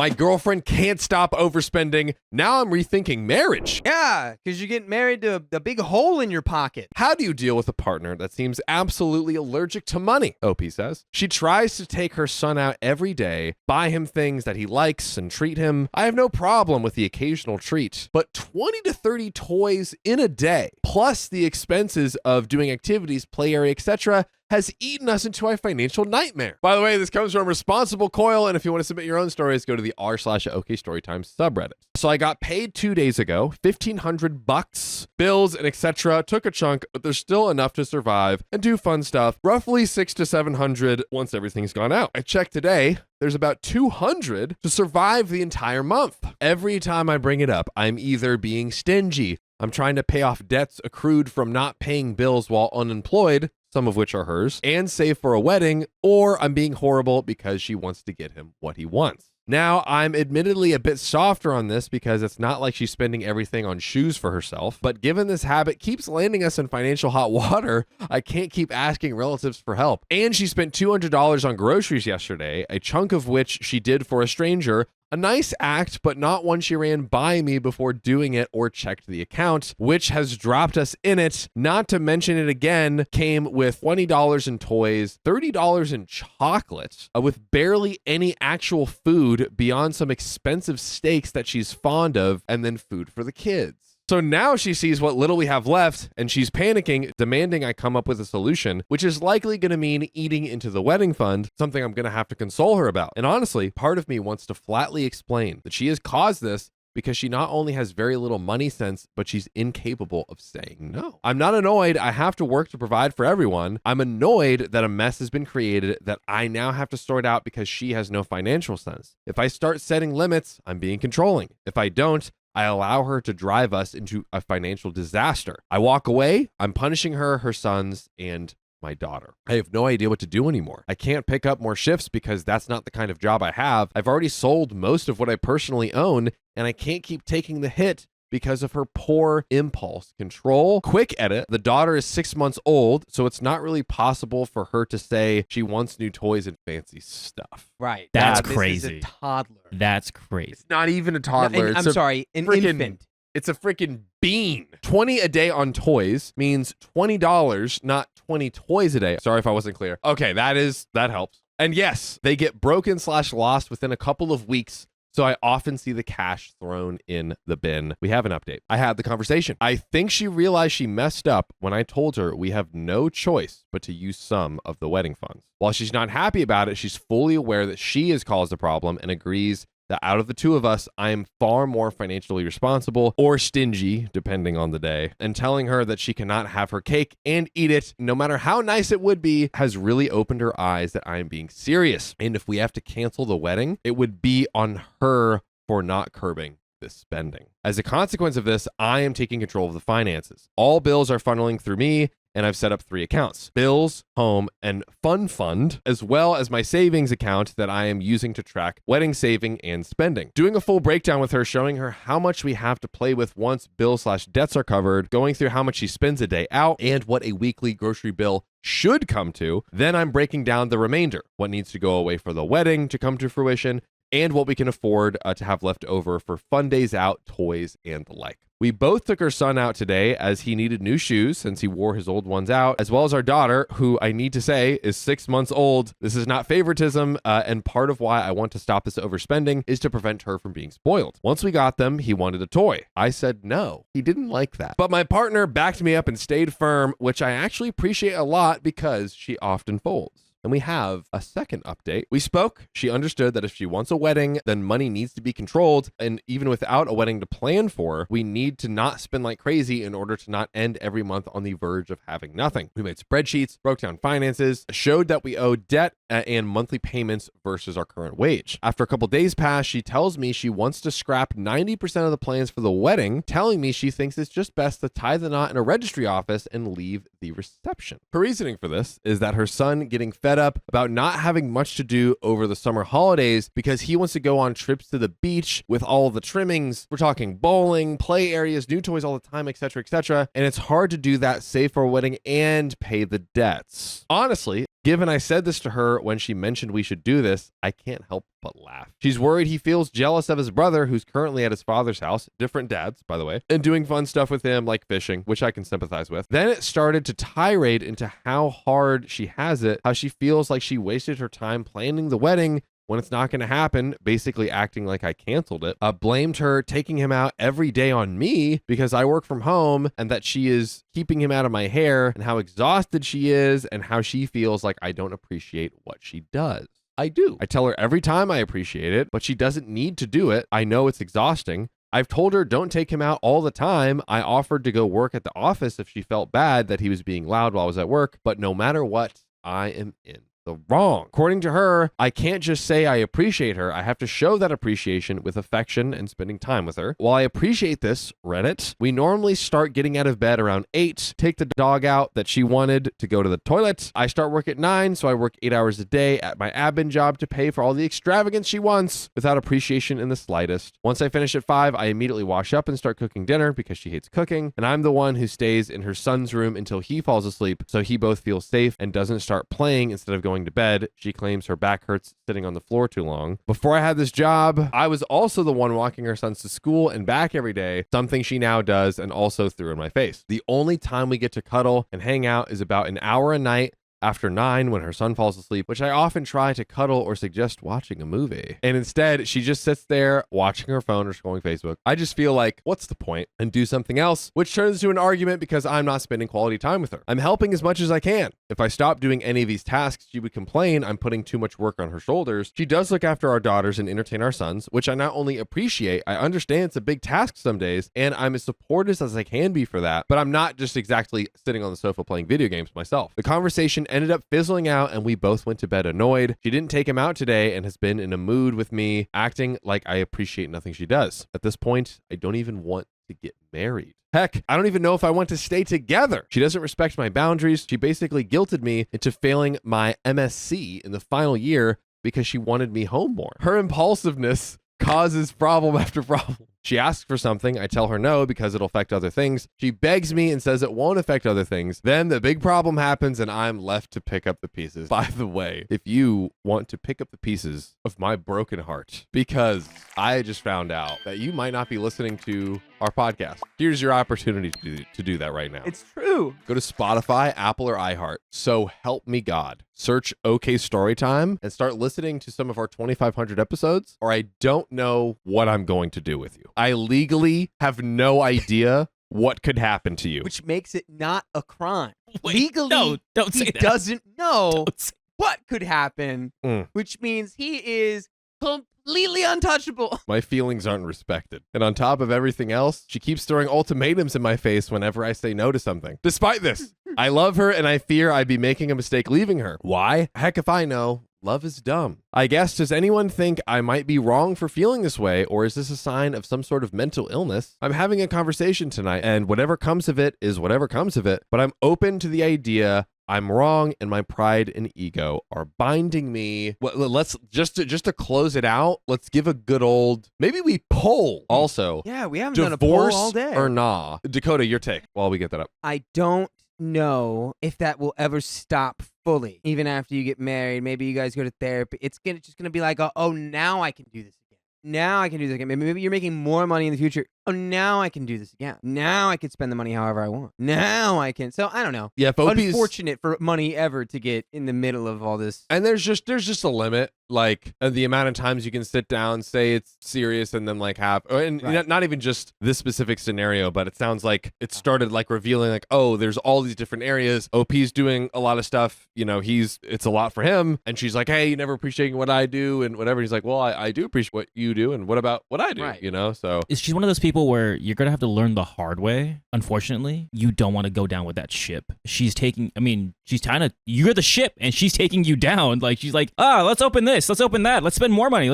My girlfriend can't stop overspending. Now I'm rethinking marriage. Yeah, because you're getting married to a big hole in your pocket. How do you deal with a partner that seems absolutely allergic to money? OP says. She tries to take her son out every day, buy him things that he likes, and treat him. I have no problem with the occasional treat, but 20 to 30 toys in a day, plus the expenses of doing activities, play area, etc., has eaten us into a financial nightmare. By the way, this comes from Responsible Coil, and if you want to submit your own stories, go to the r/OKStorytime subreddit. So I got paid 2 days ago, $1,500, bills and etc. Took a chunk, but there's still enough to survive and do fun stuff. Roughly 600 to 700 once everything's gone out. I checked today. There's about 200 to survive the entire month. Every time I bring it up, I'm either being stingy, I'm trying to pay off debts accrued from not paying bills while unemployed, some of which are hers, and save for a wedding, or I'm being horrible because she wants to get him what he wants. Now, I'm admittedly a bit softer on this because it's not like she's spending everything on shoes for herself, but given this habit keeps landing us in financial hot water, I can't keep asking relatives for help. And she spent $200 on groceries yesterday, a chunk of which she did for a stranger. A nice act, but not one she ran by me before doing it or checked the account, which has dropped us in it. Not to mention it again, came with $20 in toys, $30 in chocolate, with barely any actual food beyond some expensive steaks that she's fond of, and then food for the kids. So now she sees what little we have left, and she's panicking, demanding I come up with a solution, which is likely going to mean eating into the wedding fund, something I'm going to have to console her about. And honestly, part of me wants to flatly explain that she has caused this because she not only has very little money sense, but she's incapable of saying no. I'm not annoyed. I have to work to provide for everyone. I'm annoyed that a mess has been created that I now have to sort out because she has no financial sense. If I start setting limits, I'm being controlling. If I don't, I allow her to drive us into a financial disaster. I walk away, I'm punishing her, her sons, and my daughter. I have no idea what to do anymore. I can't pick up more shifts because that's not the kind of job I have. I've already sold most of what I personally own, and I can't keep taking the hit because of her poor impulse control. Quick edit, the daughter is 6 months old, so it's not really possible for her to say she wants new toys and fancy stuff. Right. That's This crazy. is a toddler. That's crazy. It's not even a toddler. I'm sorry, an infant. It's a freaking bean. 20 a day on toys means $20, not 20 toys a day. Sorry if I wasn't clear. Okay, that helps. And yes, they get broken/lost within a couple of weeks. So I often see the cash thrown in the bin. We have an update. I had the conversation. I think she realized she messed up when I told her we have no choice but to use some of the wedding funds. While she's not happy about it, she's fully aware that she has caused the problem and agrees that out of the two of us, I am far more financially responsible or stingy, depending on the day, and telling her that she cannot have her cake and eat it, no matter how nice it would be, has really opened her eyes that I am being serious. And if we have to cancel the wedding, it would be on her for not curbing this spending. As a consequence of this, I am taking control of the finances. All bills are funneling through me, and I've set up 3 accounts: bills, home, and fund, as well as my savings account that I am using to track wedding saving and spending. Doing a full breakdown with her, showing her how much we have to play with once bills/debts are covered, going through how much she spends a day out, and what a weekly grocery bill should come to. Then I'm breaking down the remainder, what needs to go away for the wedding to come to fruition, and what we can afford to have left over for fun days out, toys, and the like. We both took our son out today as he needed new shoes since he wore his old ones out, as well as our daughter, who I need to say is 6 months old. This is not favoritism, and part of why I want to stop this overspending is to prevent her from being spoiled. Once we got them, he wanted a toy. I said no. He didn't like that. But my partner backed me up and stayed firm, which I actually appreciate a lot because she often folds. And we have a second update. We spoke. She understood that if she wants a wedding, then money needs to be controlled. And even without a wedding to plan for, we need to not spend like crazy in order to not end every month on the verge of having nothing. We made spreadsheets, broke down finances, showed that we owe debt and monthly payments versus our current wage. After a couple days pass, she tells me she wants to scrap 90% of the plans for the wedding, telling me she thinks it's just best to tie the knot in a registry office and leave the reception. Her reasoning for this is that her son getting fed up about not having much to do over the summer holidays because he wants to go on trips to the beach with all the trimmings. We're talking bowling, play areas, new toys all the time, etc., etc. And it's hard to do that, save for a wedding and pay the debts. Honestly, Given I said this to her when she mentioned we should do this, I can't help but laugh. She's worried he feels jealous of his brother, who's currently at his father's house, different dads, by the way, and doing fun stuff with him like fishing, which I can sympathize with. Then it started to tirade into how hard she has it, how she feels like she wasted her time planning the wedding when it's not going to happen, basically acting like I canceled it. Blamed her taking him out every day on me because I work from home, and that she is keeping him out of my hair, and how exhausted she is, and how she feels like I don't appreciate what she does. I do. I tell her every time I appreciate it, but she doesn't need to do it. I know it's exhausting. I've told her don't take him out all the time. I offered to go work at the office if she felt bad that he was being loud while I was at work, but no matter what, I am in the wrong. According to her, I can't just say I appreciate her. I have to show that appreciation with affection and spending time with her. While I appreciate this, Reddit, we normally start getting out of bed around 8, take the dog out that she wanted to go to the toilet. I start work at 9, so I work 8 hours a day at my admin job to pay for all the extravagance she wants without appreciation in the slightest. Once I finish at 5, I immediately wash up and start cooking dinner because she hates cooking, and I'm the one who stays in her son's room until he falls asleep so he both feels safe and doesn't start playing instead of going to bed. She claims her back hurts sitting on the floor too long. Before I had this job, I was also the one walking her sons to school and back every day, something she now does and also threw in my face. The only time we get to cuddle and hang out is about an hour a night after 9 when her son falls asleep, which I often try to cuddle or suggest watching a movie. And instead, she just sits there watching her phone or scrolling Facebook. I just feel like, what's the point? And do something else, which turns into an argument because I'm not spending quality time with her. I'm helping as much as I can. If I stop doing any of these tasks, she would complain I'm putting too much work on her shoulders. She does look after our daughters and entertain our sons, which I not only appreciate, I understand it's a big task some days, and I'm as supportive as I can be for that, but I'm not just exactly sitting on the sofa playing video games myself. The conversation ended up fizzling out and we both went to bed annoyed. She didn't take him out today and has been in a mood with me, acting like I appreciate nothing she does. At this point, I don't even want to get married. Heck, I don't even know if I want to stay together. She doesn't respect my boundaries. She basically guilted me into failing my MSc in the final year because she wanted me home more. Her impulsiveness causes problem after problem. She asks for something, I tell her no because it'll affect other things. She begs me and says it won't affect other things. Then the big problem happens and I'm left to pick up the pieces. By the way, if you want to pick up the pieces of my broken heart, because I just found out that you might not be listening to our podcast, here's your opportunity to do that right now. It's true. Go to Spotify, Apple, or iHeart. So help me God. Search OK Storytime and start listening to some of our 2,500 episodes, or I don't know what I'm going to do with you. I legally have no idea what could happen to you. Which makes it not a crime. Wait, Legally, no, don't say he that. doesn't know Don't say- what could happen, which means he is completely untouchable. My feelings aren't respected. And on top of everything else, she keeps throwing ultimatums in my face whenever I say no to something. Despite this, I love her and I fear I'd be making a mistake leaving her. Why? Heck if I know. Love is dumb. I guess, does anyone think I might be wrong for feeling this way, or is this a sign of some sort of mental illness? I'm having a conversation tonight, and whatever comes of it is whatever comes of it, but I'm open to the idea I'm wrong and my pride and ego are binding me. Well, let's just to close it out, let's give a good old, maybe we poll also. Yeah, we haven't done a Divorce poll all day. or nah? Dakota, your take while we get that up. I don't know if that will ever stop fully. Even after you get married, maybe you guys go to therapy. It's just gonna be like, oh, now I can do this again. Now I can do this again. Maybe you're making more money in the future. Oh, now I can do this again. Now I can spend the money however I want. Now I can. So I don't know. Yeah, if OP's unfortunate for money ever to get in the middle of all this. And there's just a limit, like the amount of times you can sit down, say it's serious, and then like have, and Right. not even just this specific scenario, but it sounds like it started like revealing like, oh, there's all these different areas. OP's doing a lot of stuff, you know, it's a lot for him, and she's like, hey, you never appreciating what I do and whatever. He's like, well, I do appreciate what you do, and what about what I do, Right. you know? So She's one of those people where you're gonna have to learn the hard way. Unfortunately, you don't want to go down with that ship. She's kind of, you're the ship and she's taking you down. Like, she's like, let's open this, let's open that, let's spend more money.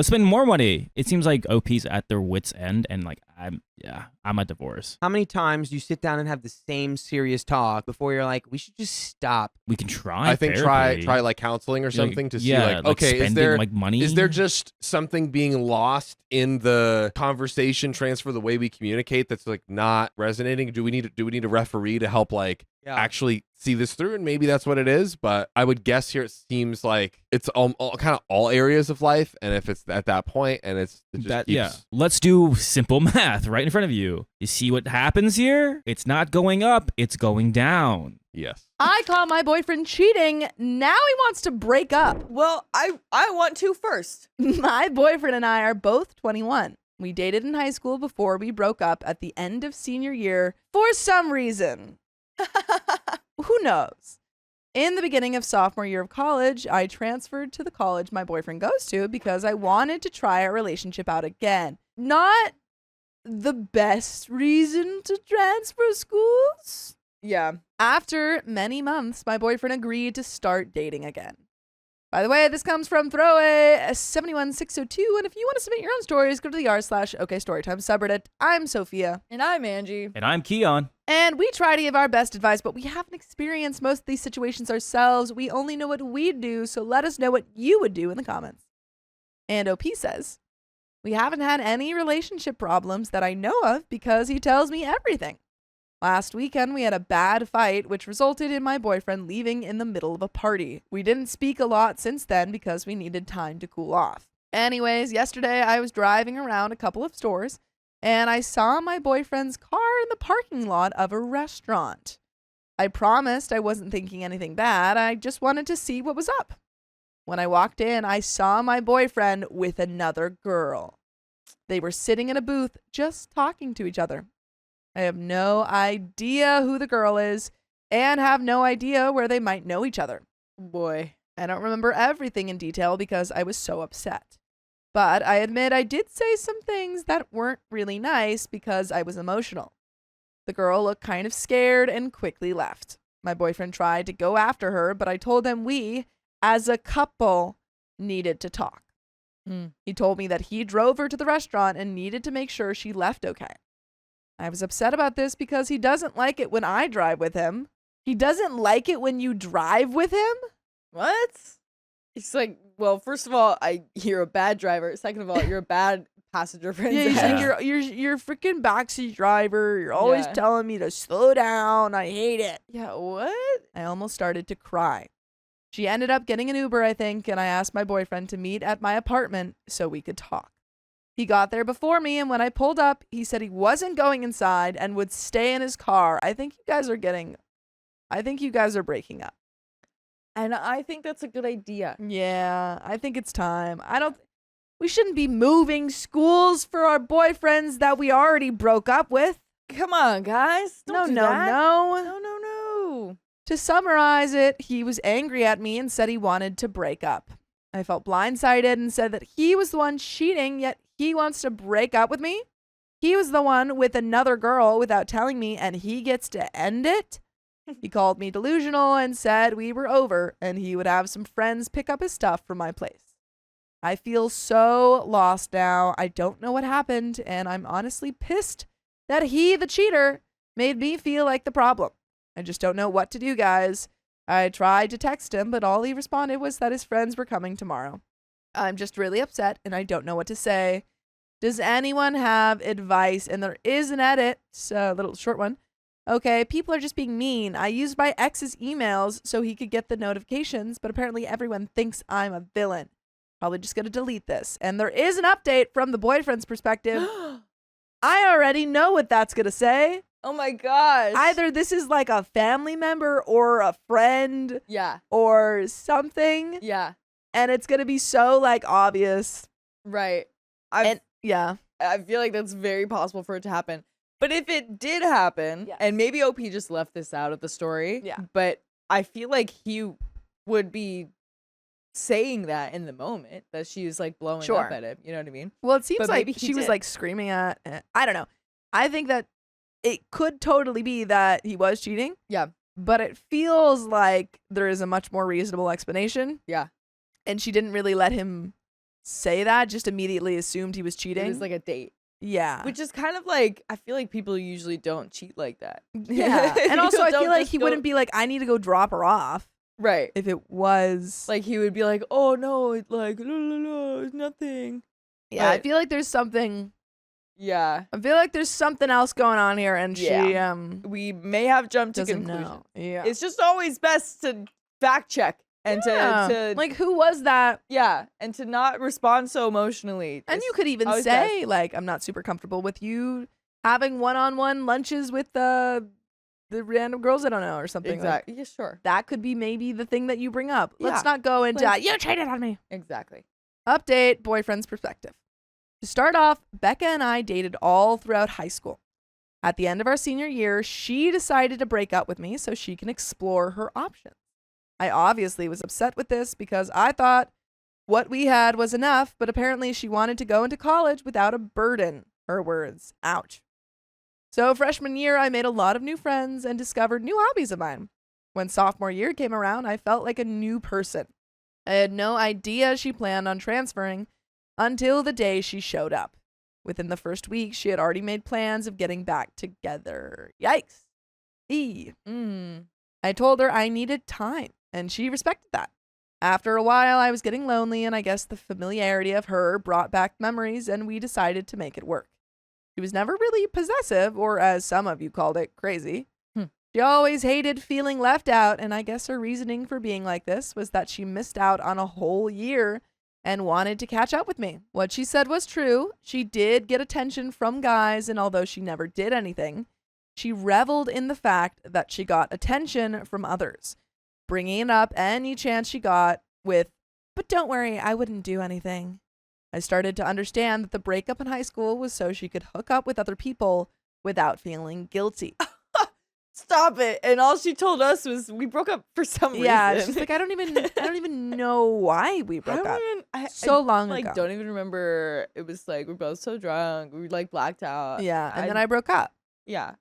It seems like OP's at their wits' end, and like I'm a divorce. How many times do you sit down and have the same serious talk before you're like, we should just stop? We can try. I think therapy. try like counseling or something to see yeah, like, okay, spending, is there like money? Is there just something being lost in the conversation transfer, the way we communicate, that's like not resonating? Do we need a referee to help like actually see this through, and maybe that's what it is. But I would guess here it seems like it's kind of all areas of life, and if it's at that point and it just keeps... Let's do simple math right in front of you. You see what happens here? It's not going up, it's going down. Yes. I caught my boyfriend cheating. Now he wants to break up. Well, I want to first. My boyfriend and I are both 21. We dated in high school before we broke up at the end of senior year for some reason. Who knows? In the beginning of sophomore year of college, I transferred to the college my boyfriend goes to because I wanted to try our relationship out again. Not the best reason to transfer schools. Yeah. After many months, my boyfriend agreed to start dating again. By the way, this comes from Throwaway71602, and if you want to submit your own stories, go to the r/OKStorytime subreddit. I'm Sophia. And I'm Angie. And I'm Keon. And we try to give our best advice, but we haven't experienced most of these situations ourselves. We only know what we'd do, so let us know what you would do in the comments. And OP says, we haven't had any relationship problems that I know of because he tells me everything. Last weekend, we had a bad fight, which resulted in my boyfriend leaving in the middle of a party. We didn't speak a lot since then because we needed time to cool off. Anyways, yesterday I was driving around a couple of stores and I saw my boyfriend's car in the parking lot of a restaurant. I promised I wasn't thinking anything bad. I just wanted to see what was up. When I walked in, I saw my boyfriend with another girl. They were sitting in a booth just talking to each other. I have no idea who the girl is and have no idea where they might know each other. Boy. I don't remember everything in detail because I was so upset. But I admit I did say some things that weren't really nice because I was emotional. The girl looked kind of scared and quickly left. My boyfriend tried to go after her, but I told him we, as a couple, needed to talk. He told me that he drove her to the restaurant and needed to make sure she left okay. I was upset about this because he doesn't like it when I drive with him. He doesn't like it when you drive with him? What? It's like, well, first of all, you're a bad driver. Second of all, you're a bad passenger princess. Yeah, he's like, you're freaking backseat driver. You're always telling me to slow down. I hate it. Yeah, what? I almost started to cry. She ended up getting an Uber, I think, and I asked my boyfriend to meet at my apartment so we could talk. He got there before me, and when I pulled up, he said he wasn't going inside and would stay in his car. I think you guys are breaking up. And I think that's a good idea. Yeah, I think it's time. We shouldn't be moving schools for our boyfriends that we already broke up with. Come on, guys. Don't do that. No. To summarize it, he was angry at me and said he wanted to break up. I felt blindsided and said that he was the one cheating, yet he wants to break up with me. He was the one with another girl without telling me, and he gets to end it. He called me delusional and said we were over and he would have some friends pick up his stuff from my place. I feel so lost now. I don't know what happened, and I'm honestly pissed that he, the cheater, made me feel like the problem. I just don't know what to do, guys. I tried to text him, but all he responded was that his friends were coming tomorrow. I'm just really upset, and I don't know what to say. Does anyone have advice? And there is an edit, a little short one. Okay, people are just being mean. I used my ex's emails so he could get the notifications, but apparently everyone thinks I'm a villain. Probably just gonna delete this. And there is an update from the boyfriend's perspective. I already know what that's gonna say. Oh my gosh. Either this is like a family member or a friend. Yeah. Or something. Yeah. And it's gonna be so like obvious. Right. Yeah. I feel like that's very possible for it to happen. But if it did happen, Yes. and maybe OP just left this out of the story, Yeah. but I feel like he would be saying that in the moment, that she was like blowing Sure. up at him. You know what I mean? Well, it seems But like maybe he she was did. like screaming at. I don't know. I think that it could totally be that he was cheating. Yeah. But it feels like there is a much more reasonable explanation. Yeah. And she didn't really let him say that, just immediately assumed he was cheating. It was like a date. Yeah. Which is kind of like, I feel like people usually don't cheat like that. Yeah. And also, I Don't feel like just he go- wouldn't be like, I need to go drop her off Right. if it was. Like he would be like, oh no, it's like, no, it's nothing. Yeah, I but- feel like there's something Yeah. I feel like there's something else going on here, and she We may have jumped to doesn't conclusion. know. Yeah. It's just always best to fact check and to like, who was that? and to not respond so emotionally. And you Just could even always say, like, I'm not super comfortable with you having one-on-one lunches with the random girls I don't know or something. Like, exactly. Yeah, sure. that could be maybe the thing that you bring up. Let's Yeah. not go into, Like- you cheated on me. Exactly. Update, boyfriend's perspective. To start off, Becca and I dated all throughout high school. At the end of our senior year, she decided to break up with me so she can explore her options. I obviously was upset with this because I thought what we had was enough, but apparently she wanted to go into college without a burden. Her words. Ouch. So freshman year, I made a lot of new friends and discovered new hobbies of mine. When sophomore year came around, I felt like a new person. I had no idea she planned on transferring until the day she showed up. Within the first week, she had already made plans of getting back together. Yikes. I told her I needed time, and she respected that. After a while, I was getting lonely, and I guess the familiarity of her brought back memories, and we decided to make it work. She was never really possessive, or as some of you called it, crazy. She always hated feeling left out, and I guess her reasoning for being like this was that she missed out on a whole year and wanted to catch up with me. What she said was true. She did get attention from guys, and although she never did anything, she reveled in the fact that she got attention from others, bringing it up any chance she got with, but don't worry, I wouldn't do anything. I started to understand that the breakup in high school was so she could hook up with other people without feeling guilty. Stop it. And all she told us was we broke up for some Yeah, reason. she's like, I don't even know why we broke up. I So long like ago. don't even remember. It was like we're both so drunk. We like blacked out. Yeah, and then I broke up. Yeah.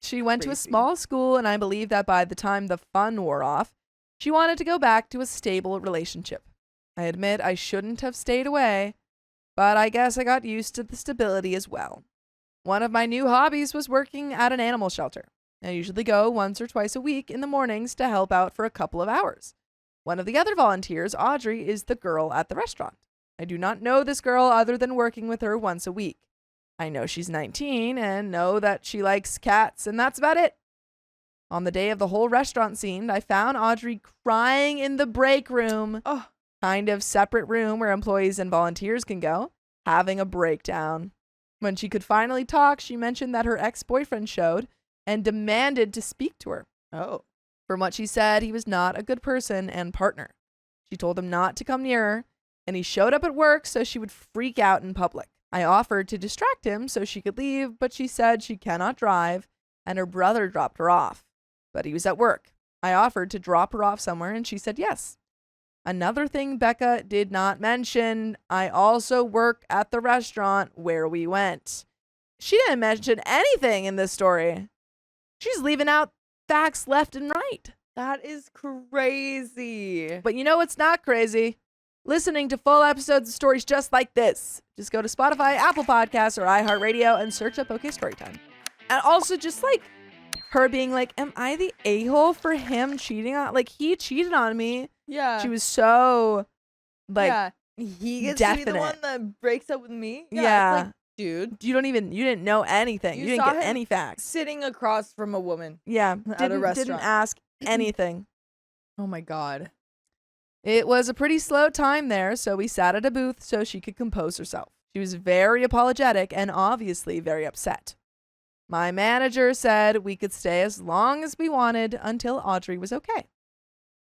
She went to a Crazy. small school, and I believe that by the time the fun wore off, she wanted to go back to a stable relationship. I admit I shouldn't have stayed away, but I guess I got used to the stability as well. One of my new hobbies was working at an animal shelter. I usually go once or twice a week in the mornings to help out for a couple of hours. One of the other volunteers, Audrey, is the girl at the restaurant. I do not know this girl other than working with her once a week. I know she's 19 and know that she likes cats, and that's about it. On the day of the whole restaurant scene, I found Audrey crying in the break room, kind of separate room where employees and volunteers can go, having a breakdown. When she could finally talk, she mentioned that her ex-boyfriend showed and demanded to speak to her. Oh. From what she said, he was not a good person and partner. She told him not to come near her, and he showed up at work so she would freak out in public. I offered to distract him so she could leave, but she said she cannot drive, and her brother dropped her off. But he was at work. I offered to drop her off somewhere, and she said yes. Another thing Becca did not mention, I also work at the restaurant where we went. She didn't mention anything in this story. She's leaving out facts left and right. That is crazy. But you know what's not crazy? Listening to full episodes of stories just like this. Just go to Spotify, Apple Podcasts, or iHeartRadio and search up OK Storytime. And also just like her being like, am I the a-hole for him cheating on? Like, he cheated on me. Yeah. She was so like, yeah. He gets to be the definite. one that breaks up with me. Yeah. It's like, dude, you didn't know anything. You didn't saw get him any facts. sitting across from a woman Yeah. at a Didn't restaurant. ask anything. Oh my God. It was a pretty slow time there, so we sat at a booth so she could compose herself. She was very apologetic and obviously very upset. My manager said we could stay as long as we wanted until Audrey was okay.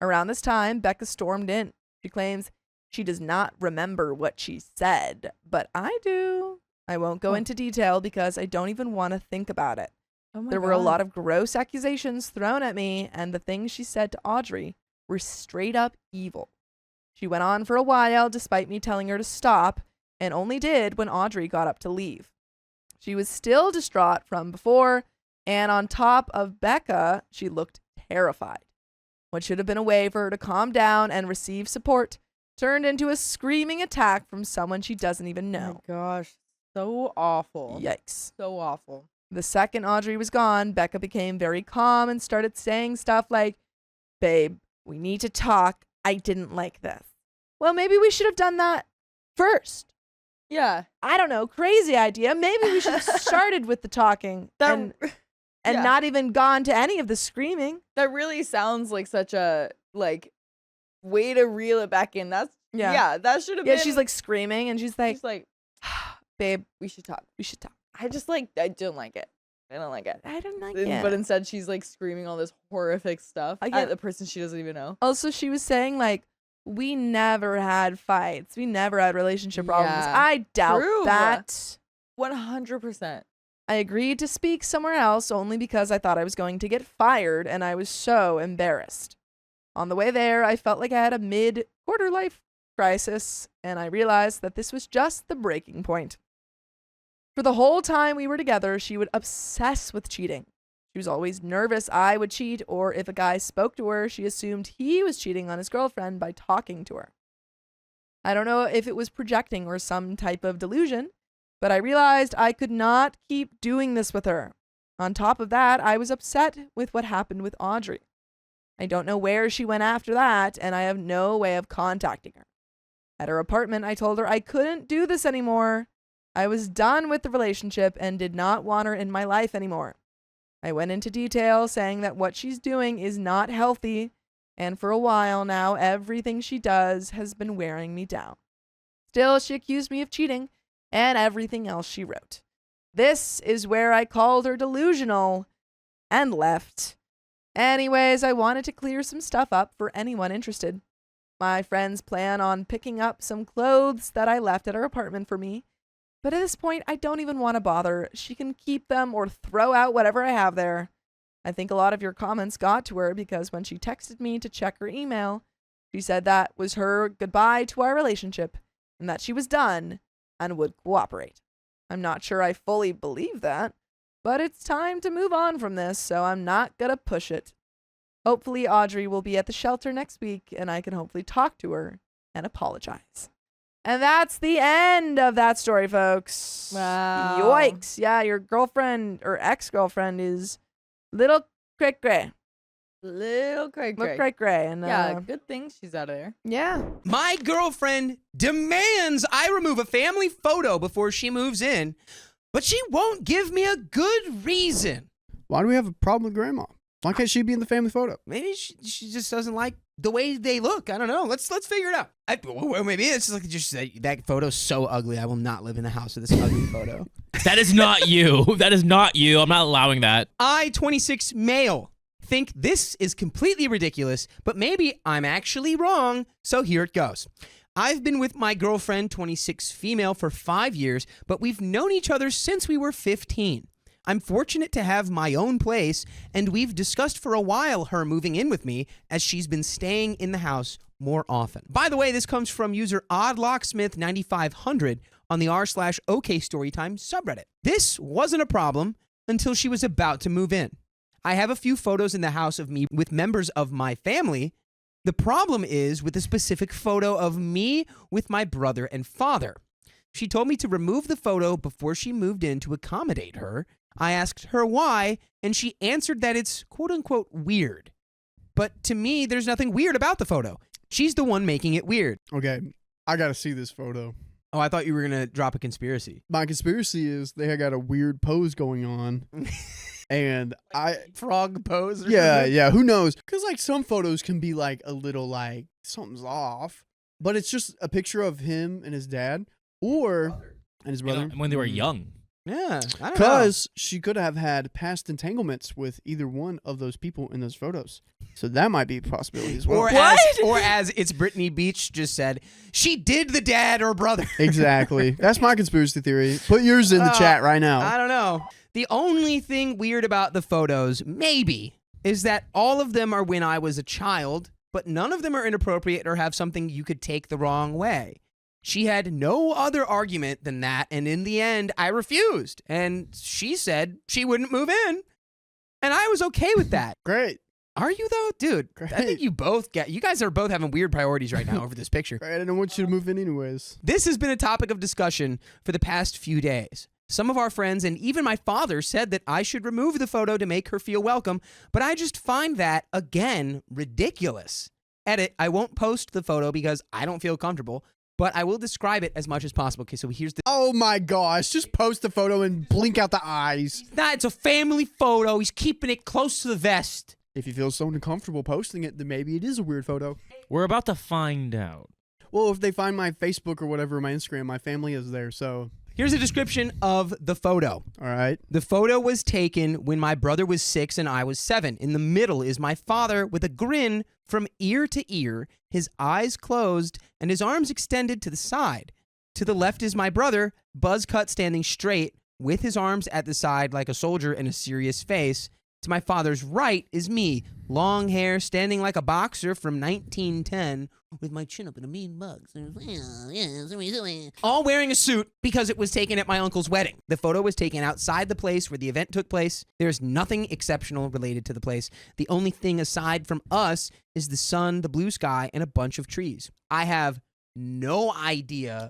Around this time, Becca stormed in. She claims she does not remember what she said, but I do. I won't go into detail because I don't even want to think about it. Oh my There God. were a lot of gross accusations thrown at me, and the things she said to Audrey were straight up evil. She went on for a while despite me telling her to stop, and only did when Audrey got up to leave. She was still distraught from before, and on top of Becca, she looked terrified. What should have been a way for her to calm down and receive support turned into a screaming attack from someone she doesn't even Oh know. my gosh. So awful. Yikes. So awful. The second Audrey was gone, Becca became very calm and started saying stuff like, babe, we need to talk. I didn't like this. Well, maybe we should have done that first. Yeah. I don't know, crazy idea. Maybe we should have started with the talking and yeah. not even gone to any of the screaming. That really sounds like such a way to reel it back in. That should have been. Yeah, she's like screaming and she's like, babe, we should talk. we should talk. I don't like it. I don't like it. I don't like And- it. But instead, she's like screaming all this horrific stuff Again- at the person she doesn't even know. Also, she was saying like, we never had fights. We never had relationship problems. Yeah. I doubt True. that. 100%. I agreed to speak somewhere else only because I thought I was going to get fired and I was so embarrassed. On the way there, I felt like I had a mid-quarter life crisis and I realized that this was just the breaking point. For the whole time we were together, she would obsess with cheating. She was always nervous I would cheat, or if a guy spoke to her, she assumed he was cheating on his girlfriend by talking to her. I don't know if it was projecting or some type of delusion, but I realized I could not keep doing this with her. On top of that, I was upset with what happened with Audrey. I don't know where she went after that, and I have no way of contacting her. At her apartment, I told her I couldn't do this anymore. I was done with the relationship and did not want her in my life anymore. I went into detail saying that what she's doing is not healthy, and for a while now, everything she does has been wearing me down. Still, she accused me of cheating and everything else she wrote. This is where I called her delusional and left. Anyways, I wanted to clear some stuff up for anyone interested. My friends plan on picking up some clothes that I left at her apartment for me. But at this point, I don't even want to bother. She can keep them or throw out whatever I have there. I think a lot of your comments got to her because when she texted me to check her email, she said that was her goodbye to our relationship and that she was done and would cooperate. I'm not sure I fully believe that, but it's time to move on from this, so I'm not going to push it. Hopefully, Audrey will be at the shelter next week and I can hopefully talk to her and apologize. And that's the end of that story, folks. Wow. Yikes. Yeah, your girlfriend or ex-girlfriend is little cray-cray. Little cray Little cray-cray. And, Yeah, good thing she's out of there. yeah. My girlfriend demands I remove a family photo before she moves in, but she won't give me a good reason. Why do we have a problem with grandma? Why can't she be in the family photo? Maybe she just doesn't like the way they look. I don't know. Let's figure it out. Well, maybe it's like just that photo's so ugly. I will not live in the house with this ugly photo. That is not you. That is not you. I'm not allowing that. I, 26 male, think this is completely ridiculous, but maybe I'm actually wrong, so here it goes. I've been with my girlfriend, 26 female, for 5 years, but we've known each other since we were 15. I'm fortunate to have my own place, and we've discussed for a while her moving in with me as she's been staying in the house more often. By the way, this comes from user oddlocksmith9500 on the r/OK Storytime subreddit. This wasn't a problem until she was about to move in. I have a few photos in the house of me with members of my family. The problem is with a specific photo of me with my brother and father. She told me to remove the photo before she moved in to accommodate her. I asked her why, and she answered that it's quote-unquote weird. But to me, there's nothing weird about the photo. She's the one making it weird. Okay, I gotta see this photo. Oh, I thought you were going to drop a conspiracy. My conspiracy is they got a weird pose going on. And Frog pose or yeah, something? yeah, who knows? Because like some photos can be like a little like something's off, but it's just a picture of him and his dad and his brother. When they were young. Yeah, I don't know. Because she could have had past entanglements with either one of those people in those photos. So that might be a possibility as well. Or as it's Brittany Beach just said, she did the dad or brother. Exactly. That's my conspiracy theory. Put yours in the chat right now. I don't know. The only thing weird about the photos, maybe, is that all of them are when I was a child, but none of them are inappropriate or have something you could take the wrong way. She had no other argument than that, and in the end, I refused. And she said she wouldn't move in. And I was okay with that. Great. Are you, though? Dude, I think Great. you guys are both having weird priorities right now over this picture. Great. I didn't want you to move in anyways. This has been a topic of discussion for the past few days. Some of our friends and even my father said that I should remove the photo to make her feel welcome, but I just find that, again, ridiculous. Edit, I won't post the photo because I don't feel comfortable, but I will describe it as much as possible. Okay, so here's the. Oh my gosh! Just post the photo and blink out the eyes. Nah, it's a family photo. He's keeping it close to the vest. If you feel so uncomfortable posting it, then maybe it is a weird photo. We're about to find out. Well, if they find my Facebook or whatever, my Instagram, my family is there. So, Here's a description of the photo. all right. The photo was taken when my brother was 6 and I was 7. In the middle is my father with a grin from ear to ear, his eyes closed, and his arms extended to the side. To the left is my brother, buzz cut, standing straight, with his arms at the side like a soldier and a serious face. To my father's right is me, long hair, standing like a boxer from 1910, with my chin up in a mean mug. All wearing a suit because it was taken at my uncle's wedding. The photo was taken outside the place where the event took place. There's nothing exceptional related to the place. The only thing aside from us is the sun, the blue sky, and a bunch of trees. I have no idea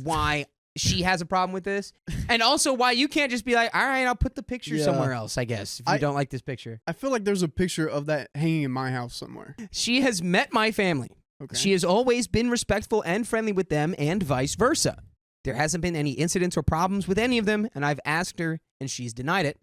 why she has a problem with this, and also why you can't just be like, all right, I'll put the picture Yeah. somewhere else, I guess, if you don't like this picture. I feel like there's a picture of that hanging in my house somewhere. She has met my family. Okay. She has always been respectful and friendly with them, and vice versa. There hasn't been any incidents or problems with any of them, and I've asked her, and she's denied it.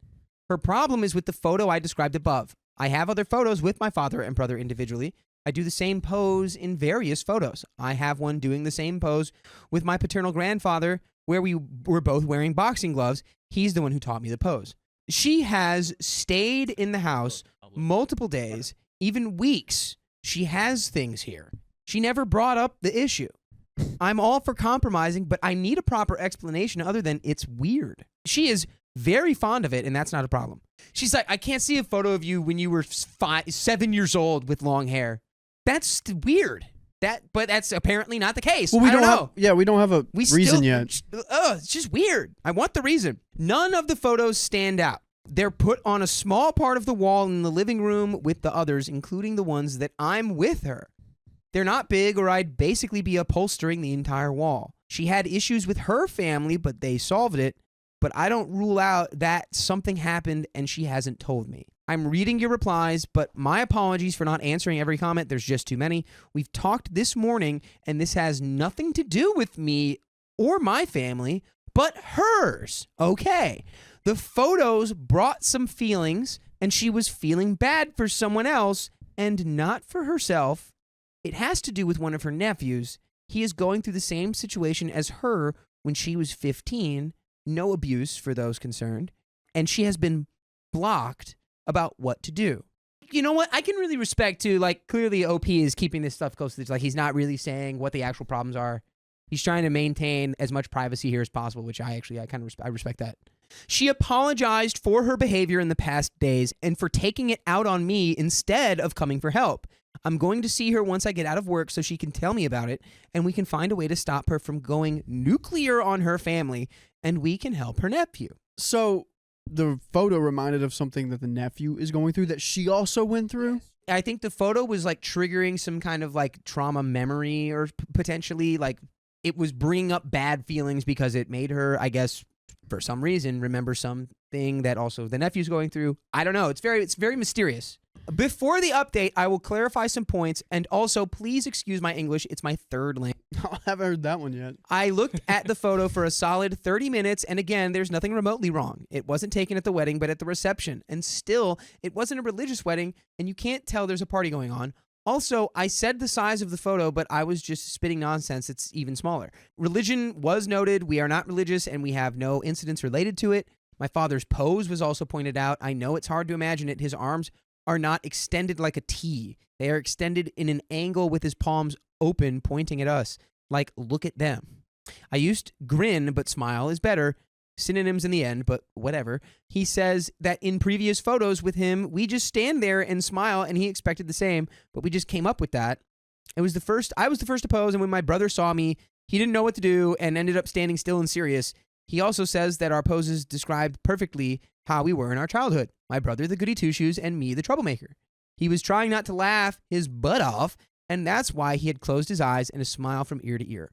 Her problem is with the photo I described above. I have other photos with my father and brother individually. I do the same pose in various photos. I have one doing the same pose with my paternal grandfather, where we were both wearing boxing gloves. He's the one who taught me the pose. She has stayed in the house multiple days, even weeks. She has things here. She never brought up the issue. I'm all for compromising, but I need a proper explanation other than it's weird. She is very fond of it, and that's not a problem. She's like, I can't see a photo of you when you were 7 years old with long hair. That's weird. But that's apparently not the case. Well, we I don't know. we don't have a reason yet. It's just weird. I want the reason. None of the photos stand out. They're put on a small part of the wall in the living room with the others, including the ones that I'm with her. They're not big, or I'd basically be upholstering the entire wall. She had issues with her family, but they solved it. But I don't rule out that something happened and she hasn't told me. I'm reading your replies, but my apologies for not answering every comment. There's just too many. We've talked this morning, and this has nothing to do with me or my family, but hers. Okay. The photos brought some feelings, and she was feeling bad for someone else and not for herself. It has to do with one of her nephews. He is going through the same situation as her when she was 15. No abuse for those concerned. And she has been blocked about what to do. You know what? I can really respect, too, like, clearly OP is keeping this stuff close to this. Like, he's not really saying what the actual problems are. He's trying to maintain as much privacy here as possible, which I respect that. She apologized for her behavior in the past days and for taking it out on me instead of coming for help. I'm going to see her once I get out of work so she can tell me about it, and we can find a way to stop her from going nuclear on her family, and we can help her nephew. So the photo reminded of something that the nephew is going through that she also went through? I think the photo was like triggering some kind of like trauma memory, or potentially like it was bringing up bad feelings because it made her, I guess, for some reason, remember something that also the nephew's going through. I don't know. It's very mysterious. Before the update, I will clarify some points, and also please excuse my English. It's my third language. I haven't heard that one yet. I looked at the photo for a solid 30 minutes, and again, there's nothing remotely wrong. It wasn't taken at the wedding, but at the reception. And still, it wasn't a religious wedding, and you can't tell there's a party going on. Also, I said the size of the photo, but I was just spitting nonsense. It's even smaller. Religion was noted. We are not religious, and we have no incidents related to it. My father's pose was also pointed out. I know it's hard to imagine it. His arms are not extended like a T. They are extended in an angle with his palms open, pointing at us. Like, look at them. I used grin, but smile is better. Synonyms in the end, but whatever. He says that in previous photos with him, we just stand there and smile, and he expected the same, but we just came up with that. I was the first to pose, and when my brother saw me, he didn't know what to do and ended up standing still and serious. He also says that our poses described perfectly how we were in our childhood. My brother, the goody two-shoes, and me, the troublemaker. He was trying not to laugh his butt off, and that's why he had closed his eyes and a smile from ear to ear.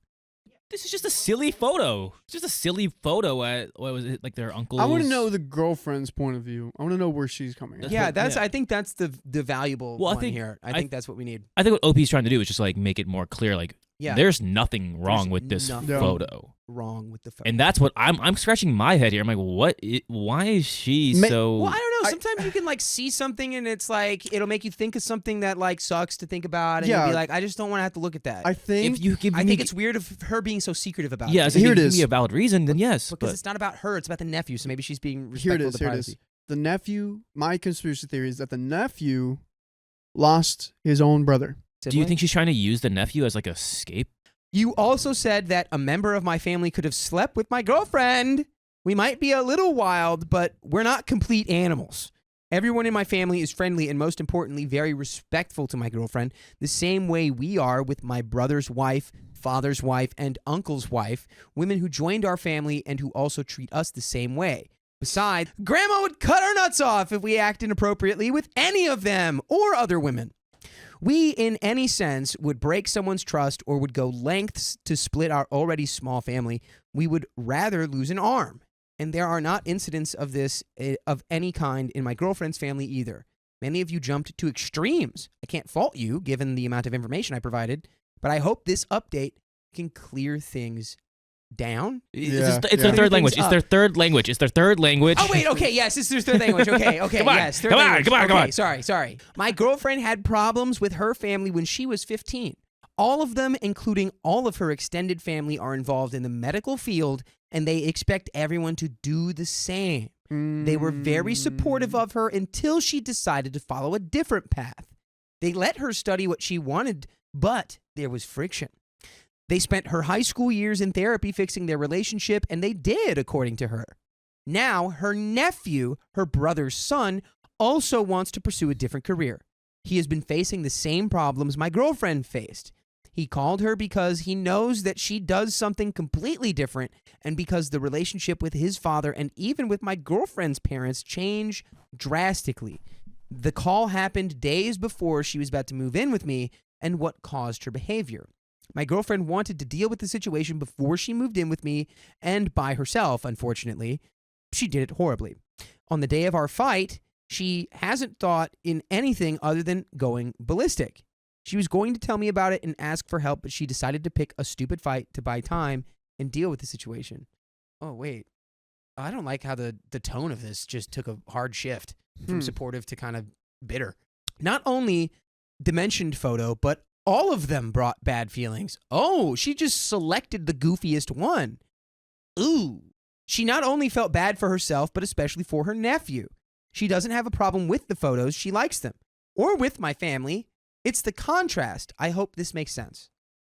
This is just a silly photo. It's just a silly photo at, what was it, like their uncle's? I want to know the girlfriend's point of view. I want to know where she's coming from. Yeah, I think that's the valuable Well, one here. I think that's what we need. I think what OP's trying to do is just like make it more clear, like Yeah. There's nothing wrong There's with this nothing photo. wrong with the photo. And that's what I'm scratching my head here. I'm like, why is she so Well, I don't know. Sometimes you can like see something and it's like it'll make you think of something that like sucks to think about, and you'll Yeah. be like, I just don't want to have to look at that. I think if you give I me think it's weird of her being so secretive about yeah, it. so Here if it you is. give me a valid reason, then yes. Because But it's not about her; it's about the nephew. So maybe she's being here respectful it of is. the Here it privacy. is. The nephew. My conspiracy theory is that the nephew lost his own brother. do you Sibling? think she's trying to use the nephew as like a scape? You also said that a member of my family could have slept with my girlfriend. We might be a little wild, but we're not complete animals. Everyone in my family is friendly and, most importantly, very respectful to my girlfriend, the same way we are with my brother's wife, father's wife, and uncle's wife, women who joined our family and who also treat us the same way. Besides, Grandma would cut our nuts off if we act inappropriately with any of them or other women. We, in any sense, would break someone's trust or would go lengths to split our already small family. We would rather lose an arm. And there are not incidents of this of any kind in my girlfriend's family either. Many of you jumped to extremes. I can't fault you, given the amount of information I provided, but I hope this update can clear things down. Yeah, It's yeah. their third Things language. It's up. their third language. It's their third language. Oh, wait, okay, yes, this is their third language. Okay, Come on, yes, third come on, language. come on, come Okay, on. Sorry. My girlfriend had problems with her family when she was 15. All of them, including all of her extended family, are involved in the medical field, and they expect everyone to do the same. They were very supportive of her until she decided to follow a different path. They let her study what she wanted, but there was friction. They spent her high school years in therapy fixing their relationship, and they did, according to her. Now, her nephew, her brother's son, also wants to pursue a different career. He has been facing the same problems my girlfriend faced. He called her because he knows that she does something completely different, and because the relationship with his father and even with my girlfriend's parents change drastically. The call happened days before she was about to move in with me, and what caused her behavior. My girlfriend wanted to deal with the situation before she moved in with me, and by herself, unfortunately. She did it horribly. On the day of our fight, she hasn't thought in anything other than going ballistic. She was going to tell me about it and ask for help, but she decided to pick a stupid fight to buy time and deal with the situation. Oh, wait. I don't like how the tone of this just took a hard shift from supportive to kind of bitter. Not only the mentioned photo, but all of them brought bad feelings. Oh, she just selected the goofiest one. Ooh. She not only felt bad for herself, but especially for her nephew. She doesn't have a problem with the photos. She likes them. Or with my family. It's the contrast. I hope this makes sense.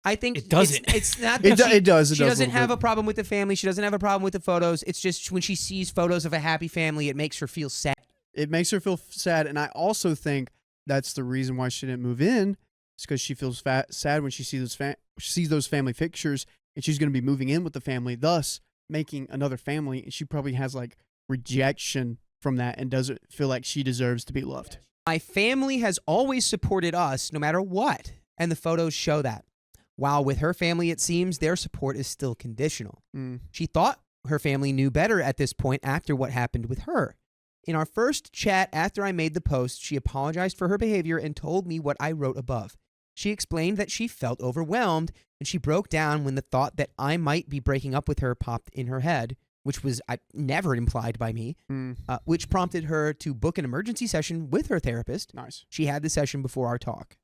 I think It doesn't. It's not It, that do, it does. It she does doesn't a little have bit. a problem with the family. She doesn't have a problem with the photos. It's just when she sees photos of a happy family, it makes her feel sad. It makes her feel sad, and I also think that's the reason why she didn't move in. It's because she feels sad when she sees those family pictures, and she's going to be moving in with the family, thus making another family. And she probably has like rejection from that, and doesn't feel like she deserves to be loved. My family has always supported us no matter what, and the photos show that. While with her family, it seems their support is still conditional. She thought her family knew better at this point after what happened with her. In our first chat after I made the post, she apologized for her behavior and told me what I wrote above. She explained that she felt overwhelmed, and she broke down when the thought that I might be breaking up with her popped in her head, which was never implied by me, which prompted her to book an emergency session with her therapist. Nice. She had the session before our talk.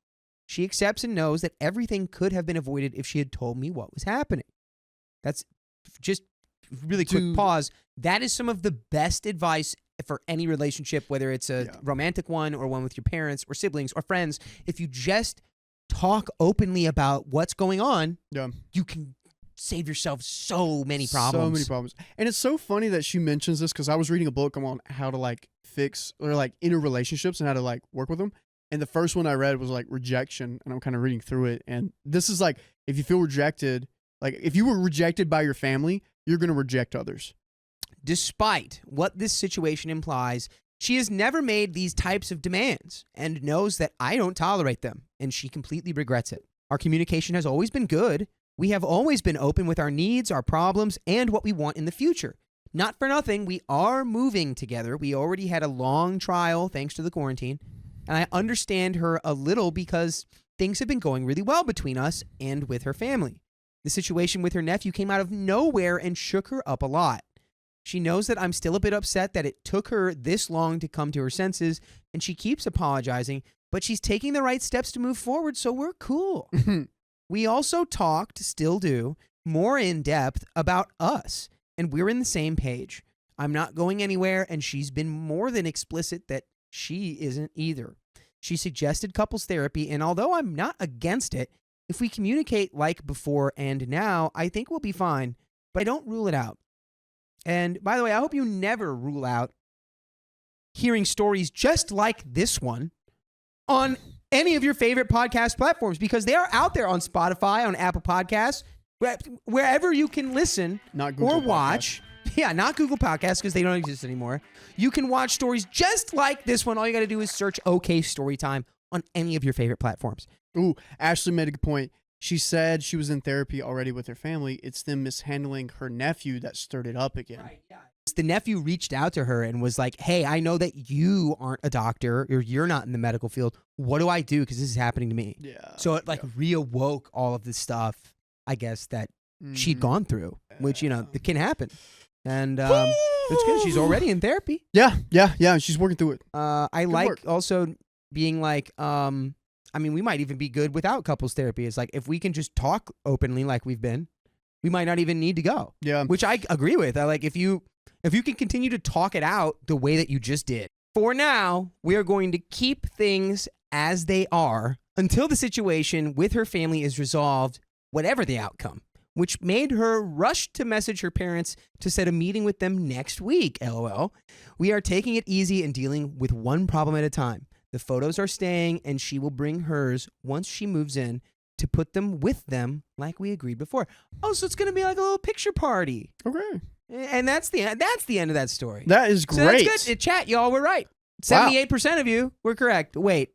She accepts and knows that everything could have been avoided if she had told me what was happening. That's just really quick Dude. pause. That is some of the best advice for any relationship, whether it's a romantic one or one with your parents or siblings or friends. If you just talk openly about what's going on, you can save yourself so many problems. So many problems. And it's so funny that she mentions this, because I was reading a book on how to like fix or like inner relationships and how to like work with them. And the first one I read was like rejection, and I'm kind of reading through it. And this is like, if you feel rejected, like if you were rejected by your family, you're going to reject others. Despite what this situation implies, she has never made these types of demands and knows that I don't tolerate them, and she completely regrets it. Our communication has always been good. We have always been open with our needs, our problems, and what we want in the future. Not for nothing, we are moving together. We already had a long trial thanks to the quarantine, and I understand her a little because things have been going really well between us and with her family. The situation with her nephew came out of nowhere and shook her up a lot. She knows that I'm still a bit upset that it took her this long to come to her senses, and she keeps apologizing, but she's taking the right steps to move forward, so we're cool. We also talked, still do, more in depth about us, and we're in the same page. I'm not going anywhere, and she's been more than explicit that she isn't either. She suggested couples therapy, and although I'm not against it, if we communicate like before and now, I think we'll be fine, but I don't rule it out. And by the way, I hope you never rule out hearing stories just like this one on any of your favorite podcast platforms, because they are out there on Spotify, on Apple Podcasts, wherever you can listen Not Google or watch. Yeah, not Google Podcasts because they don't exist anymore. You can watch stories just like this one. All you got to do is search OK Storytime on any of your favorite platforms. Ooh, Ashley made a good point. She said she was in therapy already with her family. It's them mishandling her nephew that stirred it up again. Right, yeah. The nephew reached out to her and was like, hey, I know that you aren't a doctor or you're not in the medical field. What do I do? Because this is happening to me. Yeah. So it reawoke all of the stuff, I guess, that she'd gone through, which, that can happen. And it's good. She's already in therapy. Yeah. She's working through it. I like work. Also being like, we might even be good without couples therapy. It's like, if we can just talk openly like we've been, we might not even need to go. Yeah. Which I agree with. I like if you can continue to talk it out the way that you just did. For now, we are going to keep things as they are until the situation with her family is resolved, whatever the outcome, which made her rush to message her parents to set a meeting with them next week, LOL. We are taking it easy and dealing with one problem at a time. The photos are staying, and she will bring hers once she moves in to put them with them like we agreed before. Oh, so it's going to be like a little picture party. Okay. And that's the end of that story. That is So great. that's good. Chat, y'all were right. 78% of you were correct. Wait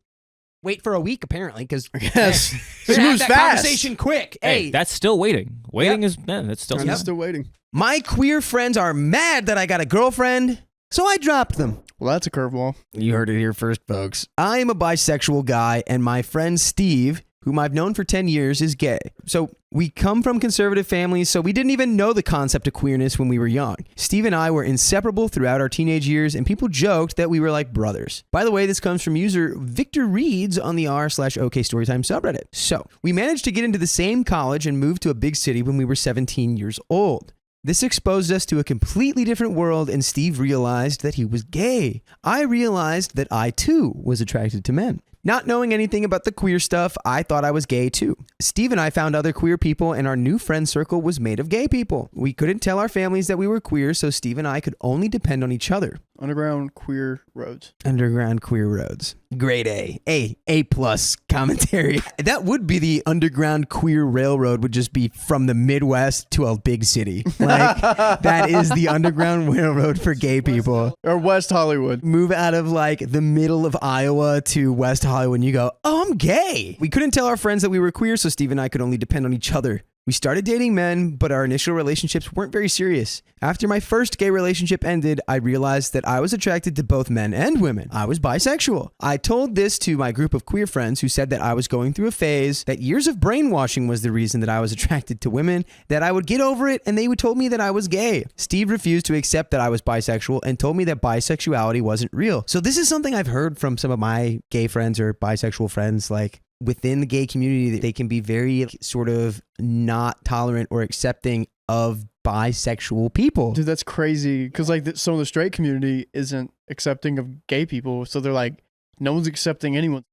for a week, apparently, because Yes. we're She gonna have moves that fast. conversation quick. Hey, Hey, that's still waiting. That's still I'm still waiting. my queer friends are mad that I got a girlfriend, so I dropped them. Well, that's a curveball. You heard it here first, folks. I am a bisexual guy, and my friend Steve, whom I've known for 10 years, is gay. So we come from conservative families, so we didn't even know the concept of queerness when we were young. Steve and I were inseparable throughout our teenage years, and people joked that we were like brothers. By the way, this comes from user Victor Reeds on the r/OK Storytime subreddit. So we managed to get into the same college and move to a big city when we were 17 years old. This exposed us to a completely different world, and Steve realized that he was gay. I realized that I, too, was attracted to men. Not knowing anything about the queer stuff, I thought I was gay too. Steve and I found other queer people, and our new friend circle was made of gay people. We couldn't tell our families that we were queer, so Steve and I could only depend on each other. Underground queer roads. Underground queer roads. Grade A plus commentary. That would be the underground queer railroad, would just be from the Midwest to a big city. Like, that is the underground railroad for gay people. Or West Hollywood. Move out of like the middle of Iowa to West Hollywood and you go, oh, I'm gay. We couldn't tell our friends that we were queer, so Steve and I could only depend on each other. We started dating men, but our initial relationships weren't very serious. After my first gay relationship ended, I realized that I was attracted to both men and women. I was bisexual. I told this to my group of queer friends who said that I was going through a phase, that years of brainwashing was the reason that I was attracted to women, that I would get over it, and they would told me that I was gay. Steve refused to accept that I was bisexual and told me that bisexuality wasn't real. So this is something I've heard from some of my gay friends or bisexual friends, like, within the gay community, they can be very sort of not tolerant or accepting of bisexual people. Dude, that's crazy. Because like some of the straight community isn't accepting of gay people. So they're like, no one's accepting anyone's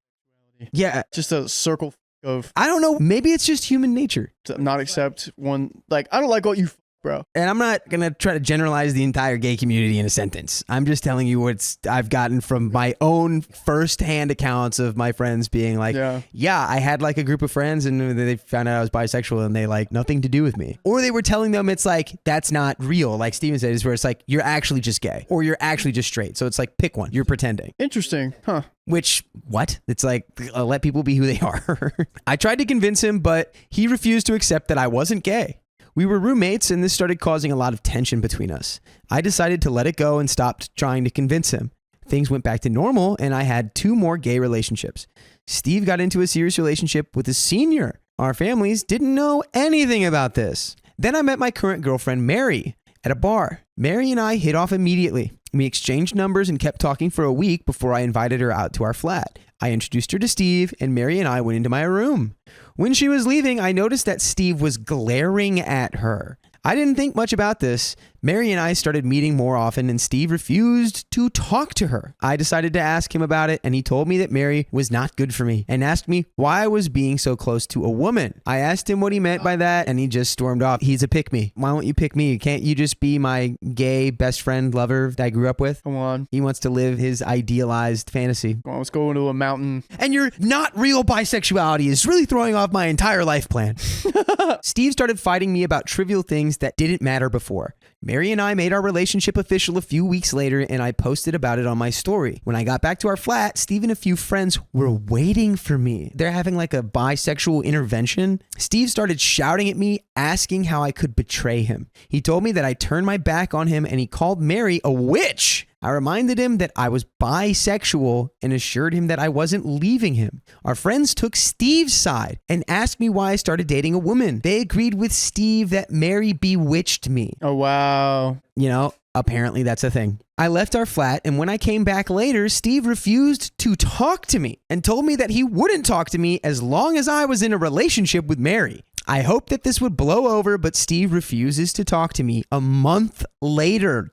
sexuality. Yeah. Just a circle of I don't know. Maybe it's just human nature. to not accept one. Like, I don't like what you bro. And I'm not going to try to generalize the entire gay community in a sentence. I'm just telling you what I've gotten from my own firsthand accounts of my friends being like, yeah, I had like a group of friends and they found out I was bisexual and they like nothing to do with me. Or they were telling them it's like, that's not real. Like Steven said, is where it's like, you're actually just gay or you're actually just straight. So it's like, pick one. You're pretending. Interesting. Huh. Which, what? It's like, let people be who they are. I tried to convince him, but he refused to accept that I wasn't gay. We were roommates, and this started causing a lot of tension between us. I decided to let it go and stopped trying to convince him. things went back to normal and I had 2 more gay relationships. Steve got into a serious relationship with a senior. Our families didn't know anything about this. Then I met my current girlfriend, Mary, at a bar. Mary and I hit off immediately. We exchanged numbers and kept talking for a week before I invited her out to our flat. I introduced her to Steve, and Mary and I went into my room. When she was leaving, I noticed that Steve was glaring at her. I didn't think much about this. Mary and I started meeting more often, and Steve refused to talk to her. I decided to ask him about it, and he told me that Mary was not good for me and asked me why I was being so close to a woman. I asked him what he meant by that, and he just stormed off. He's a pick me. Why won't you pick me? Can't you just be my gay best friend lover that I grew up with? Come on. He wants to live his idealized fantasy. Come on, let's go into a mountain. And your not real bisexuality is really throwing off my entire life plan. Steve started fighting me about trivial things that didn't matter before. Mary and I made our relationship official a few weeks later, and I posted about it on my story. When I got back to our flat, Steve and a few friends were waiting for me. They're having like a bisexual intervention. Steve started shouting at me, asking how I could betray him. He told me that I turned my back on him, and he called Mary a witch. I reminded him that I was bisexual and assured him that I wasn't leaving him. Our friends took Steve's side and asked me why I started dating a woman. They agreed with Steve that Mary bewitched me. Oh, wow. You know, apparently that's a thing. I left our flat, and when I came back later, Steve refused to talk to me and told me that he wouldn't talk to me as long as I was in a relationship with Mary. I hoped that this would blow over, but Steve refuses to talk to me a month later.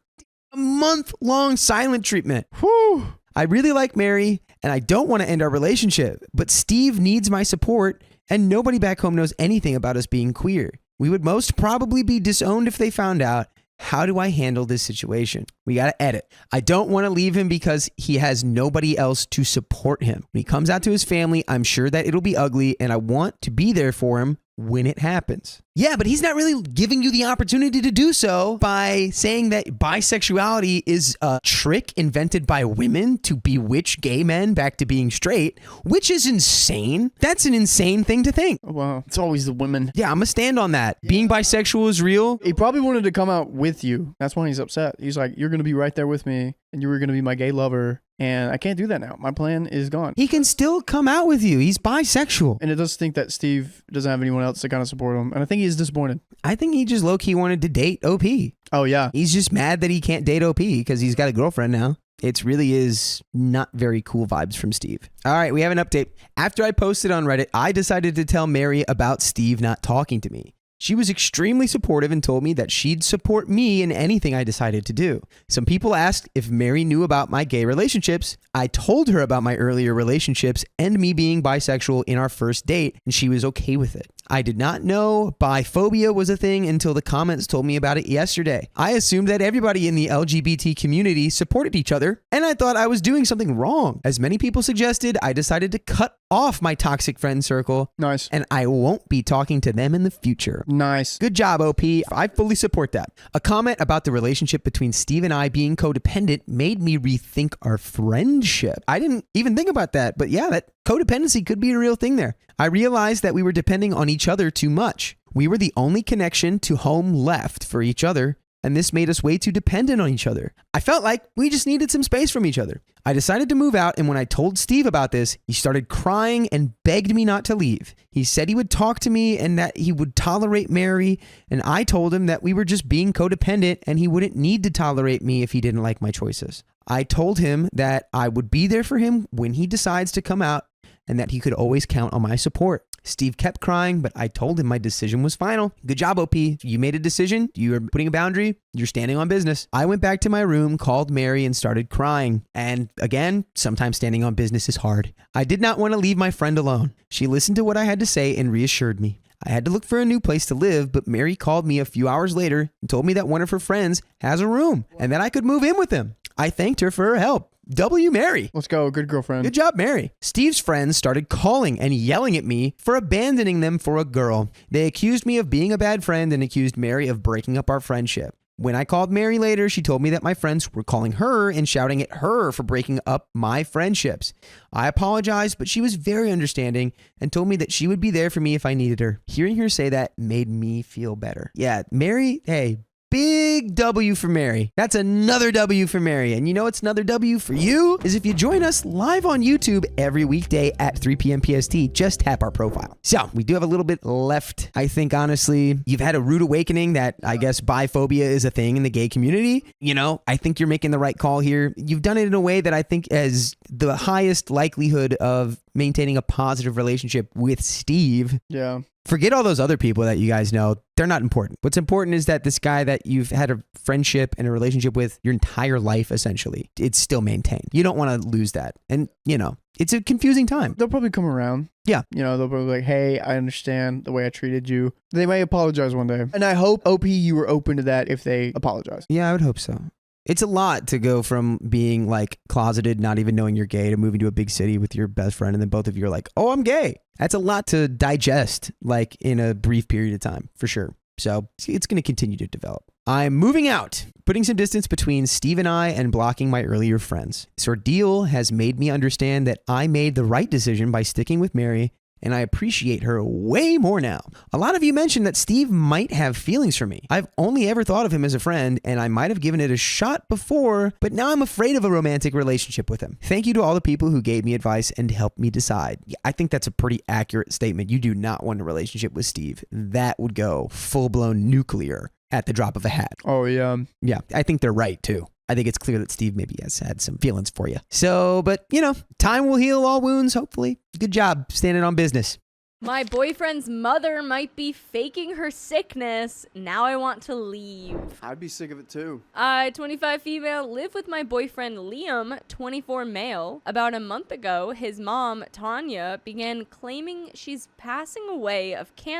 A month-long silent treatment. Whew. I really like Mary, and I don't want to end our relationship, but Steve needs my support, and nobody back home knows anything about us being queer. We would most probably be disowned if they found out. How do I handle this situation? We got to edit. I don't want to leave him because he has nobody else to support him. When he comes out to his family, I'm sure that it'll be ugly, and I want to be there for him when it happens. Yeah, but he's not really giving you the opportunity to do so by saying that bisexuality is a trick invented by women to bewitch gay men back to being straight, which is insane. That's an insane thing to think. Oh, wow. It's always the women. Yeah, I'm gonna stand on that. Being bisexual is real. He probably wanted to come out with you. That's why he's upset. He's like, you're going to be right there with me, and you were going to be my gay lover, and I can't do that now. My plan is gone. He can still come out with you. He's bisexual. And it does think that Steve doesn't have anyone else to kind of support him. And I think he's disappointed. I think he just low-key wanted to date OP. Oh, yeah. He's just mad that he can't date OP because he's got a girlfriend now. It really is not very cool vibes from Steve. All right, we have an update. After I posted on Reddit, I decided to tell Mary about Steve not talking to me. She was extremely supportive and told me that she'd support me in anything I decided to do. Some people asked if Mary knew about my gay relationships. I told her about my earlier relationships and me being bisexual in our first date, and she was okay with it. I did not know biphobia was a thing until the comments told me about it yesterday. I assumed that everybody in the LGBT community supported each other, and I thought I was doing something wrong. As many people suggested, I decided to cut off my toxic friend circle. Nice. And I won't be talking to them in the future. Nice. Good job, OP. I fully support that. A comment about the relationship between Steve and I being codependent made me rethink our friendship. I didn't even think about that, but yeah, that codependency could be a real thing there. I realized that we were depending on each other too much. We were the only connection to home left for each other, and this made us way too dependent on each other. I felt like we just needed some space from each other. I decided to move out, and when I told Steve about this, he started crying and begged me not to leave. He said he would talk to me and that he would tolerate Mary, and I told him that we were just being codependent and he wouldn't need to tolerate me if he didn't like my choices. I told him that I would be there for him when he decides to come out and that he could always count on my support. Steve kept crying, but I told him my decision was final. Good job, OP. You made a decision. You are putting a boundary. You're standing on business. I went back to my room, called Mary, and started crying. And again, sometimes standing on business is hard. I did not want to leave my friend alone. She listened to what I had to say and reassured me. I had to look for a new place to live, but Mary called me a few hours later and told me that one of her friends has a room and that I could move in with them. I thanked her for her help. W. Mary. Let's go. Good girlfriend. Good job, Mary. Steve's friends started calling and yelling at me for abandoning them for a girl. They accused me of being a bad friend and accused Mary of breaking up our friendship. When I called Mary later, she told me that my friends were calling her and shouting at her for breaking up my friendships. I apologized, but she was very understanding and told me that she would be there for me if I needed her. Hearing her say that made me feel better. Yeah, Mary, hey, Big W for Mary. That's another W for Mary. And you know what's another W for you? Is if you join us live on YouTube every weekday at 3 p.m. PST, just tap our profile. So we do have a little bit left. I think, honestly, you've had a rude awakening that I guess biphobia is a thing in the gay community. You know, I think you're making the right call here. You've done it in a way that I think has the highest likelihood of maintaining a positive relationship with Steve. Yeah. Forget all those other people that you guys know. They're not important. What's important is that this guy that you've had a friendship and a relationship with your entire life, essentially, it's still maintained. You don't want to lose that. And, you know, it's a confusing time. They'll probably come around. Yeah. You know, they'll probably be like, hey, I understand the way I treated you. They may apologize one day. And I hope, OP, you were open to that if they apologize. Yeah, I would hope so. It's a lot to go from being like closeted, not even knowing you're gay, to moving to a big city with your best friend. And then both of you are like, oh, I'm gay. That's a lot to digest, like in a brief period of time, for sure. So it's going to continue to develop. I'm moving out, putting some distance between Steve and I and blocking my earlier friends. This ordeal has made me understand that I made the right decision by sticking with Mary, and I appreciate her way more now. A lot of you mentioned that Steve might have feelings for me. I've only ever thought of him as a friend, and I might have given it a shot before, but now I'm afraid of a romantic relationship with him. Thank you to all the people who gave me advice and helped me decide. Yeah, I think that's a pretty accurate statement. You do not want a relationship with Steve. That would go full-blown nuclear at the drop of a hat. Oh, yeah. Yeah, I think they're right, too. I think it's clear that Steve maybe has had some feelings for you. So, but, you know, time will heal all wounds, hopefully. Good job standing on business. My boyfriend's mother might be faking her sickness. Now I want to leave. I'd be sick of it too. I, 25 female, live with my boyfriend Liam, 24 male. About a month ago, his mom, Tanya, began claiming she's passing away of cancer,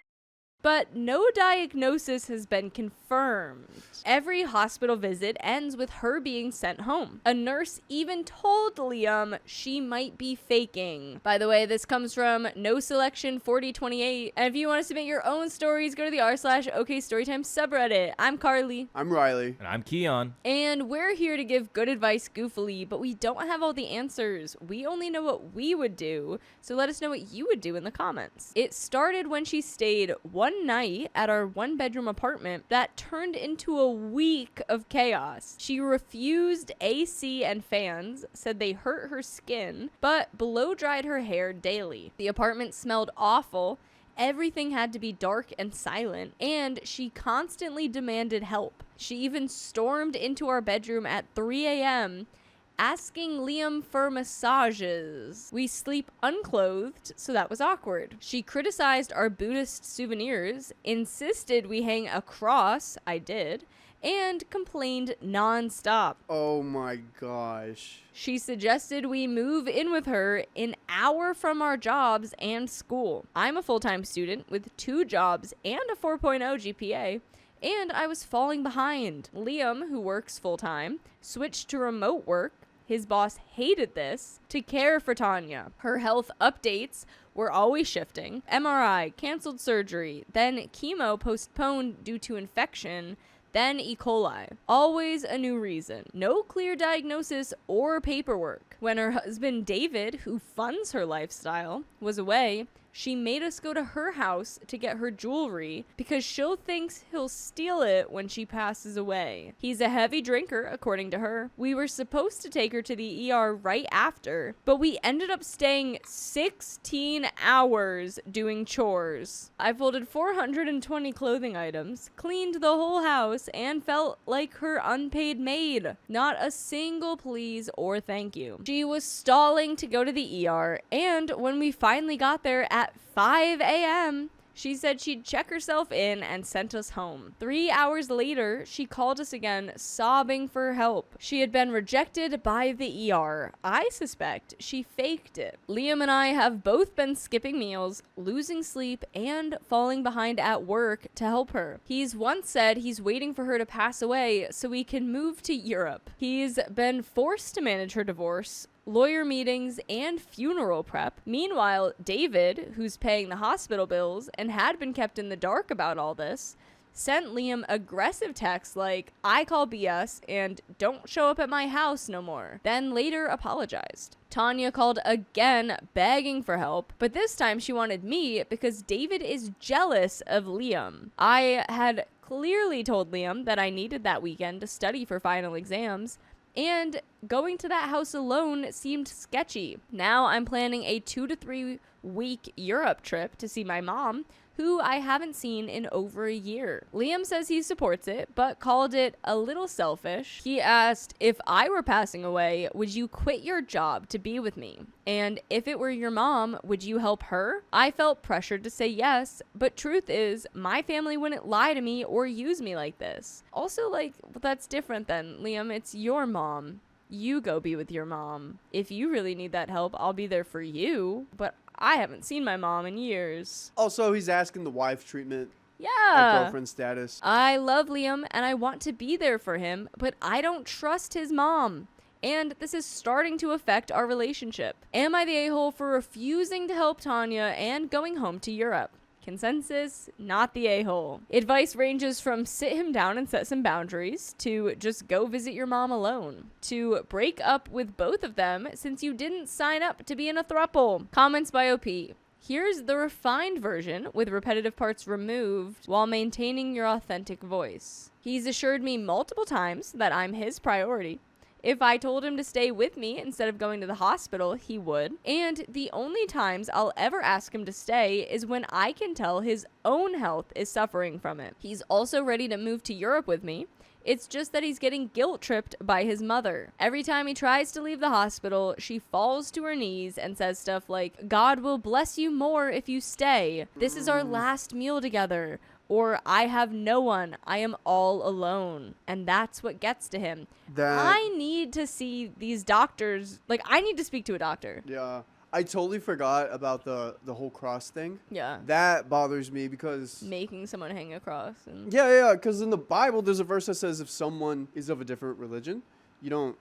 but no diagnosis has been confirmed. Every hospital visit ends with her being sent home. A nurse even told Liam she might be faking. By the way, this comes from No Selection 4028. And if you want to submit your own stories, go to the r/OKStorytime subreddit. I'm Carly. I'm Riley. And I'm Keon. And we're here to give good advice goofily, but we don't have all the answers. We only know what we would do, so let us know what you would do in the comments. It started when she stayed one night at our one-bedroom apartment that turned into a week of chaos. She refused AC and fans, said they hurt her skin, but blow-dried her hair daily. The apartment smelled awful. Everything had to be dark and silent, and she constantly demanded help. She even stormed into our bedroom at 3 a.m., asking Liam for massages. We sleep unclothed, so that was awkward. She criticized our Buddhist souvenirs, insisted we hang a cross, I did, and complained non-stop. Oh my gosh. She suggested we move in with her an hour from our jobs and school. I'm a full-time student with 2 jobs and a 4.0 GPA, and I was falling behind. Liam, who works full-time, switched to remote work. His boss hated this, to care for Tanya. Her health updates were always shifting. MRI, canceled surgery, then chemo postponed due to infection, then E. coli. Always a new reason. No clear diagnosis or paperwork. When her husband David, who funds her lifestyle, was away, she made us go to her house to get her jewelry because she'll thinks he'll steal it when she passes away. He's a heavy drinker, according to her. We were supposed to take her to the ER right after, but we ended up staying 16 hours doing chores. I folded 420 clothing items, cleaned the whole house, and felt like her unpaid maid. Not a single please or thank you. She was stalling to go to the ER, and when we finally got there at 5 a.m., she said she'd check herself in and sent us home. 3 hours later, she called us again, sobbing for help. She had been rejected by the ER. I suspect she faked it. Liam and I have both been skipping meals, losing sleep, and falling behind at work to help her. He's once said he's waiting for her to pass away so we can move to Europe. He's been forced to manage her divorce, lawyer meetings, and funeral prep. Meanwhile, David, who's paying the hospital bills and had been kept in the dark about all this, sent Liam aggressive texts like, I call BS and don't show up at my house no more, then later apologized. Tanya called again, begging for help, but this time she wanted me because David is jealous of Liam. I had clearly told Liam that I needed that weekend to study for final exams, and going to that house alone seemed sketchy. Now I'm planning a 2 to 3 week Europe trip to see my mom, who I haven't seen in over a year. Liam says he supports it, but called it a little selfish. He asked, if I were passing away, would you quit your job to be with me? And if it were your mom, would you help her? I felt pressured to say yes, but truth is, my family wouldn't lie to me or use me like this. Also, that's different then, Liam. It's your mom. You go be with your mom. If you really need that help, I'll be there for you, but I haven't seen my mom in years. Also, he's asking the wife treatment, like Yeah. girlfriend status. I love Liam and I want to be there for him, but I don't trust his mom. And this is starting to affect our relationship. Am I the a-hole for refusing to help Tanya and going home to Europe? Consensus, not the a-hole. Advice ranges from sit him down and set some boundaries, to just go visit your mom alone, to break up with both of them since you didn't sign up to be in a throuple. Comments by OP. Here's the refined version with repetitive parts removed while maintaining your authentic voice. He's assured me multiple times that I'm his priority. If I told him to stay with me instead of going to the hospital, he would. And the only times I'll ever ask him to stay is when I can tell his own health is suffering from it. He's also ready to move to Europe with me. It's just that he's getting guilt-tripped by his mother. Every time he tries to leave the hospital, she falls to her knees and says stuff like, God will bless you more if you stay. This is our last meal together. Or, I have no one. I am all alone. And that's what gets to him. I need to see these doctors. I need to speak to a doctor. Yeah. I totally forgot about the whole cross thing. Yeah. That bothers me because... Making someone hang a cross. And Yeah, because in the Bible, there's a verse that says if someone is of a different religion, you don't,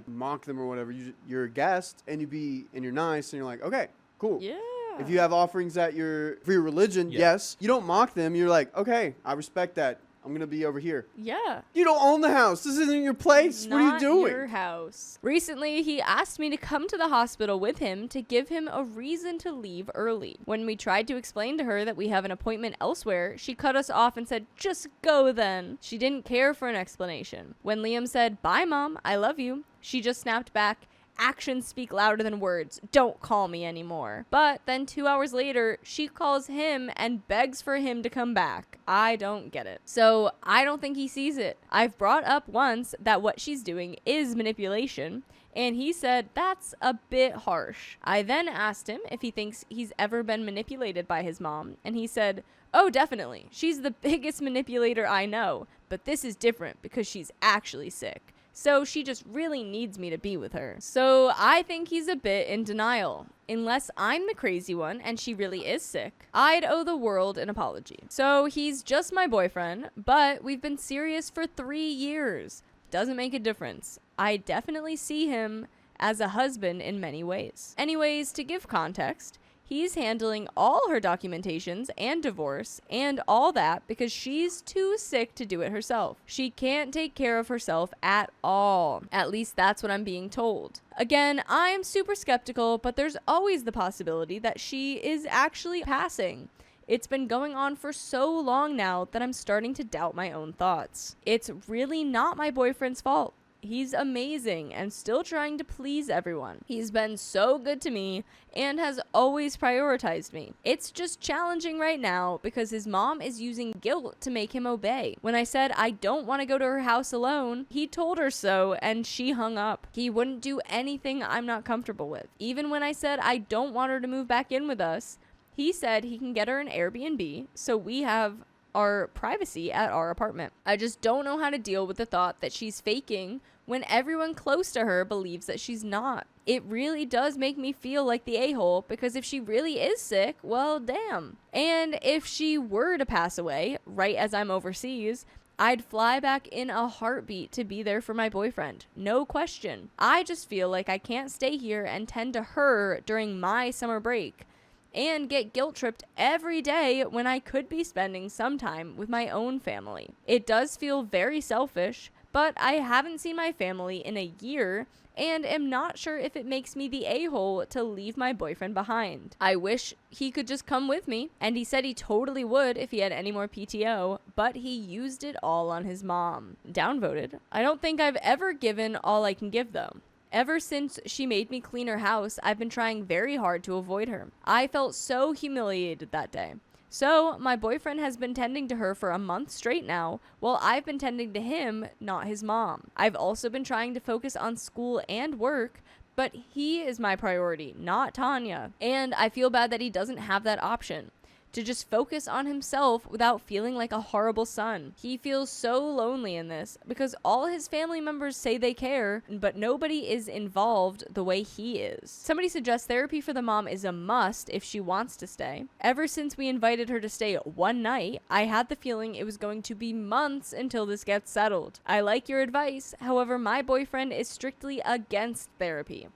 mock them or whatever. You're a guest, and you're nice, and you're like, okay, cool. Yeah. If you have offerings for your religion, yes. You don't mock them. You're like, okay, I respect that. I'm going to be over here. Yeah. You don't own the house. This isn't your place. What are you doing? Not your house. Recently, he asked me to come to the hospital with him to give him a reason to leave early. When we tried to explain to her that we have an appointment elsewhere, she cut us off and said, just go then. She didn't care for an explanation. When Liam said, bye, Mom, I love you, she just snapped back, actions speak louder than words. Don't call me anymore. But then 2 hours later, she calls him and begs for him to come back. I don't get it. So I don't think he sees it. I've brought up once that what she's doing is manipulation, and he said that's a bit harsh. I then asked him if he thinks he's ever been manipulated by his mom, and he said, oh, definitely. She's the biggest manipulator I know, but this is different because she's actually sick. So she just really needs me to be with her. So I think he's a bit in denial. Unless I'm the crazy one and she really is sick, I'd owe the world an apology. So he's just my boyfriend, but we've been serious for 3 years. Doesn't make a difference. I definitely see him as a husband in many ways. Anyways, to give context, he's handling all her documentations and divorce and all that because she's too sick to do it herself. She can't take care of herself at all. At least that's what I'm being told. Again, I'm super skeptical, but there's always the possibility that she is actually passing. It's been going on for so long now that I'm starting to doubt my own thoughts. It's really not my boyfriend's fault. He's amazing and still trying to please everyone. He's been so good to me and has always prioritized me. It's just challenging right now because his mom is using guilt to make him obey. When I said I don't want to go to her house alone, he told her so and she hung up. He wouldn't do anything I'm not comfortable with. Even when I said I don't want her to move back in with us, he said he can get her an Airbnb so we have our privacy at our apartment. I just don't know how to deal with the thought that she's faking when everyone close to her believes that she's not. It really does make me feel like the a-hole because if she really is sick, well, damn. And if she were to pass away right as I'm overseas, I'd fly back in a heartbeat to be there for my boyfriend. No question. I just feel like I can't stay here and tend to her during my summer break and get guilt-tripped every day when I could be spending some time with my own family. It does feel very selfish, but I haven't seen my family in a year and am not sure if it makes me the a-hole to leave my boyfriend behind. I wish he could just come with me, and he said he totally would if he had any more PTO, but he used it all on his mom. Downvoted. I don't think I've ever given all I can give, though. Ever since she made me clean her house, I've been trying very hard to avoid her. I felt so humiliated that day. So, my boyfriend has been tending to her for a month straight now, while I've been tending to him, not his mom. I've also been trying to focus on school and work, but he is my priority, not Tanya. And I feel bad that he doesn't have that option to just focus on himself without feeling like a horrible son. He feels so lonely in this because all his family members say they care, but nobody is involved the way he is. Somebody suggests therapy for the mom is a must if she wants to stay. Ever since we invited her to stay one night, I had the feeling it was going to be months until this gets settled. I like your advice, however, my boyfriend is strictly against therapy.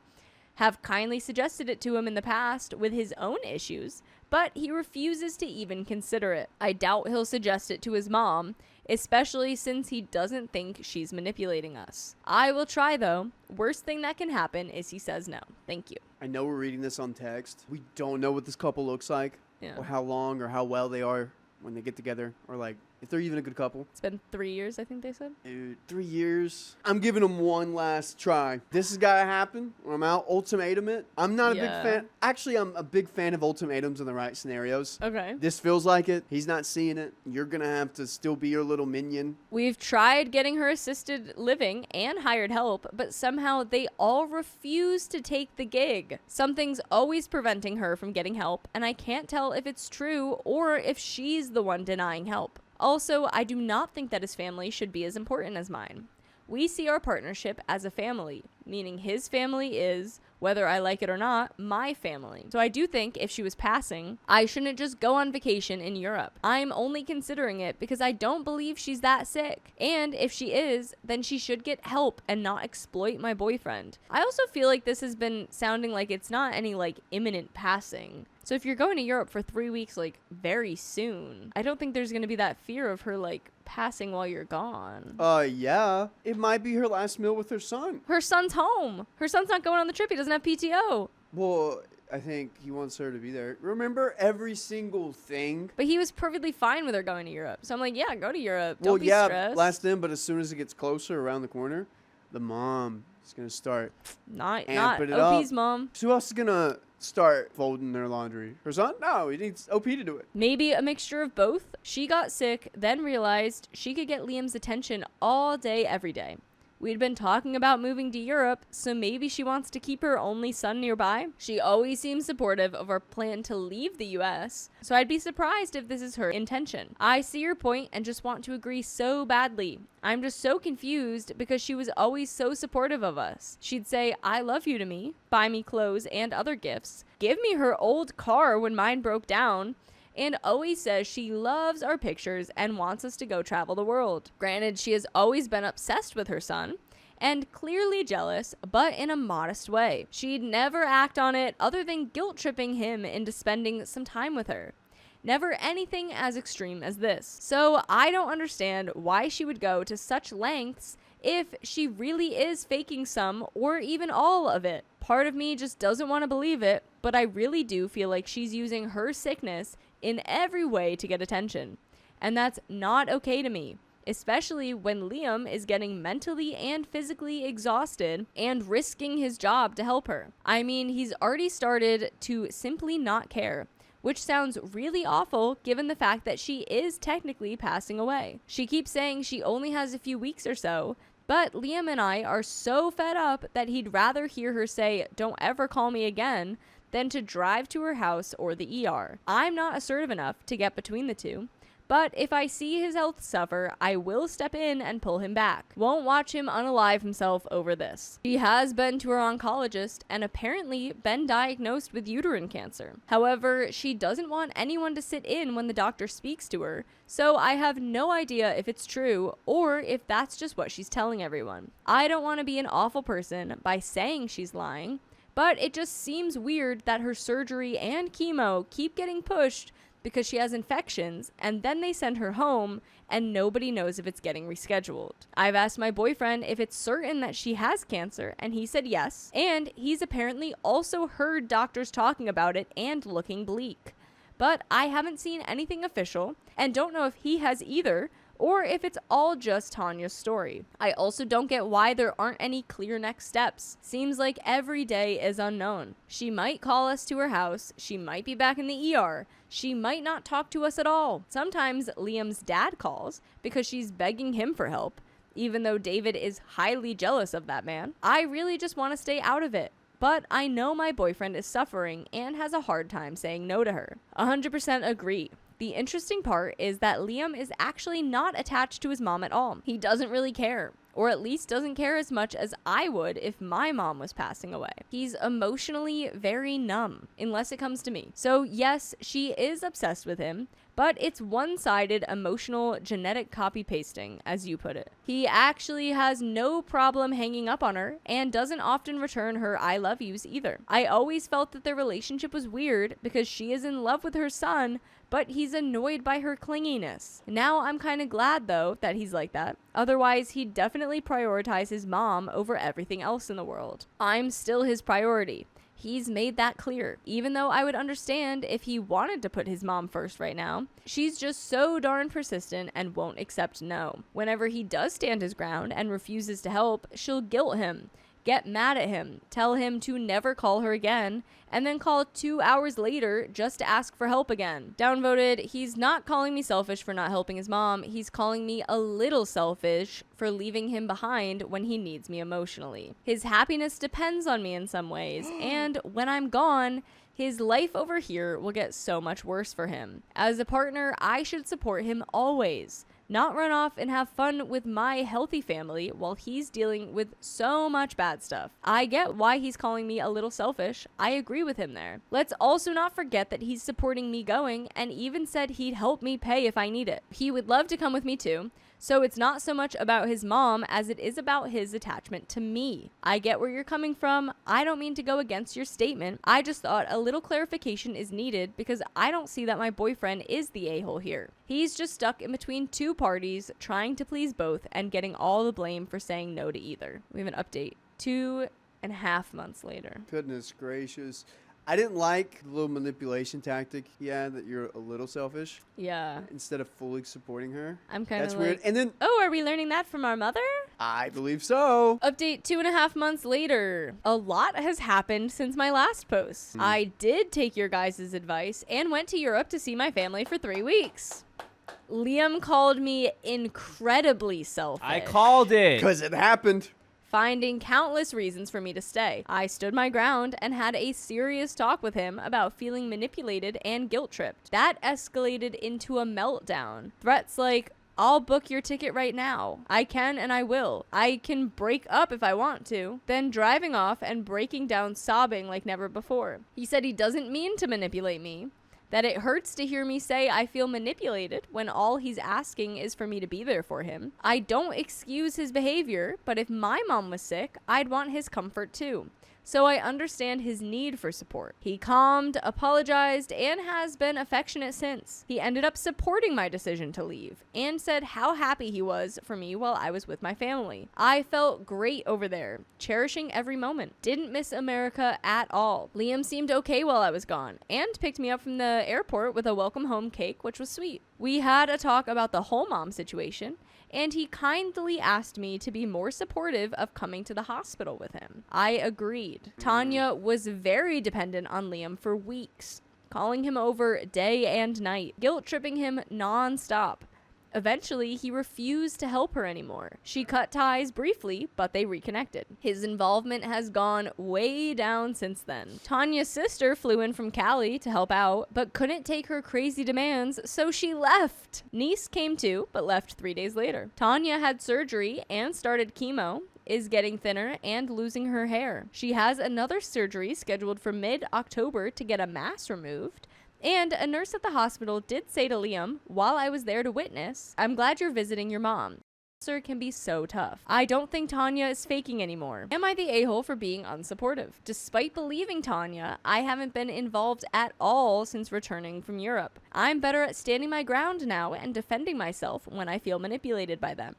Have kindly suggested it to him in the past with his own issues, but he refuses to even consider it. I doubt he'll suggest it to his mom, especially since he doesn't think she's manipulating us. I will try though. Worst thing that can happen is he says no. Thank you. I know we're reading this on text. We don't know what this couple looks like, Yeah. or how long or how well they are when they get together, or like if they're even a good couple. It's been 3 years, I think they said. Dude, 3 years. I'm giving them one last try. This has got to happen or I'm out. Ultimatum it. I'm not a big Yeah. fan. Actually, I'm a big fan of ultimatums in the right scenarios. Okay. This feels like it. He's not seeing it. You're going to have to still be your little minion. We've tried getting her assisted living and hired help, but somehow they all refuse to take the gig. Something's always preventing her from getting help, and I can't tell if it's true or if she's the one denying help. Also, I do not think that his family should be as important as mine. We see our partnership as a family, meaning his family is, whether I like it or not, my family. So I do think if she was passing, I shouldn't just go on vacation in Europe. I'm only considering it because I don't believe she's that sick. And if she is, then she should get help and not exploit my boyfriend. I also feel like this has been sounding like it's not any like imminent passing. So if you're going to Europe for 3 weeks, like very soon, I don't think there's going to be that fear of her like passing while you're gone. Yeah. It might be her last meal with her son. Her son's home. Her son's not going on the trip. He doesn't have PTO. Well, I think he wants her to be there. Remember every single thing? But he was perfectly fine with her going to Europe. So I'm like, yeah, go to Europe. Don't Well, be yeah, stressed. last then, but as soon as it gets closer around the corner, the mom is going to start. Not amping it OP's up. mom. So who else is going to start folding their laundry? Her son? No, he needs OP to do it. Maybe a mixture of both. She got sick, then realized she could get Liam's attention all day, every day. We'd been talking about moving to Europe, so maybe she wants to keep her only son nearby. She always seems supportive of our plan to leave the US, so I'd be surprised if this is her intention. I see your point and just want to agree so badly. I'm just so confused because she was always so supportive of us. She'd say, I love you to me, buy me clothes and other gifts, give me her old car when mine broke down, and always says she loves our pictures and wants us to go travel the world. Granted, she has always been obsessed with her son and clearly jealous, but in a modest way. She'd never act on it other than guilt-tripping him into spending some time with her. Never anything as extreme as this. So I don't understand why she would go to such lengths if she really is faking some or even all of it. Part of me just doesn't want to believe it, but I really do feel like she's using her sickness in every way to get attention. And that's not okay to me, especially when Liam is getting mentally and physically exhausted and risking his job to help her. I mean, he's already started to simply not care, which sounds really awful given the fact that she is technically passing away. She keeps saying she only has a few weeks or so, but Liam and I are so fed up that he'd rather hear her say, "Don't ever call me again," than to drive to her house or the ER. I'm not assertive enough to get between the two, but if I see his health suffer, I will step in and pull him back. Won't watch him unalive himself over this. She has been to her oncologist and apparently been diagnosed with uterine cancer. However, she doesn't want anyone to sit in when the doctor speaks to her, so I have no idea if it's true or if that's just what she's telling everyone. I don't want to be an awful person by saying she's lying, but it just seems weird that her surgery and chemo keep getting pushed because she has infections, and then they send her home and nobody knows if it's getting rescheduled. I've asked my boyfriend if it's certain that she has cancer, and he said yes, and he's apparently also heard doctors talking about it and looking bleak. But I haven't seen anything official and don't know if he has either, or if it's all just Tanya's story. I also don't get why there aren't any clear next steps. Seems like every day is unknown. She might call us to her house, she might be back in the ER, she might not talk to us at all. Sometimes Liam's dad calls because she's begging him for help, even though David is highly jealous of that man. I really just want to stay out of it. But I know my boyfriend is suffering and has a hard time saying no to her. 100% agree. The interesting part is that Liam is actually not attached to his mom at all. He doesn't really care, or at least doesn't care as much as I would if my mom was passing away. He's emotionally very numb, unless it comes to me. So yes, she is obsessed with him, but it's one-sided emotional genetic copy-pasting, as you put it. He actually has no problem hanging up on her and doesn't often return her I love yous either. I always felt that their relationship was weird because she is in love with her son, but he's annoyed by her clinginess. Now I'm kind of glad though that he's like that. Otherwise, he'd definitely prioritize his mom over everything else in the world. I'm still his priority. He's made that clear, even though I would understand if he wanted to put his mom first right now. She's just so darn persistent and won't accept no. Whenever he does stand his ground and refuses to help, she'll guilt him, get mad at him, tell him to never call her again, and then call 2 hours later just to ask for help again. Downvoted, he's not calling me selfish for not helping his mom, he's calling me a little selfish for leaving him behind when he needs me emotionally. His happiness depends on me in some ways, and when I'm gone, his life over here will get so much worse for him. As a partner, I should support him always, not run off and have fun with my healthy family while he's dealing with so much bad stuff. I get why he's calling me a little selfish. I agree with him there. Let's also not forget that he's supporting me going and even said he'd help me pay if I need it. He would love to come with me too. So it's not so much about his mom as it is about his attachment to me. I get where you're coming from. I don't mean to go against your statement. I just thought a little clarification is needed because I don't see that my boyfriend is the a-hole here. He's just stuck in between two parties, trying to please both and getting all the blame for saying no to either. We have an update 2.5 months later. Goodness gracious. I didn't like the little manipulation tactic he had that you're a little selfish Yeah. instead of fully supporting her. I'm kind of That's like, weird. And then oh, are we learning that from our mother? I believe so. Update 2.5 months later. A lot has happened since my last post. I did take your guys' advice and went to Europe to see my family for 3 weeks. Liam called me incredibly selfish. I called it. Because it happened. Finding countless reasons for me to stay. I stood my ground and had a serious talk with him about feeling manipulated and guilt-tripped. That escalated into a meltdown. Threats like, I'll book your ticket right now. I can and I will. I can break up if I want to. Then driving off and breaking down sobbing like never before. He said he doesn't mean to manipulate me, that it hurts to hear me say I feel manipulated when all he's asking is for me to be there for him. I don't excuse his behavior, but if my mom was sick, I'd want his comfort too. So I understand his need for support. He calmed, apologized, and has been affectionate since. He ended up supporting my decision to leave and said how happy he was for me while I was with my family. I felt great over there, cherishing every moment. Didn't miss America at all. Liam seemed okay while I was gone and picked me up from the airport with a welcome home cake, which was sweet. We had a talk about the whole mom situation, and he kindly asked me to be more supportive of coming to the hospital with him. I agreed. Tanya was very dependent on Liam for weeks, calling him over day and night, guilt-tripping him non-stop. Eventually, he refused to help her anymore. She cut ties briefly, but they reconnected. His involvement has gone way down since then. Tanya's sister flew in from Cali to help out, but couldn't take her crazy demands, so she left. Niece came too, but left 3 days later. Tanya had surgery and started chemo, is getting thinner and losing her hair. She has another surgery scheduled for mid-October to get a mass removed. And a nurse at the hospital did say to Liam, while I was there to witness, I'm glad you're visiting your mom. answer can be so tough. I don't think Tanya is faking anymore. Am I the a-hole for being unsupportive? Despite believing Tanya, I haven't been involved at all since returning from Europe. I'm better at standing my ground now and defending myself when I feel manipulated by them.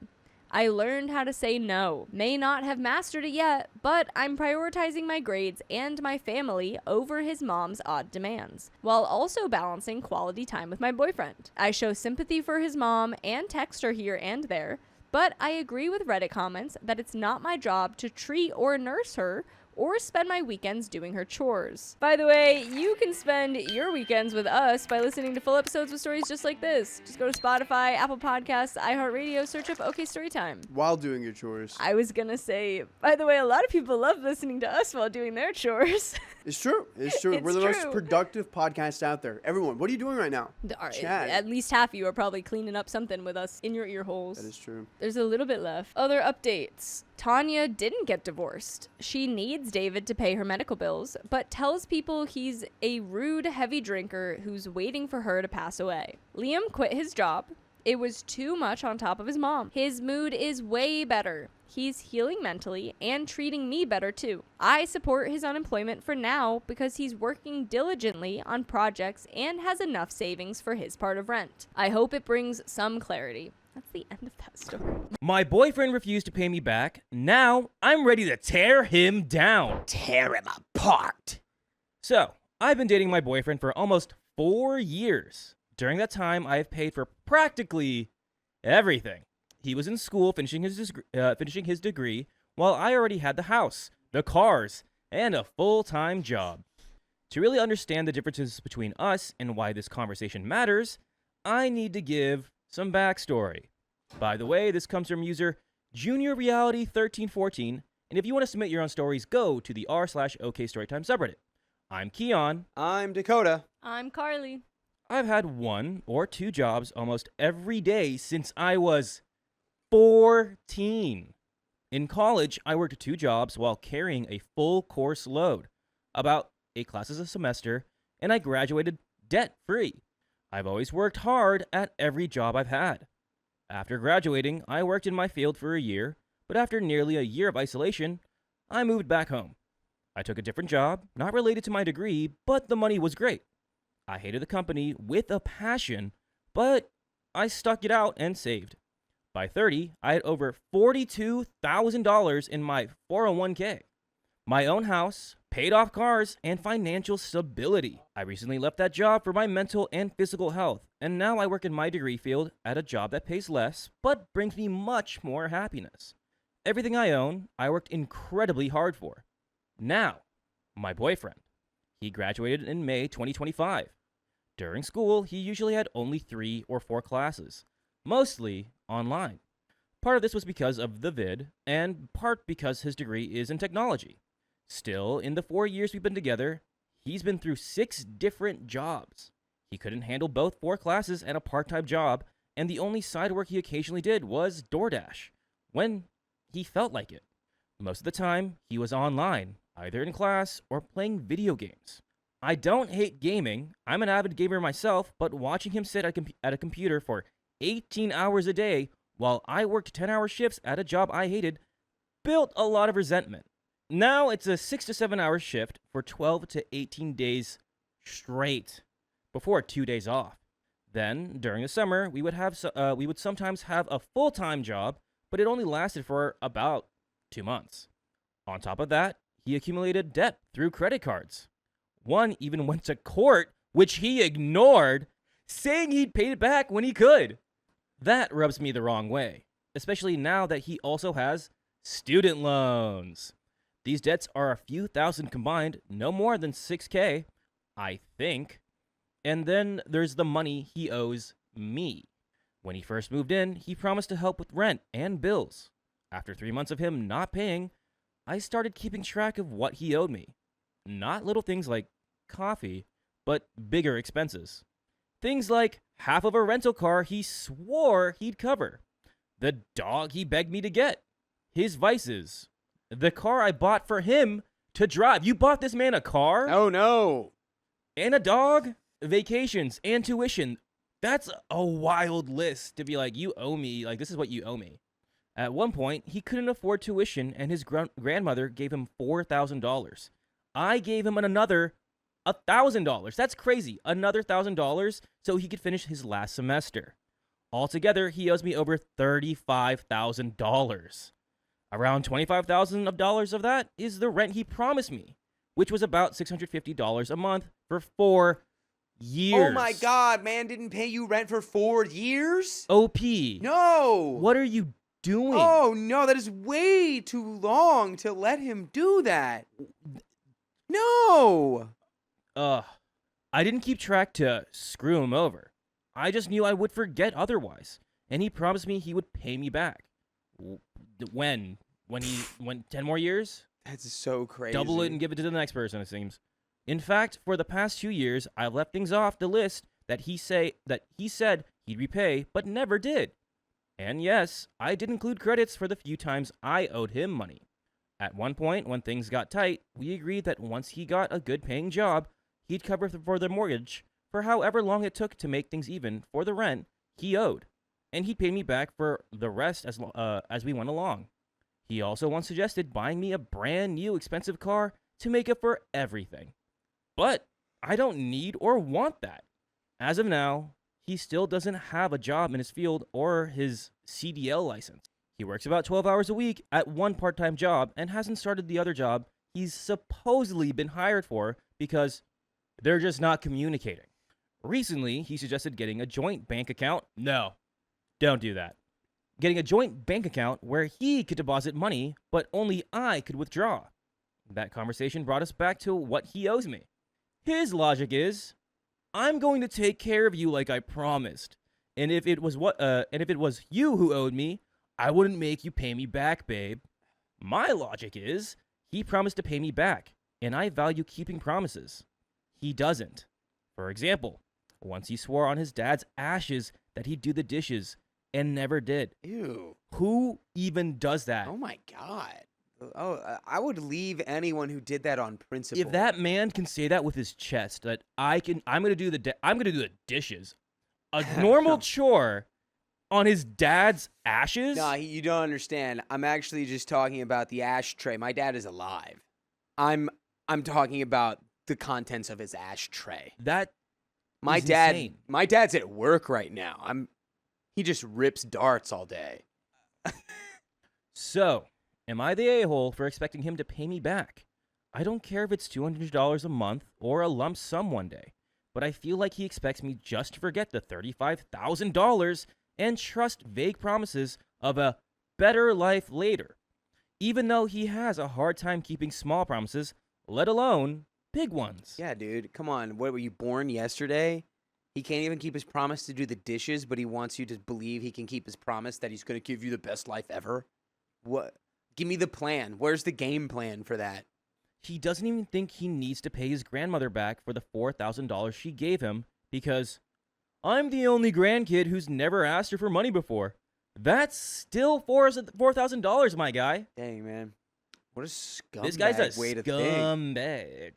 I learned how to say no. May not have mastered it yet, but I'm prioritizing my grades and my family over his mom's odd demands, while also balancing quality time with my boyfriend. I show sympathy for his mom and text her here and there, but I agree with Reddit comments that it's not my job to treat or nurse her or spend my weekends doing her chores. By the way, you can spend your weekends with us by listening to full episodes with stories just like this. Just go to Spotify, Apple Podcasts, iHeartRadio, search up OK Storytime. While doing your chores. I was gonna say, by the way, a lot of people love listening to us while doing their chores. It's true. It's true. It's We're the most true. productive podcast out there. Everyone, what are you doing right now? Chad. At least half of you are probably cleaning up something with us in your ear holes. That is true. There's a little bit left. Other updates. Tanya didn't get divorced. She needs David to pay her medical bills, but tells people he's a rude, heavy drinker who's waiting for her to pass away. Liam quit his job. It was too much on top of his mom. His mood is way better. He's healing mentally and treating me better too. I support his unemployment for now because he's working diligently on projects and has enough savings for his part of rent. I hope it brings some clarity. That's the end of that story. My boyfriend refused to pay me back. Now I'm ready to tear him down. Tear him apart. So, I've been dating my boyfriend for almost 4 years. During that time, I have paid for practically everything. He was in school finishing his degree, while I already had the house, the cars, and a full-time job. To really understand the differences between us and why this conversation matters, I need to give some backstory. By the way, this comes from user JuniorReality1314, and if you want to submit your own stories, go to the r/OKStorytime subreddit. I'm Keon. I'm Dakota. I'm Carly. I've had 1 or 2 jobs almost every day since I was 14. In college, I worked 2 jobs while carrying a full course load, about 8 classes a semester, and I graduated debt-free. I've always worked hard at every job I've had. After graduating, I worked in my field for a year, but after nearly a year of isolation, I moved back home. I took a different job, not related to my degree, but the money was great. I hated the company with a passion, but I stuck it out and saved. By 30, I had over $42,000 in my 401k, my own house, paid off cars, and financial stability. I recently left that job for my mental and physical health, and now I work in my degree field at a job that pays less, but brings me much more happiness. Everything I own, I worked incredibly hard for. Now, my boyfriend. He graduated in May 2025. During school, he usually had only 3 or 4 classes, mostly online. Part of this was because of the vid, and part because his degree is in technology. Still, in the 4 years we've been together, he's been through 6 different jobs. He couldn't handle both 4 classes and a part-time job, and the only side work he occasionally did was DoorDash, when he felt like it. Most of the time, he was online, either in class or playing video games. I don't hate gaming. I'm an avid gamer myself, but watching him sit at a computer for 18 hours a day while I worked 10-hour shifts at a job I hated built a lot of resentment. Now it's a 6 to 7 hour shift for 12 to 18 days straight, before 2 days off. Then, during the summer, we would sometimes have a full-time job, but it only lasted for about 2 months. On top of that, he accumulated debt through credit cards. One even went to court, which he ignored, saying he'd paid it back when he could. That rubs me the wrong way, especially now that he also has student loans. These debts are a few thousand combined, no more than $6,000, I think. And then there's the money he owes me. When he first moved in, he promised to help with rent and bills. After 3 months of him not paying, I started keeping track of what he owed me. Not little things like coffee, but bigger expenses. Things like half of a rental car he swore he'd cover, the dog he begged me to get, his vices, the car I bought for him to drive. You bought this man a car? Oh no. And a dog? Vacations and tuition. That's a wild list to be like, you owe me, like, this is what you owe me. At one point, he couldn't afford tuition, and his grandmother gave him $4,000. I gave him another $1,000. That's crazy. Another $1,000 so he could finish his last semester. Altogether, he owes me over $35,000. Around $25,000 of that is the rent he promised me, which was about $650 a month for 4 years. Oh my God, man didn't pay you rent for 4 years? OP. No. What are you doing? Oh no, that is way too long to let him do that. No. I didn't keep track to screw him over. I just knew I would forget otherwise, and he promised me he would pay me back. When he went 10 more years? That's so crazy. Double it and give it to the next person, it seems. In fact, for the past 2 years, I've left things off the list that he said he'd repay, but never did. And yes, I did include credits for the few times I owed him money. At one point, when things got tight, we agreed that once he got a good paying job, he'd cover for the mortgage for however long it took to make things even for the rent he owed, and he'd pay me back for the rest as we went along. He also once suggested buying me a brand new expensive car to make up for everything. But I don't need or want that. As of now, he still doesn't have a job in his field or his CDL license. He works about 12 hours a week at one part-time job and hasn't started the other job he's supposedly been hired for because they're just not communicating. Recently, he suggested getting a joint bank account. No, don't do that. Getting a joint bank account where he could deposit money, but only I could withdraw. That conversation brought us back to what he owes me. His logic is, I'm going to take care of you like I promised. And if it was you who owed me, I wouldn't make you pay me back, babe. My logic is, he promised to pay me back, and I value keeping promises. He doesn't. For example, once he swore on his dad's ashes that he'd do the dishes, and never did. Ew. Who even does that? Oh my God. Oh, I would leave anyone who did that on principle. If that man can say that with his chest, that I'm gonna do the dishes, a normal chore on his dad's ashes. No, you don't understand. I'm actually just talking about the ashtray. My dad is alive. I'm talking about the contents of his ashtray. That My is dad. insane. My dad's at work right now. He just rips darts all day. So, am I the a-hole for expecting him to pay me back? I don't care if it's $200 a month or a lump sum one day, but I feel like he expects me just to forget the $35,000 and trust vague promises of a better life later, even though he has a hard time keeping small promises, let alone big ones. Yeah, dude. Come on. What, were you born yesterday? He can't even keep his promise to do the dishes, but he wants you to believe he can keep his promise that he's going to give you the best life ever. What? Give me the plan. Where's the game plan for that? He doesn't even think he needs to pay his grandmother back for the $4,000 she gave him because I'm the only grandkid who's never asked her for money before. That's still $4,000, my guy. Dang, man. What a scumbag This guy's a way to think. scumbag.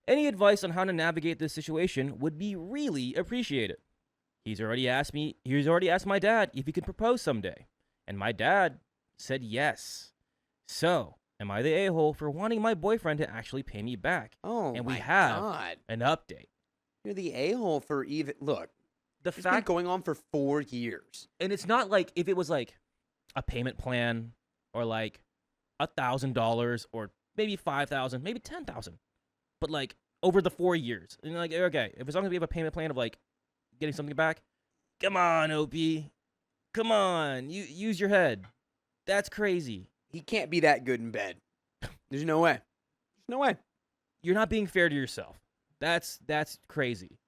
Any advice on how to navigate this situation would be really appreciated. He's already asked my dad if he could propose someday, and my dad said yes. So, am I the a-hole for wanting my boyfriend to actually pay me back? Oh, And we my have God. an update. You're the a-hole for even... Look, The it's been fact, going on for 4 years. and it's not like if it was like a payment plan or like $1,000 or maybe $5,000, maybe $10,000, but like over the 4 years. And like, okay, if it's not gonna be a payment plan of like getting something back, come on, OP, come on, you use your head. That's crazy. He can't be that good in bed. There's no way. There's no way. You're not being fair to yourself. That's crazy.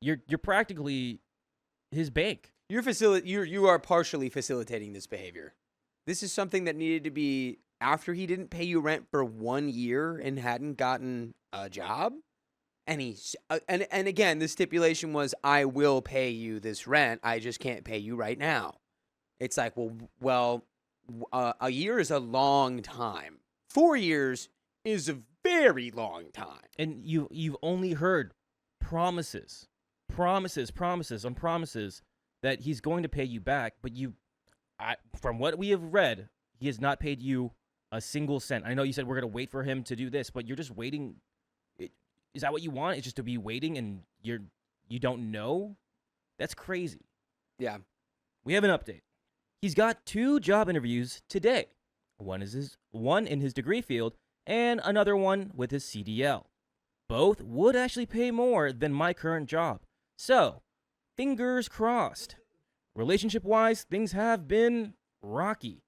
You're practically his bank. You are partially facilitating this behavior. This is something that needed to be after he didn't pay you rent for 1 year and hadn't gotten a job. And and again, the stipulation was, I will pay you this rent. I just can't pay you right now. It's like, well, a year is a long time. 4 years is a very long time. And you've only heard promises on promises that he's going to pay you back, but from what we have read, he has not paid you a single cent. I know you said we're going to wait for him to do this, but you're just waiting. Is that what you want? It's just to be waiting and you don't know? That's crazy. Yeah. We have an update. He's got 2 job interviews today. One in his degree field and another one with his CDL. Both would actually pay more than my current job. So, fingers crossed. Relationship-wise, things have been rocky.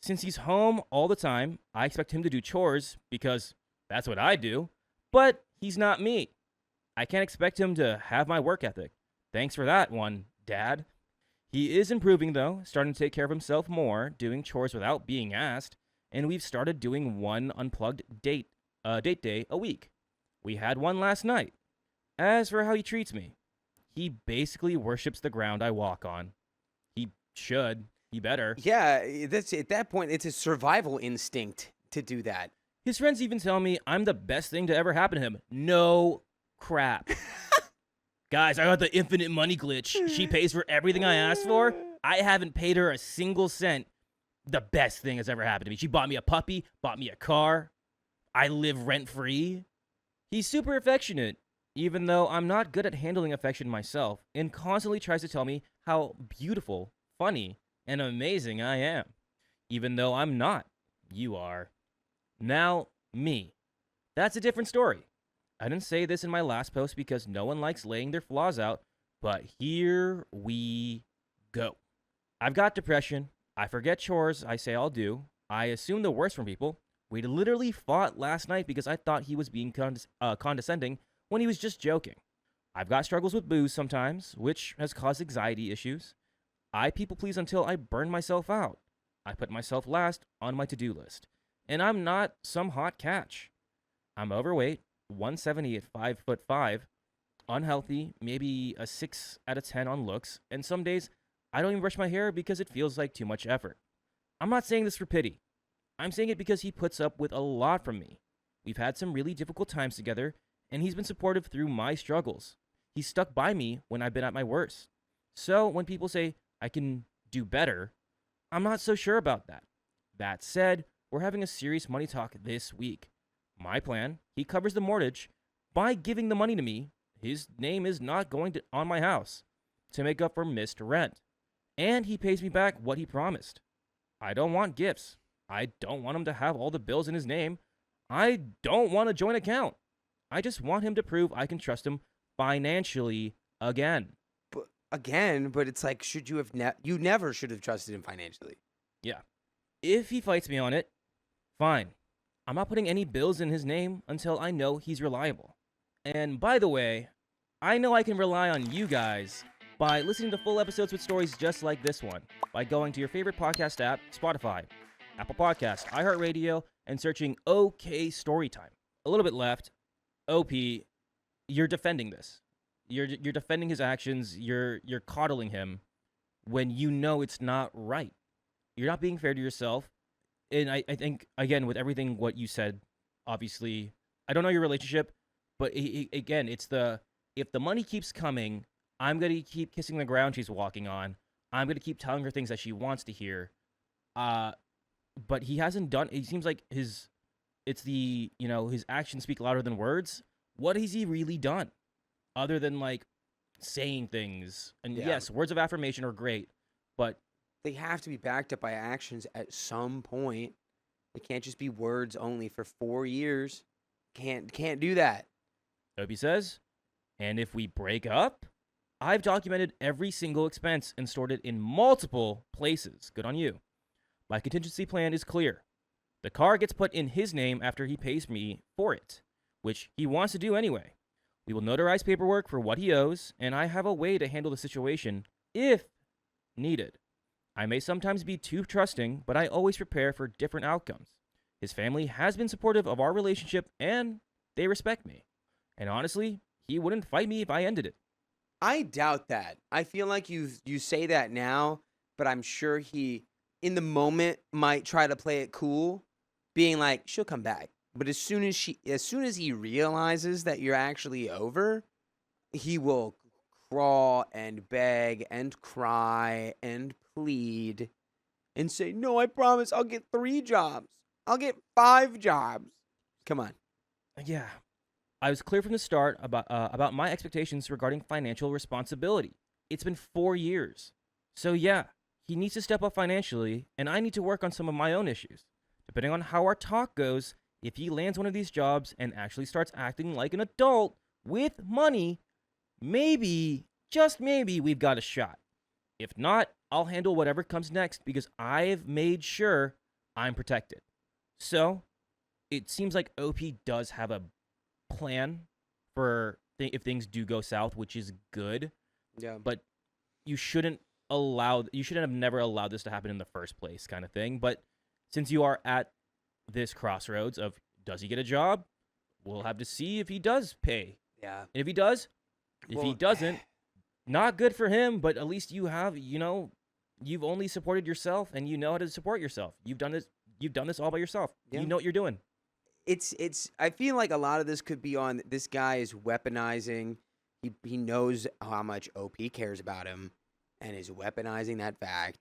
Since he's home all the time, I expect him to do chores because that's what I do, but he's not me. I can't expect him to have my work ethic. Thanks for that one, Dad. He is improving, though, starting to take care of himself more, doing chores without being asked, and we've started doing one unplugged date day a week. We had one last night. As for how he treats me, he basically worships the ground I walk on. He should. He better. Yeah, that's at that point, it's a survival instinct to do that. His friends even tell me I'm the best thing to ever happen to him. No crap. Guys, I got the infinite money glitch. She pays for everything I asked for. I haven't paid her a single cent. The best thing has ever happened to me. She bought me a puppy, bought me a car. I live rent-free. He's super affectionate, even though I'm not good at handling affection myself, and constantly tries to tell me how beautiful, funny, and amazing I am. Even though I'm not. You are. Now, me. That's a different story. I didn't say this in my last post because no one likes laying their flaws out, but here we go. I've got depression. I forget chores I say I'll do. I assume the worst from people. We literally fought last night because I thought he was being condescending when he was just joking. I've got struggles with booze sometimes, which has caused anxiety issues. I people please until I burn myself out. I put myself last on my to-do list. And I'm not some hot catch. I'm overweight, 170 at 5'5", unhealthy, maybe a 6 out of 10 on looks, and some days I don't even brush my hair because it feels like too much effort. I'm not saying this for pity. I'm saying it because he puts up with a lot from me. We've had some really difficult times together, and he's been supportive through my struggles. He's stuck by me when I've been at my worst. So when people say I can do better, I'm not so sure about that. That said, we're having a serious money talk this week. My plan, he covers the mortgage by giving the money to me. His name is not going on my house to make up for missed rent. And he pays me back what he promised. I don't want gifts. I don't want him to have all the bills in his name. I don't want a joint account. I just want him to prove I can trust him financially again. But it's like, should you have you never should have trusted him financially. Yeah. If he fights me on it, fine. I'm not putting any bills in his name until I know he's reliable. And by the way, I know I can rely on you guys by listening to full episodes with stories just like this one, by going to your favorite podcast app, Spotify, Apple Podcast, iHeartRadio, and searching OK Storytime. A little bit left. OP, you're defending this. You're defending his actions. You're coddling him when you know it's not right. You're not being fair to yourself. And I think, again, with everything what you said, obviously, I don't know your relationship, but again, it's if the money keeps coming, I'm going to keep kissing the ground she's walking on. I'm going to keep telling her things that she wants to hear. But he hasn't done, it seems like his actions speak louder than words. What has he really done? Other than, like, saying things. And yes, words of affirmation are great, but they have to be backed up by actions at some point. It can't just be words only for 4 years. Can't do that. Opie says, and if we break up, I've documented every single expense and stored it in multiple places. Good on you. My contingency plan is clear. The car gets put in his name after he pays me for it, which he wants to do anyway. We will notarize paperwork for what he owes, and I have a way to handle the situation if needed. I may sometimes be too trusting, but I always prepare for different outcomes. His family has been supportive of our relationship, and they respect me. And honestly, he wouldn't fight me if I ended it. I doubt that. I feel like you say that now, but I'm sure he, in the moment, might try to play it cool, being like, she'll come back. But as soon as he realizes that you're actually over, he will crawl and beg and cry and plead and say, no, I promise I'll get 3 jobs. I'll get 5 jobs. Come on. Yeah. I was clear from the start about my expectations regarding financial responsibility. It's been 4 years. So yeah, he needs to step up financially, and I need to work on some of my own issues. Depending on how our talk goes, if he lands one of these jobs and actually starts acting like an adult with money, maybe, just maybe, we've got a shot. If not, I'll handle whatever comes next because I've made sure I'm protected. So, it seems like OP does have a plan for if things do go south, which is good. Yeah. But you shouldn't have never allowed this to happen in the first place, kind of thing. But since you are at this crossroads of does he get a job, we'll have to see if he does pay. Yeah. And if he does, if he Well, doesn't, not good for him, but at least you have, you've only supported yourself and you know how to support yourself. You've done this all by yourself. Yeah. You know what you're doing. It's I feel like a lot of this could be on this guy is weaponizing. He knows how much OP cares about him and is weaponizing that fact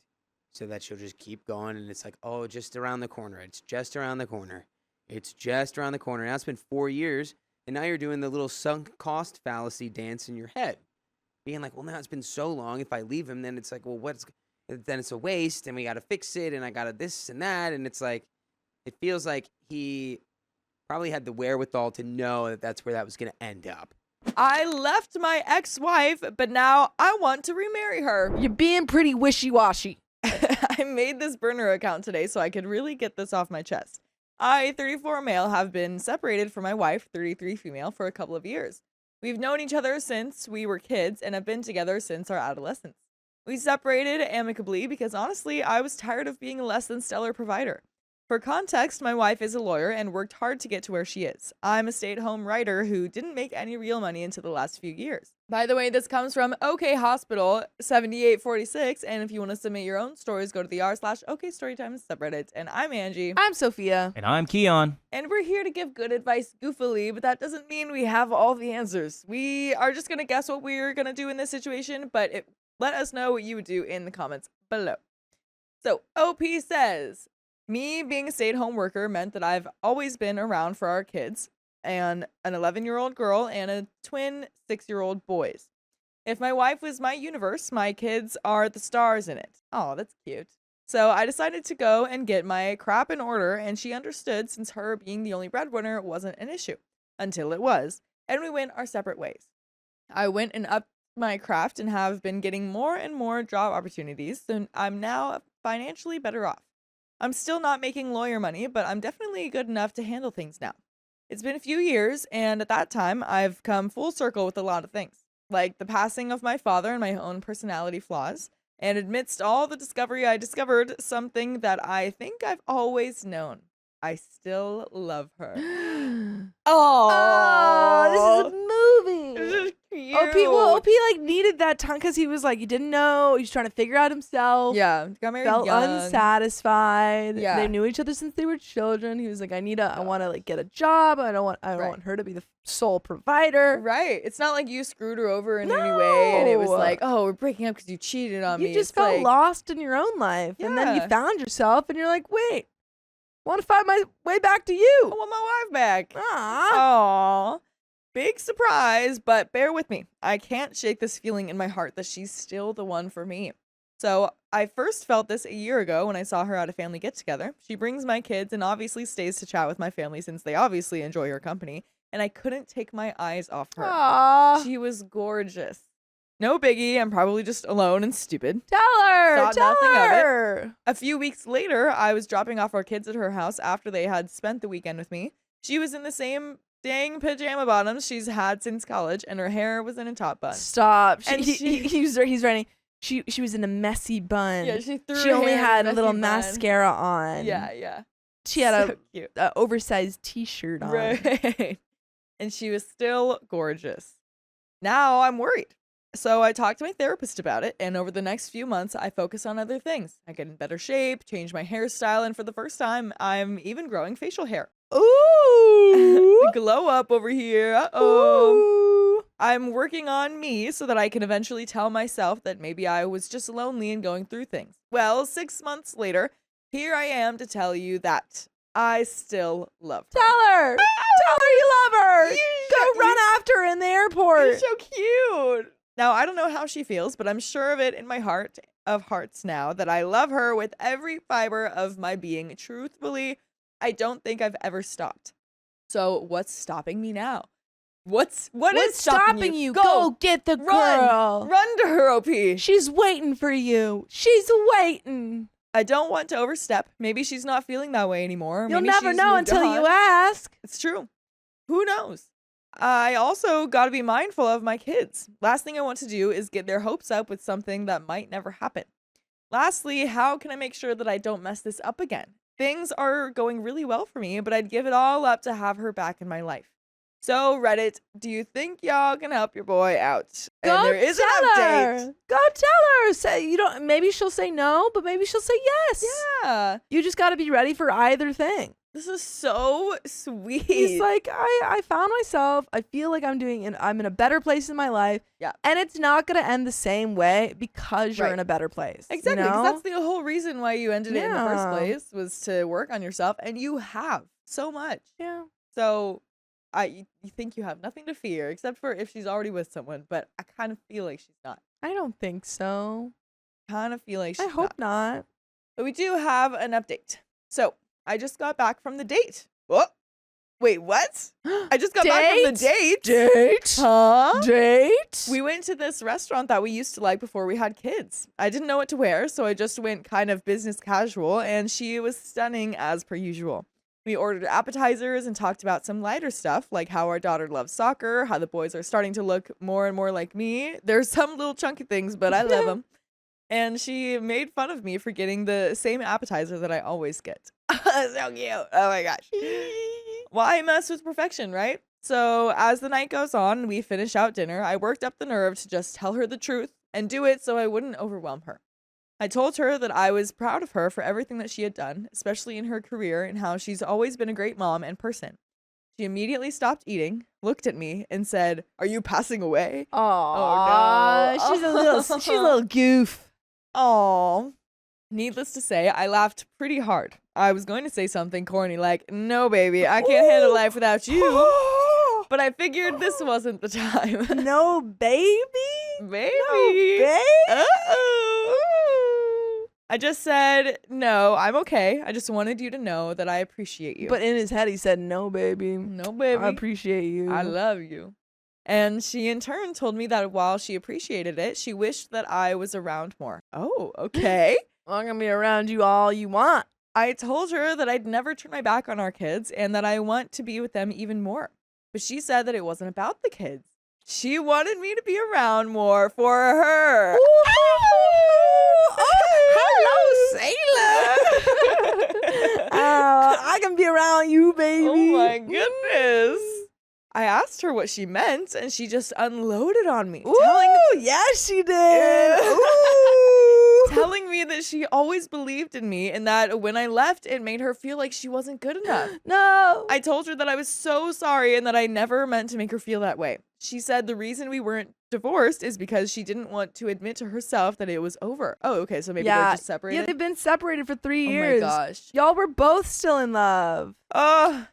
so that she'll just keep going, and it's like, oh, just around the corner. It's just around the corner. It's just around the corner. Now it's been 4 years, and now you're doing the little sunk cost fallacy dance in your head. Being like, well, now it's been so long. If I leave him, then it's like, well, then it's a waste, and we got to fix it, and I got to this and that. And it's like, it feels like he probably had the wherewithal to know that that's where that was going to end up. I left my ex-wife, but now I want to remarry her. You're being pretty wishy-washy. I made this burner account today so I could really get this off my chest. I, 34 male, have been separated from my wife, 33 female, for a couple of years. We've known each other since we were kids and have been together since our adolescence. We separated amicably because honestly, I was tired of being a less than stellar provider. For context, my wife is a lawyer and worked hard to get to where she is. I'm a stay-at-home writer who didn't make any real money until the last few years. By the way, this comes from OK Hospital 7846, and if you want to submit your own stories, go to the r/OK Storytime subreddit. And I'm Angie. I'm Sophia. And I'm Keon. And we're here to give good advice goofily, but that doesn't mean we have all the answers. We are just going to guess what we're going to do in this situation, but let us know what you would do in the comments below. So, OP says, me being a stay-at-home worker meant that I've always been around for our kids, and an 11-year-old girl and a twin 6-year-old boys. If my wife was my universe, my kids are the stars in it. Oh, that's cute. So I decided to go and get my crap in order, and she understood since her being the only breadwinner wasn't an issue. Until it was. And we went our separate ways. I went and upped my craft and have been getting more and more job opportunities, so I'm now financially better off. I'm still not making lawyer money, but I'm definitely good enough to handle things now. It's been a few years, and at that time, I've come full circle with a lot of things, like the passing of my father and my own personality flaws, and amidst all the discovery, I discovered something that I think I've always known. I still love her. Oh, this is a movie. This is cute. OP like needed that time because he was like, he didn't know. He was trying to figure out himself. Yeah, got married Felt young. unsatisfied. Yeah. They knew each other since they were children. He was like, I want to like get a job. I don't Right. want her to be the sole provider. Right. It's not like you screwed her over in any way, and it was No. like, oh, we're breaking up because you cheated on me. You just It's felt like, lost in your own life. And then you Yeah. found yourself and you're like, wait, I want to find my way back to I you. want my wife back. Aww. Aw. Big surprise, but bear with me. I can't shake this feeling in my heart that she's still the one for me. So I first felt this a year ago when I saw her at a family get-together. She brings my kids and obviously stays to chat with my family since they obviously enjoy her company. And I couldn't take my eyes off her. Aww. She was gorgeous. No biggie, I'm probably just alone and stupid. Tell her. Thought Tell nothing of it. her. A few weeks later, I was dropping off our kids at her house after they had spent the weekend with me. She was in the same dang pajama bottoms she's had since college, and her hair was in a top bun. Stop. And He's writing. She was in a messy bun. Yeah, she threw She her only hair in had a a little messy bun. mascara on. Yeah. She had So cute. a oversized T-shirt on. Right. And she was still gorgeous. Now I'm worried. So I talked to my therapist about it, and over the next few months, I focus on other things. I get in better shape, change my hairstyle, and for the first time, I'm even growing facial hair. Ooh. Glow up over here. Uh-oh. Ooh. I'm working on me so that I can eventually tell myself that maybe I was just lonely and going through things. Well, 6 months later, here I am to tell you that I still love her. Tell her. Tell her you love her. Go run after her in the airport. You're so cute. Now, I don't know how she feels, but I'm sure of it in my heart of hearts now that I love her with every fiber of my being. Truthfully, I don't think I've ever stopped. So what's stopping me now? What is stopping you? Go get the girl. Run to her, OP. She's waiting for you. She's waiting. I don't want to overstep. Maybe she's not feeling that way anymore. You'll Maybe never she's know moved until on. you ask. It's true. Who knows? I also got to be mindful of my kids. Last thing I want to do is get their hopes up with something that might never happen. Lastly, how can I make sure that I don't mess this up again? Things are going really well for me, but I'd give it all up to have her back in my life. So, Reddit, do you think y'all can help your boy out? Go And there is an tell update. her. Go tell her. Say you don't. Maybe she'll say no, but maybe she'll say yes. Yeah. You just got to be ready for either thing. This is so sweet. He's like, I found myself. I feel like I'm in a better place in my life. Yeah. And it's not gonna end the same way because you're Right. in a better place. Exactly, You because know? that's the whole reason why you ended it in the first Yeah. place, was to work on yourself, and you have so much. Yeah. So, you think you have nothing to fear, except for if she's already with someone, but I kind of feel like she's not. I don't think so. Kind of feel like she's I hope not. But we do have an update. So, I just got back from the date. Oh, wait, what? I just got back from the date. Date. Huh? Date. We went to this restaurant that we used to like before we had kids. I didn't know what to wear, so I just went kind of business casual, and she was stunning as per usual. We ordered appetizers and talked about some lighter stuff, like how our daughter loves soccer, how the boys are starting to look more and more like me. There's some little chunky things, but I love them. And she made fun of me for getting the same appetizer that I always get. So cute. Oh my gosh. Why mess with perfection, right? So as the night goes on, we finish out dinner. I worked up the nerve to just tell her the truth and do it so I wouldn't overwhelm her. I told her that I was proud of her for everything that she had done, especially in her career, and how she's always been a great mom and person. She immediately stopped eating, looked at me, and said, "Are you passing away?" Aw, Oh, no. she's a little goof. Aw. Needless to say, I laughed pretty hard. I was going to say something corny like, "No, baby, I can't handle life without you." But I figured this wasn't the time. No baby. Baby. No baby. Uh-oh. I just said, "No, I'm okay. I just wanted you to know that I appreciate you." But in his head, he said, "No baby. no, baby. I appreciate you. I love you." And she in turn told me that while she appreciated it, she wished that I was around more. Oh, okay. I'm gonna be around you all you want." I told her that I'd never turn my back on our kids and that I want to be with them even more. But she said that it wasn't about the kids. She wanted me to be around more for her. Hello, sailor. I can be around you, baby. Oh my goodness. I asked her what she meant, and she just unloaded on me, Yes, she did. telling me that she always believed in me and that when I left, it made her feel like she wasn't good enough. No. I told her that I was so sorry and that I never meant to make her feel that way. She said the reason we weren't divorced is because she didn't want to admit to herself that it was over. Oh, okay, so maybe they're just separated. Yeah, they've been separated for 3 Oh years. my gosh. Y'all were both still in love. Oh,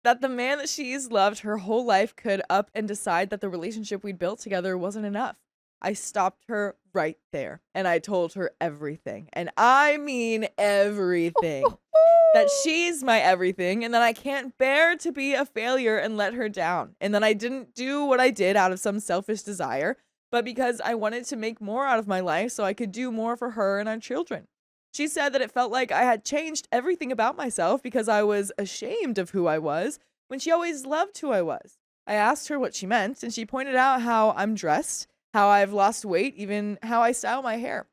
that the man that she's loved her whole life could up and decide that the relationship we'd built together wasn't enough. I stopped her right there and I told her everything. And I mean everything. That she's my everything and that I can't bear to be a failure and let her down. And that I didn't do what I did out of some selfish desire, but because I wanted to make more out of my life so I could do more for her and our children. She said that it felt like I had changed everything about myself because I was ashamed of who I was when she always loved who I was. I asked her what she meant, and she pointed out how I'm dressed, how I've lost weight, even how I style my hair.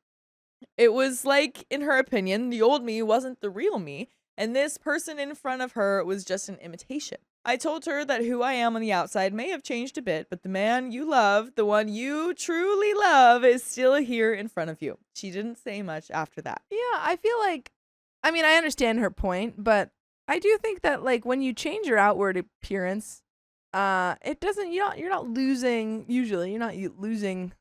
It was like, in her opinion, the old me wasn't the real me, and this person in front of her was just an imitation. I told her that who I am on the outside may have changed a bit, but the man you love, the one you truly love, is still here in front of you. She didn't say much after that. Yeah, I feel like, I mean, I understand her point, but I do think that, like, when you change your outward appearance, it doesn't. You're not losing. Usually, you're not losing.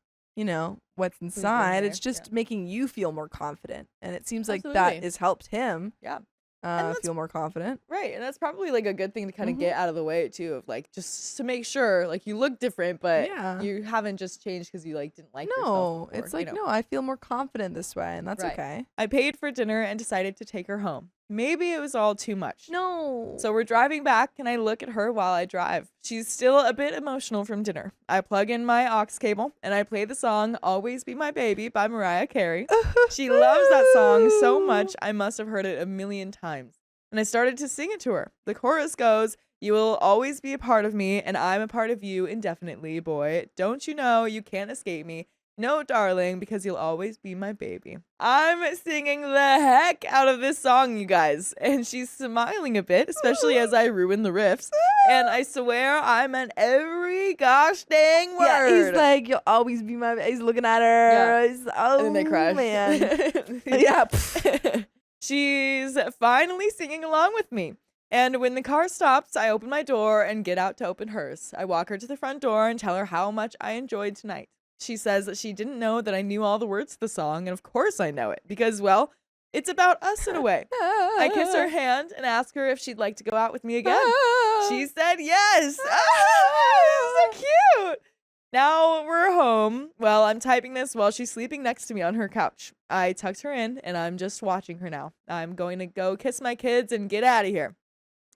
What's inside. there, It's just making you feel more confident, and it seems like that Absolutely. has helped him. Yeah. And that's- Feel more confident. Right, and that's probably like a good thing to kind of Mhm. get out of the way too, of like just to make sure like you look different, but Yeah. you haven't just changed because you like didn't like yourself. No, before, it's like you know. no. I feel more confident this way, and that's Right. okay. I paid for dinner and decided to take her home. Maybe it was all too much. No. So we're driving back, and I look at her while I drive. She's still a bit emotional from dinner. I plug in my aux cable, and I play the song "Always Be My Baby" by Mariah Carey. She loves that song so much, I must have heard it a million times. And I started to sing it to her. The chorus goes, "You will always be a part of me, and I'm a part of you indefinitely, boy. Don't you know you can't escape me? No, darling, because you'll always be my baby." I'm singing the heck out of this song, you guys. And she's smiling a bit, especially as I ruin the riffs. And I swear I meant every gosh dang word. Yeah, he's like, "You'll always be my." He's looking at her. Yeah. He's, oh and then they crash. man. Yeah. She's finally singing along with me. And when the car stops, I open my door and get out to open hers. I walk her to the front door and tell her how much I enjoyed tonight. She says that she didn't know that I knew all the words to the song, and of course I know it, because, well, it's about us in a way. I kiss her hand and ask her if she'd like to go out with me again. She said yes. So cute. Now we're home. Well, I'm typing this while she's sleeping next to me on her couch. I tucked her in, and I'm just watching her now. I'm going to go kiss my kids and get out of here.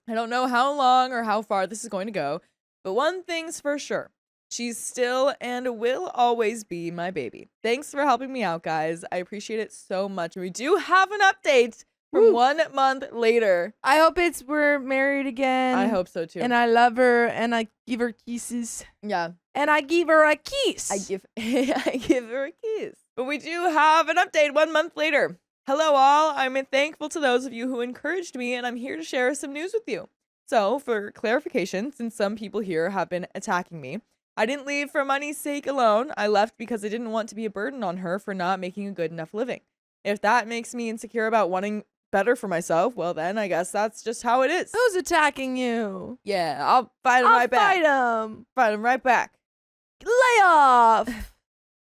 I don't know how long or how far this is going to go, but one thing's for sure. She's still and will always be my baby. Thanks for helping me out, guys. I appreciate it so much. We do have an update from Woo. 1 month later. I hope we're married again. I hope so too. And I love her, and I give her kisses, yeah. and I give her a kiss. I give her a kiss. But we do have an update 1 month later. Hello all, I'm thankful to those of you who encouraged me, and I'm here to share some news with you. So, for clarification, since some people here have been attacking me, I didn't leave for money's sake alone. I left because I didn't want to be a burden on her for not making a good enough living. If that makes me insecure about wanting better for myself, well then I guess that's just how it is. Who's attacking you? Yeah, I'll fight him I'll right back. fight him. Fight him right back. Lay off.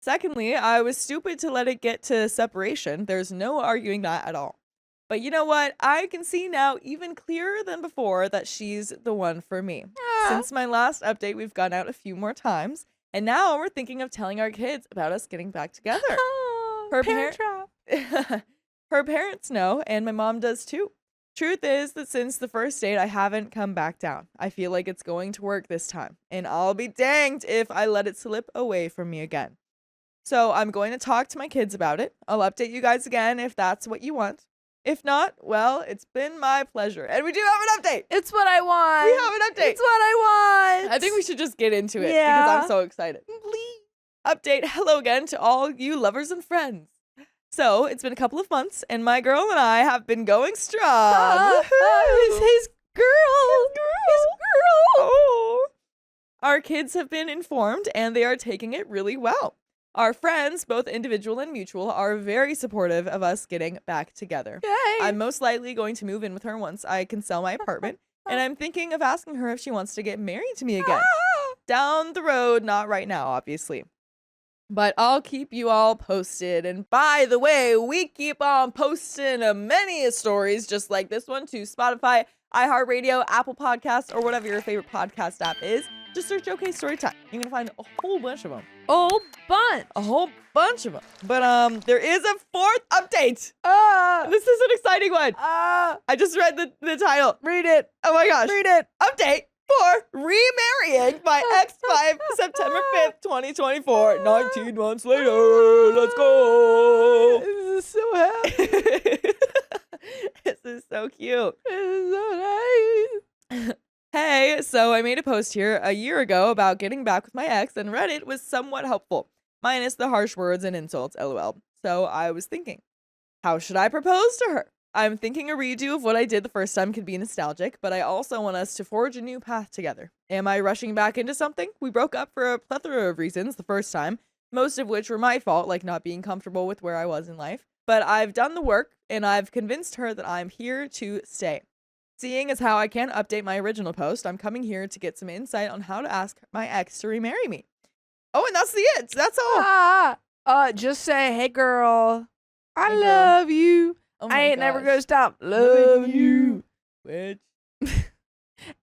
Secondly, I was stupid to let it get to separation. There's no arguing that at all. But you know what? I can see now even clearer than before that she's the one for me. Since my last update, we've gone out a few more times, and now we're thinking of telling our kids about us getting back together. Her Parent trap. Her parents know, and my mom does too. Truth is that since the first date, I haven't come back down. I feel like it's going to work this time, and I'll be danged if I let it slip away from me again. So I'm going to talk to my kids about it. I'll update you guys again if that's what you want. If not, well, it's been my pleasure. And we do have an update. It's what I want. We have an update. It's what I want. I think we should just get into it because Yeah. I'm so excited. Please. Update. Hello again to all you lovers and friends. So it's been a couple of months, and my girl and I have been going strong. His girl. His girl. Oh. Our kids have been informed, and they are taking it really well. Our friends, both individual and mutual, are very supportive of us getting back together. Yay. I'm most likely going to move in with her once I can sell my apartment, and I'm thinking of asking her if she wants to get married to me again. Down the road, not right now, obviously. But I'll keep you all posted. And by the way, we keep on posting many stories just like this one to Spotify, iHeartRadio, Apple Podcasts, or whatever your favorite podcast app is. Just search OK Storytime. You're going to find a whole bunch of them. Oh, bunch. A whole bunch of them. But there is a fourth update. Ah. This is an exciting one. Ah. I just read the title. Read it. Oh my gosh. Read it. Update for remarrying my ex by September 5th, 2024. 19 months later. Let's go. This is so happy. This is so cute. This is so nice. Hey, so I made a post here a year ago about getting back with my ex, and Reddit was somewhat helpful, minus the harsh words and insults, lol. So I was thinking, how should I propose to her? I'm thinking a redo of what I did the first time could be nostalgic, but I also want us to forge a new path together. Am I rushing back into something? We broke up for a plethora of reasons the first time, most of which were my fault, like not being comfortable with where I was in life. But I've done the work, and I've convinced her that I'm here to stay. Seeing as how I can't update my original post, I'm coming here to get some insight on how to ask my ex to remarry me. Oh, and that's the it. That's all. Just say, hey girl, I Hey, girl. love you. Oh I my ain't never gosh. gonna stop loving you. Which,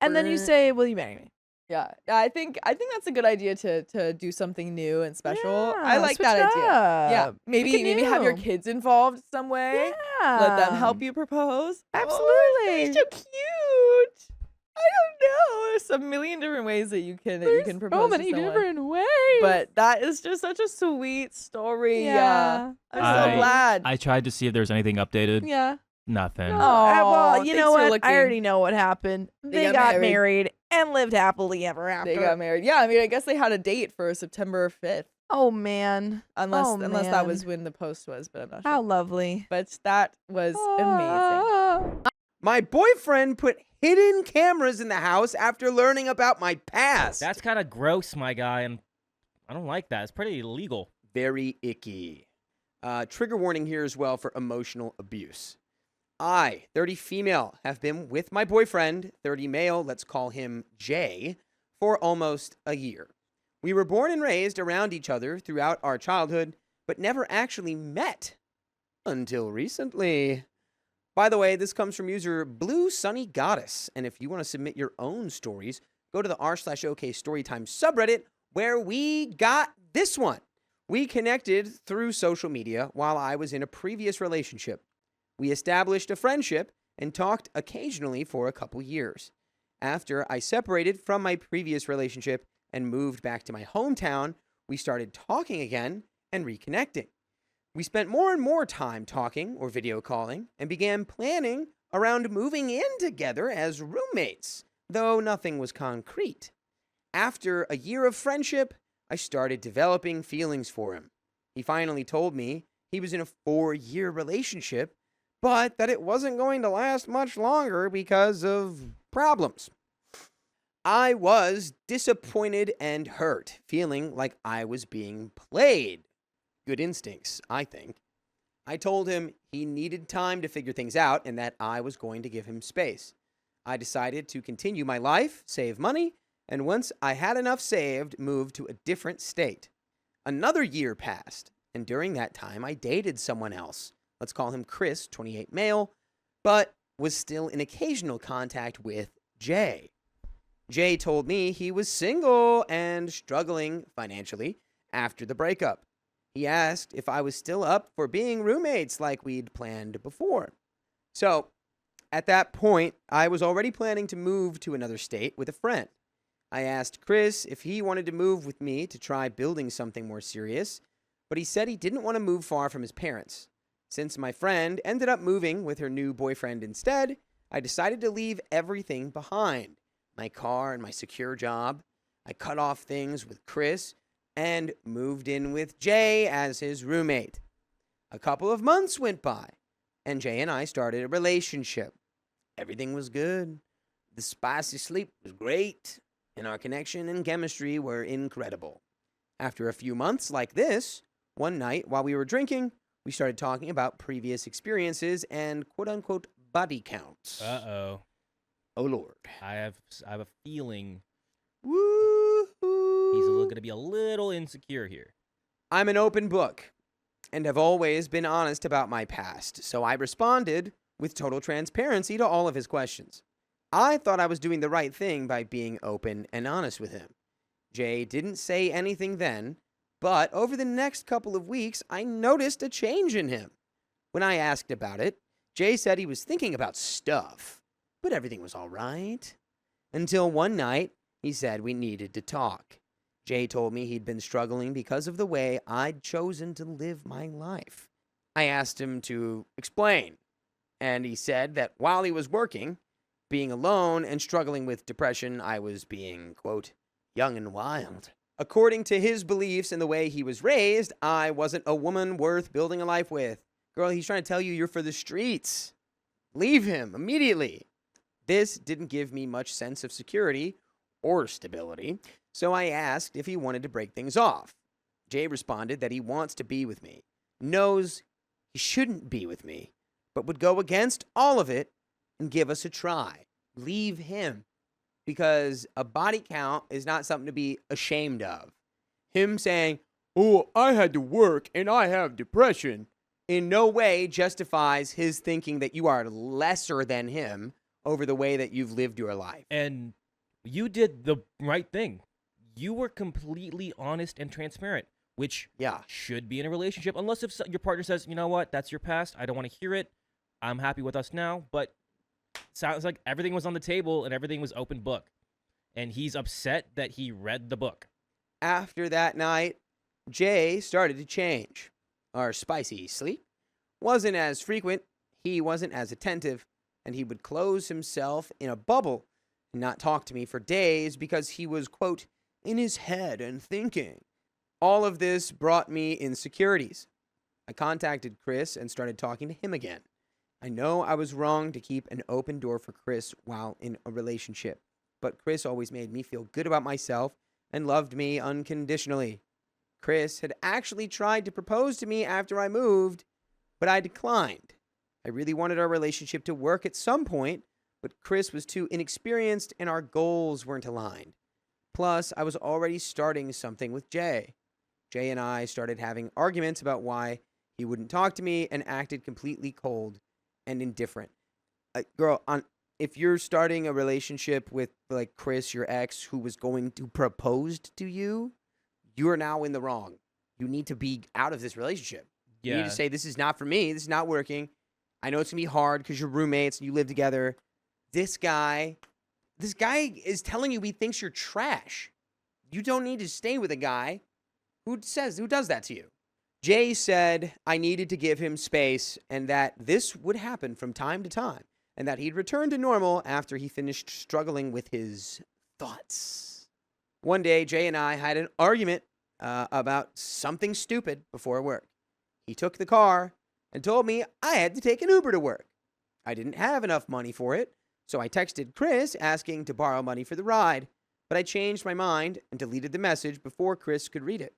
And then you Brr. say, will you marry me? yeah, I think that's a good idea to do something new and special. I Yeah, like switch that it idea. Yeah, up. maybe Make it have your new. kids involved some way. Yeah. Let them help you propose. Oh, Absolutely. it's so cute. I don't know. There's a million different ways that you can propose so many to someone. different ways. But that is just such a sweet story. yeah. I'm so glad. I tried to see if there was anything updated. Yeah. Nothing. No, Aw, well, you thanks know for what? looking. I already know what happened. They They got got married. married and lived happily ever after. They got married. Yeah, I mean, I guess they had a date for September 5th. Oh man. Unless that man. was when the post was, but I'm not sure. How lovely. But that was amazing. Ah. My boyfriend put hidden cameras in the house after learning about my past. That's kind of gross, my guy, and I don't like that. It's pretty illegal. Very icky. Trigger warning here as well for emotional abuse. I, 30 female, have been with my boyfriend, 30 male, let's call him Jay, for almost a year. We were born and raised around each other throughout our childhood, but never actually met until recently. By the way, this comes from user Blue Sunny Goddess, and if you want to submit your own stories, go to the r/OK Storytime subreddit where we got this one. We connected through social media while I was in a previous relationship. We established a friendship and talked occasionally for a couple years. After I separated from my previous relationship and moved back to my hometown, we started talking again and reconnecting. We spent more and more time talking or video calling and began planning around moving in together as roommates, though nothing was concrete. After a year of friendship, I started developing feelings for him. He finally told me he was in a 4-year relationship, but that it wasn't going to last much longer because of problems. I was disappointed and hurt, feeling like I was being played. Good instincts, I think. I told him he needed time to figure things out and that I was going to give him space. I decided to continue my life, save money, and once I had enough saved, moved to a different state. Another year passed, and during that time, I dated someone else. Let's call him Chris, 28 male, but was still in occasional contact with Jay. Jay told me he was single and struggling financially after the breakup. He asked if I was still up for being roommates like we'd planned before. So, at that point, I was already planning to move to another state with a friend. I asked Chris if he wanted to move with me to try building something more serious, but he said he didn't want to move far from his parents. Since my friend ended up moving with her new boyfriend instead, I decided to leave everything behind. My car and my secure job. I cut off things with Chris and moved in with Jay as his roommate. A couple of months went by, and Jay and I started a relationship. Everything was good. The spicy sleep was great, and our connection and chemistry were incredible. After a few months like this, one night while we were drinking, we started talking about previous experiences and quote-unquote body counts. Uh-oh. Oh, Lord. I have a feeling Woo-hoo. he's going to be a little insecure here. I'm an open book and have always been honest about my past, so I responded with total transparency to all of his questions. I thought I was doing the right thing by being open and honest with him. Jay didn't say anything then, but over the next couple of weeks, I noticed a change in him. When I asked about it, Jay said he was thinking about stuff, but everything was all right. Until one night, he said we needed to talk. Jay told me he'd been struggling because of the way I'd chosen to live my life. I asked him to explain, and he said that while he was working, being alone and struggling with depression, I was being, quote, young and wild. According to his beliefs and the way he was raised, I wasn't a woman worth building a life with. Girl, he's trying to tell you you're for the streets. Leave him immediately. This didn't give me much sense of security or stability, so I asked if he wanted to break things off. Jay responded that he wants to be with me, knows he shouldn't be with me, but would go against all of it and give us a try. Leave him. Because a body count is not something to be ashamed of. Him saying, oh, I had to work and I have depression, in no way justifies his thinking that you are lesser than him over the way that you've lived your life. And you did the right thing. You were completely honest and transparent, which should be in a relationship, unless if your partner says, you know what, that's your past, I don't want to hear it, I'm happy with us now. But sounds like everything was on the table and everything was open book. And he's upset that he read the book. After that night, Jay started to change. Our spicy sleep wasn't as frequent, he wasn't as attentive, and he would close himself in a bubble and not talk to me for days because he was, quote, in his head and thinking. All of this brought me insecurities. I contacted Chris and started talking to him again. I know I was wrong to keep an open door for Chris while in a relationship, but Chris always made me feel good about myself and loved me unconditionally. Chris had actually tried to propose to me after I moved, but I declined. I really wanted our relationship to work at some point, but Chris was too inexperienced and our goals weren't aligned. Plus, I was already starting something with Jay. Jay and I started having arguments about why he wouldn't talk to me and acted completely cold and indifferent. Girl, if you're starting a relationship with like Chris, your ex, who was going to propose to you, you are now in the wrong. You need to be out of this relationship. You need to say, this is not for me. This is not working. I know it's going to be hard because you're roommates and you live together. This guy is telling you he thinks you're trash. You don't need to stay with a guy who does that to you. Jay said I needed to give him space and that this would happen from time to time and that he'd return to normal after he finished struggling with his thoughts. One day, Jay and I had an argument about something stupid before work. He took the car and told me I had to take an Uber to work. I didn't have enough money for it, so I texted Chris asking to borrow money for the ride, but I changed my mind and deleted the message before Chris could read it,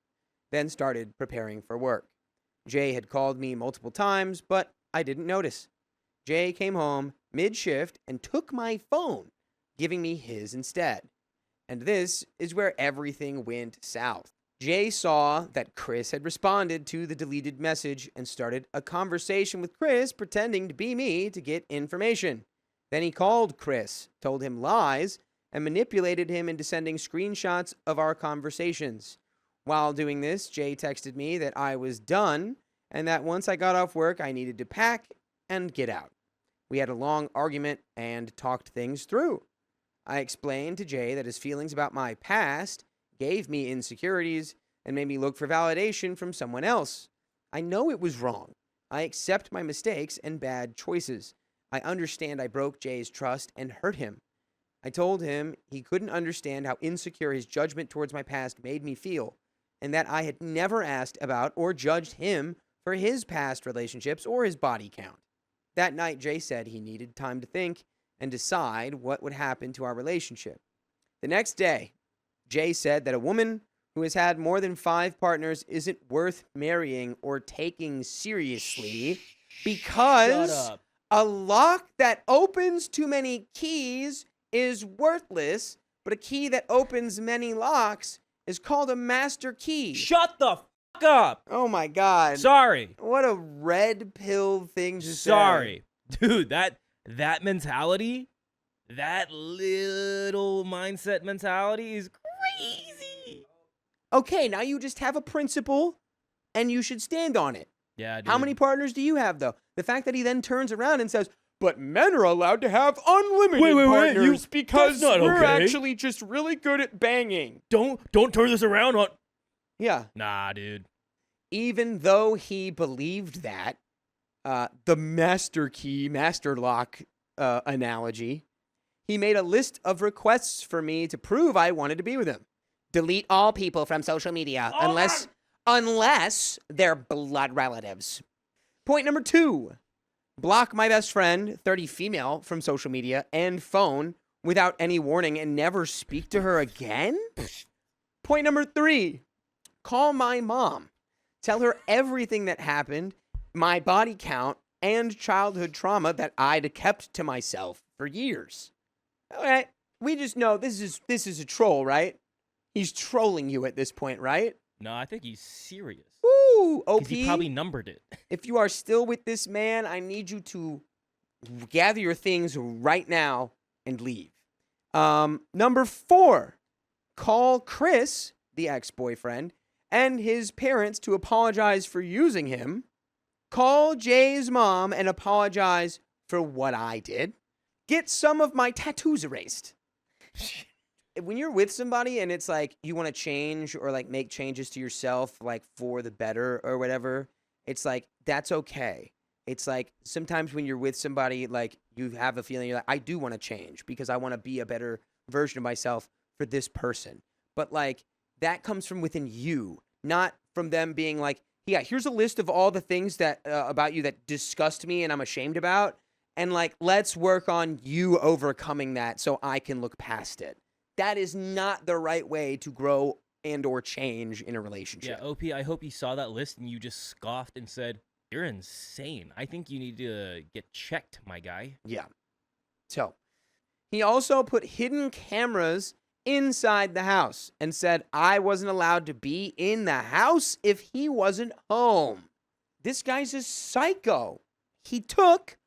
then started preparing for work. Jay had called me multiple times, but I didn't notice. Jay came home mid-shift and took my phone, giving me his instead. And this is where everything went south. Jay saw that Chris had responded to the deleted message and started a conversation with Chris pretending to be me to get information. Then he called Chris, told him lies, and manipulated him into sending screenshots of our conversations. While doing this, Jay texted me that I was done and that once I got off work, I needed to pack and get out. We had a long argument and talked things through. I explained to Jay that his feelings about my past gave me insecurities and made me look for validation from someone else. I know it was wrong. I accept my mistakes and bad choices. I understand I broke Jay's trust and hurt him. I told him he couldn't understand how insecure his judgment towards my past made me feel, and that I had never asked about or judged him for his past relationships or his body count. That night, Jay said he needed time to think and decide what would happen to our relationship. The next day, Jay said that a woman who has had more than 5 partners isn't worth marrying or taking seriously because a lock that opens too many keys is worthless, but a key that opens many locks is called a master key. Shut the fuck up. Oh my God. Sorry. What a red pill thing to say. Sorry. Dude, that mentality, that little mindset mentality is crazy. Okay, now you just have a principle and you should stand on it. Yeah, dude. How many partners do you have, though? The fact that he then turns around and says, but men are allowed to have unlimited partners because we're actually just really good at banging. Don't turn this around on. Yeah. Nah, dude. Even though he believed that, the master key, master lock analogy, he made a list of requests for me to prove I wanted to be with him. Delete all people from social media unless they're blood relatives. Point number 2, block my best friend, 30 female, from social media and phone without any warning and never speak to her again. Point number 3, call my mom. Tell her everything that happened, my body count, and childhood trauma that I'd kept to myself for years. Okay, we just know this is a troll, right? He's trolling you at this point, right? No, I think he's serious. Woo, OP. Because he probably numbered it. If you are still with this man, I need you to gather your things right now and leave. Number 4, call Chris, the ex-boyfriend, and his parents to apologize for using him. Call Jay's mom and apologize for what I did. Get some of my tattoos erased. When you're with somebody and it's like you want to change or like make changes to yourself like for the better or whatever, it's like that's okay. It's like sometimes when you're with somebody, like you have a feeling you're like, I do want to change because I want to be a better version of myself for this person. But like that comes from within you, not from them being like, yeah, here's a list of all the things that about you that disgust me and I'm ashamed about. And like, let's work on you overcoming that so I can look past it. That is not the right way to grow and or change in a relationship. Yeah, OP, I hope you saw that list and you just scoffed and said, you're insane. I think you need to get checked, my guy. Yeah. So, he also put hidden cameras inside the house and said I wasn't allowed to be in the house if he wasn't home. This guy's a psycho. He took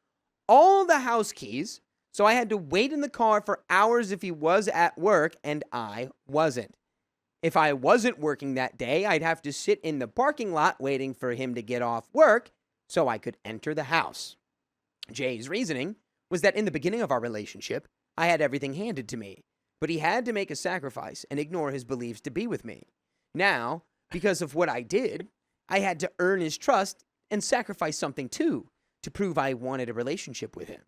all the house keys, so I had to wait in the car for hours if he was at work, and I wasn't. If I wasn't working that day, I'd have to sit in the parking lot waiting for him to get off work so I could enter the house. Jay's reasoning was that in the beginning of our relationship, I had everything handed to me, but he had to make a sacrifice and ignore his beliefs to be with me. Now, because of what I did, I had to earn his trust and sacrifice something too to prove I wanted a relationship with him.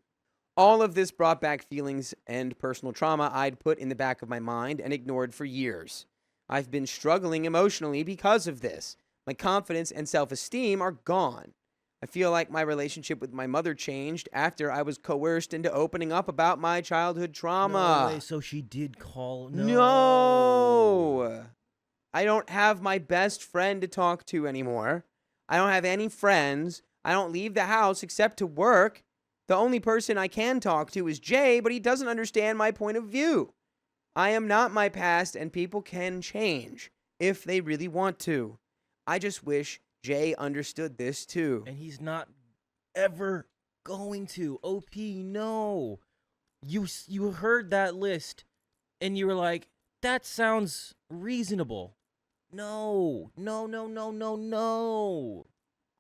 All of this brought back feelings and personal trauma I'd put in the back of my mind and ignored for years. I've been struggling emotionally because of this. My confidence and self-esteem are gone. I feel like my relationship with my mother changed after I was coerced into opening up about my childhood trauma. No way, so she did call. No. I don't have my best friend to talk to anymore. I don't have any friends. I don't leave the house except to work. The only person I can talk to is Jay, but he doesn't understand my point of view. I am not my past, and people can change if they really want to. I just wish Jay understood this too. And he's not ever going to. OP, no. You heard that list, and you were like, that sounds reasonable. No.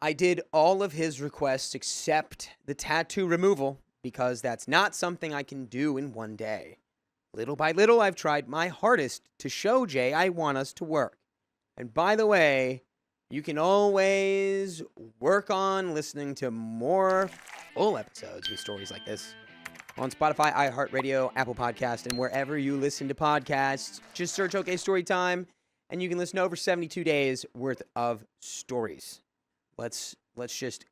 I did all of his requests except the tattoo removal because that's not something I can do in one day. Little by little, I've tried my hardest to show Jay I want us to work. And by the way, you can always work on listening to more full episodes with stories like this on Spotify, iHeartRadio, Apple Podcast, and wherever you listen to podcasts. Just search OK Storytime, and you can listen to over 72 days worth of stories. Let's just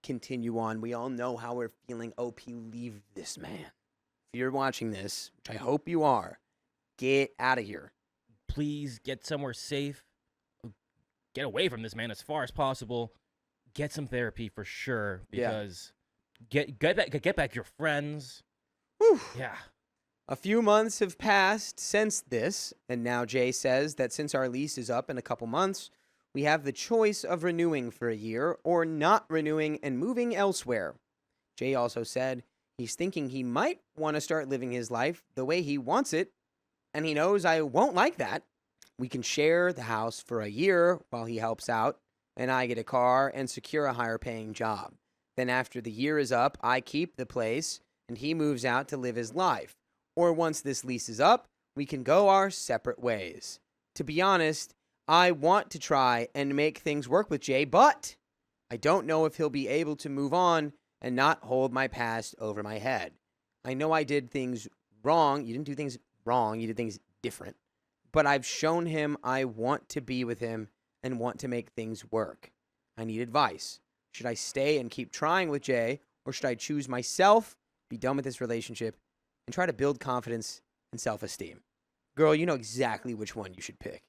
continue on. We all know how we're feeling. OP, leave this man. If you're watching this, which I hope you are, get out of here. Please get somewhere safe. Get away from this man as far as possible. Get some therapy for sure. Because get back your friends. Whew. Yeah. A few months have passed since this, and now Jay says that since our lease is up in a couple months, we have the choice of renewing for a year or not renewing and moving elsewhere. Jay also said he's thinking he might want to start living his life the way he wants it, and he knows I won't like that. We can share the house for a year while he helps out, and I get a car and secure a higher paying job. Then after the year is up, I keep the place, and he moves out to live his life. Or once this lease is up, we can go our separate ways. To be honest, I want to try and make things work with Jay, but I don't know if he'll be able to move on and not hold my past over my head. I know I did things wrong. You didn't do things wrong. You did things different. But I've shown him I want to be with him and want to make things work. I need advice. Should I stay and keep trying with Jay, or should I choose myself, be done with this relationship, and try to build confidence and self-esteem? Girl, you know exactly which one you should pick.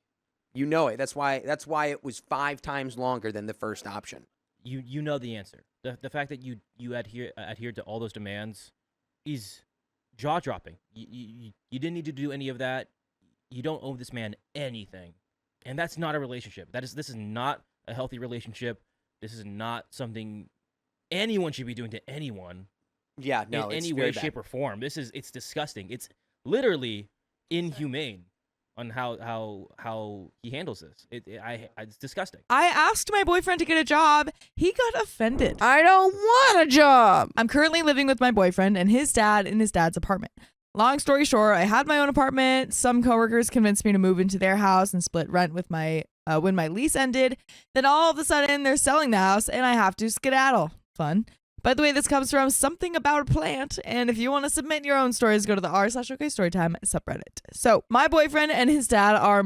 You know it. That's why it was 5 times longer than the first option. you know the answer. The fact that you adhered to all those demands is jaw dropping. You didn't need to do any of that. You don't owe this man anything, and that's not a relationship. This is not a healthy relationship. This is not something anyone should be doing to anyone. Yeah, no, in it's any very way, bad. shape, or form. It's disgusting. It's literally inhumane on how he handles this. It's disgusting. I asked my boyfriend to get a job. He got offended. I don't want a job. I'm currently living with my boyfriend and his dad in his dad's apartment. Long story short, I had my own apartment. Some coworkers convinced me to move into their house and split rent with my when my lease ended. Then all of a sudden, they're selling the house and I have to skedaddle. Fun. By the way, this comes from Something About a Plant, and if you want to submit your own stories, go to the r/OKStorytime subreddit. So, my boyfriend and his dad are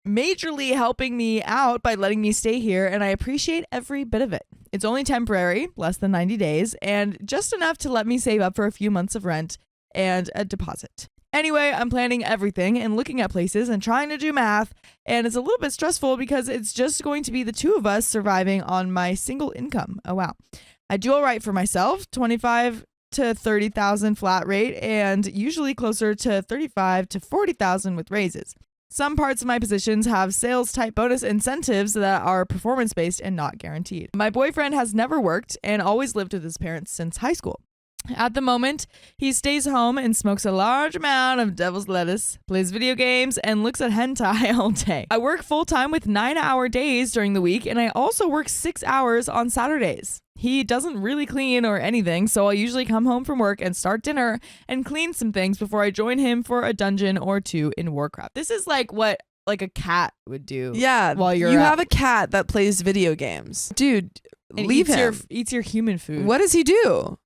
majorly helping me out by letting me stay here, and I appreciate every bit of it. It's only temporary, less than 90 days, and just enough to let me save up for a few months of rent and a deposit. Anyway, I'm planning everything and looking at places and trying to do math, and it's a little bit stressful because it's just going to be the two of us surviving on my single income. Oh, wow. I do all right for myself, 25 to 30,000 flat rate, and usually closer to 35 to 40,000 with raises. Some parts of my positions have sales type bonus incentives that are performance based and not guaranteed. My boyfriend has never worked and always lived with his parents since high school. At the moment, he stays home and smokes a large amount of devil's lettuce, plays video games, and looks at hentai all day. I work full-time with 9-hour days during the week, and I also work 6 hours on Saturdays. He doesn't really clean or anything, so I usually come home from work and start dinner and clean some things before I join him for a dungeon or two in Warcraft. This is like what a cat would do. Yeah, while you have a cat that plays video games. Dude, and leave him. Eats your human food. What does he do?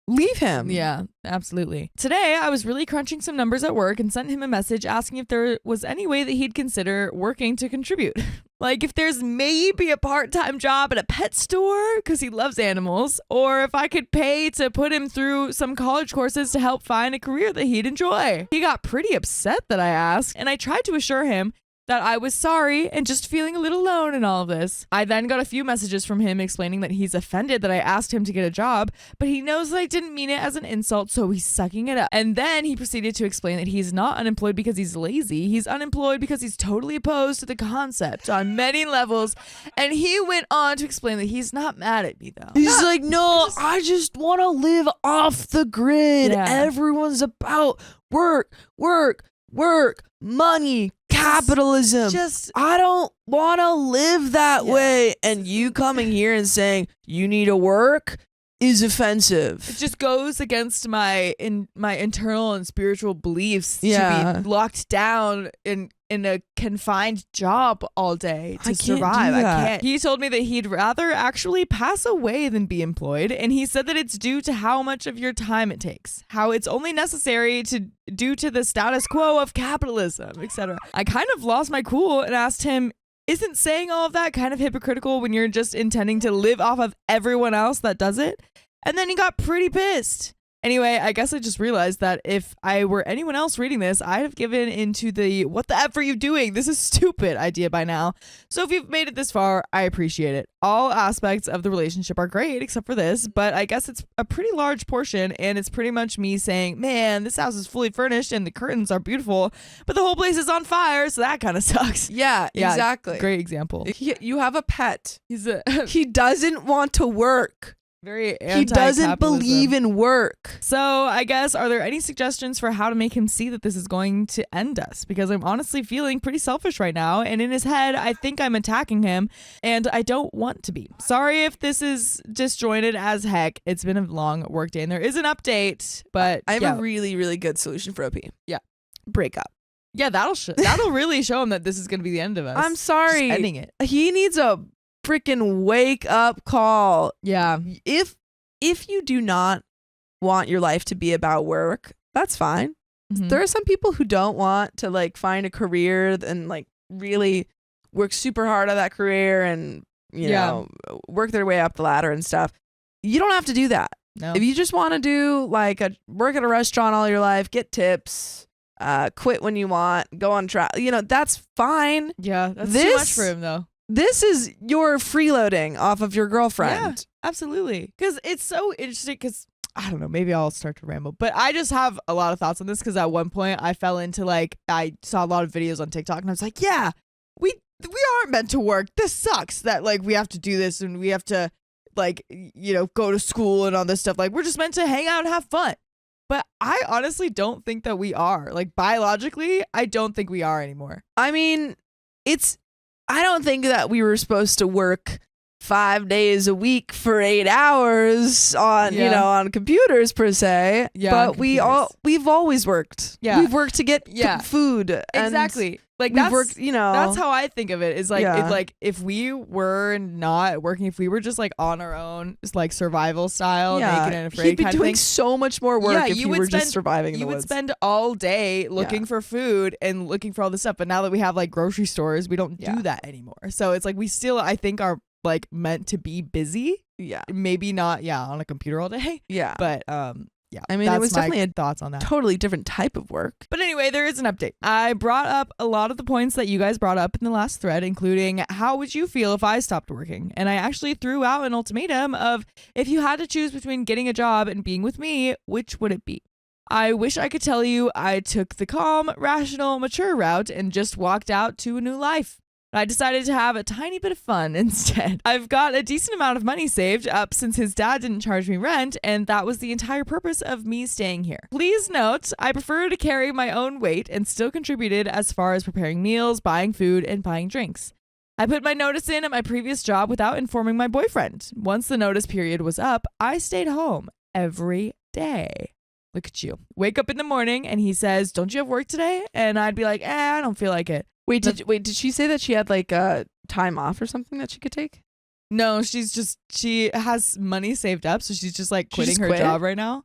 Leave him. Yeah, absolutely. Today, I was really crunching some numbers at work and sent him a message asking if there was any way that he'd consider working to contribute. Like if there's maybe a part-time job at a pet store because he loves animals, or if I could pay to put him through some college courses to help find a career that he'd enjoy. He got pretty upset that I asked, and I tried to assure him that I was sorry and just feeling a little alone in all of this. I then got a few messages from him explaining that he's offended that I asked him to get a job, but he knows that I didn't mean it as an insult, so he's sucking it up. And then he proceeded to explain that he's not unemployed because he's lazy. He's unemployed because he's totally opposed to the concept on many levels. And he went on to explain that he's not mad at me, though. He's like, no, I just want to live off the grid. Yeah. Everyone's about work, money, capitalism. I don't want to live that way. And you coming here and saying you need to work is offensive. It just goes against my internal and spiritual beliefs Yeah. to be locked down in a confined job all day to I can't do survive. I that. can't. He told me that he'd rather actually pass away than be employed, and he said that it's due to how much of your time it takes, how it's only necessary to due to the status quo of capitalism, etc. I kind of lost my cool and asked him, isn't saying all of that kind of hypocritical when you're just intending to live off of everyone else that does it? And then he got pretty pissed. Anyway, I guess I just realized that if I were anyone else reading this, I'd have given into the what the F are you doing? This is stupid idea by now. So if you've made it this far, I appreciate it. All aspects of the relationship are great except for this, but I guess it's a pretty large portion, and it's pretty much me saying, man, this house is fully furnished and the curtains are beautiful, but the whole place is on fire, so that kind of sucks. Yeah, exactly. Great example. You have a pet. He's a He doesn't want to work. very He doesn't believe in work. So I guess, are there any suggestions for how to make him see that this is going to end us? Because I'm honestly feeling pretty selfish right now, and in his head, I think I'm attacking him, and I don't want to be. Sorry if this is disjointed as heck. It's been a long work day, and there is an update, but I have yeah. a really, really good solution for OP. Yeah. Break up. Yeah, that'll really show him that this is going to be the end of us. I'm sorry. Just ending it. He needs a freaking wake up call. Yeah. If you do not want your life to be about work, that's fine. Mhm. There are some people who don't want to like find a career and like really work super hard at that career and you know work their way up the ladder and stuff. You don't have to do that. No. If you just want to do like work at a restaurant all your life, get tips, quit when you want, go on trial, that's fine. Yeah, that's too This- much for him, though. this is your freeloading off of your girlfriend. Absolutely. Because it's so interesting because I don't know, maybe I'll start to ramble, but I just have a lot of thoughts on this because at one point I fell into I saw a lot of videos on TikTok and I was like, yeah, we aren't meant to work. This sucks that we have to do this and we have to go to school and all this stuff. We're just meant to hang out and have fun. But I honestly don't think that we are. Biologically, I don't think we are anymore. I mean, I don't think that we were supposed to work 5 days a week for 8 hours on on computers per se. Yeah, but we've always worked. Yeah. We've worked to get food. And Exactly. we've worked, That's how I think of it. Is Yeah. if we were not working, if we were just on our own, it's survival style, naked and afraid he'd be kind of doing thing. so much more work if you you would were spend, just surviving in You the would woods. spend all day looking for food and looking for all this stuff. But now that we have grocery stores, we don't do that anymore. So it's we still, I think, are meant to be busy. Yeah. Maybe not, on a computer all day. Yeah. But yeah. I mean, that's it was my definitely a thoughts on that. totally different type of work. But anyway, there is an update. I brought up a lot of the points that you guys brought up in the last thread, including how would you feel if I stopped working? And I actually threw out an ultimatum of if you had to choose between getting a job and being with me, which would it be? I wish I could tell you I took the calm, rational, mature route and just walked out to a new life. I decided to have a tiny bit of fun instead. I've got a decent amount of money saved up since his dad didn't charge me rent, and that was the entire purpose of me staying here. Please note, I prefer to carry my own weight and still contributed as far as preparing meals, buying food, and buying drinks. I put my notice in at my previous job without informing my boyfriend. Once the notice period was up, I stayed home every day. Look at you. Wake up in the morning and he says, "Don't you have work today?" And I'd be like, I don't feel like it. Wait, did she say that she had time off or something that she could take? No, she has money saved up, so she's just quitting just her quit? job right now.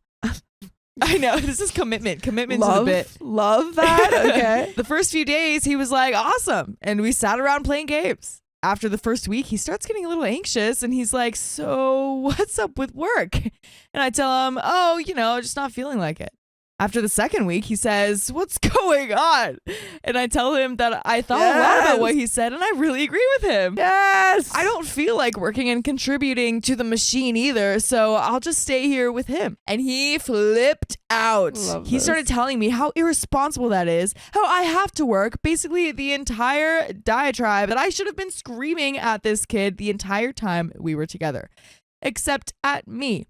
I know, this is commitment. Commitment's a bit. Love that. Okay. The first few days, he was like, awesome. And we sat around playing games. After the first week, he starts getting a little anxious and he's like, so what's up with work? And I tell him, oh, just not feeling like it. After the second week, he says, what's going on? And I tell him that I thought a lot about what he said and I really agree with him. Yes. I don't feel like working and contributing to the machine either, so I'll just stay here with him. And he flipped out. He started telling me how irresponsible that is, how I have to work, basically the entire diatribe that I should have been screaming at this kid the entire time we were together. Except at me,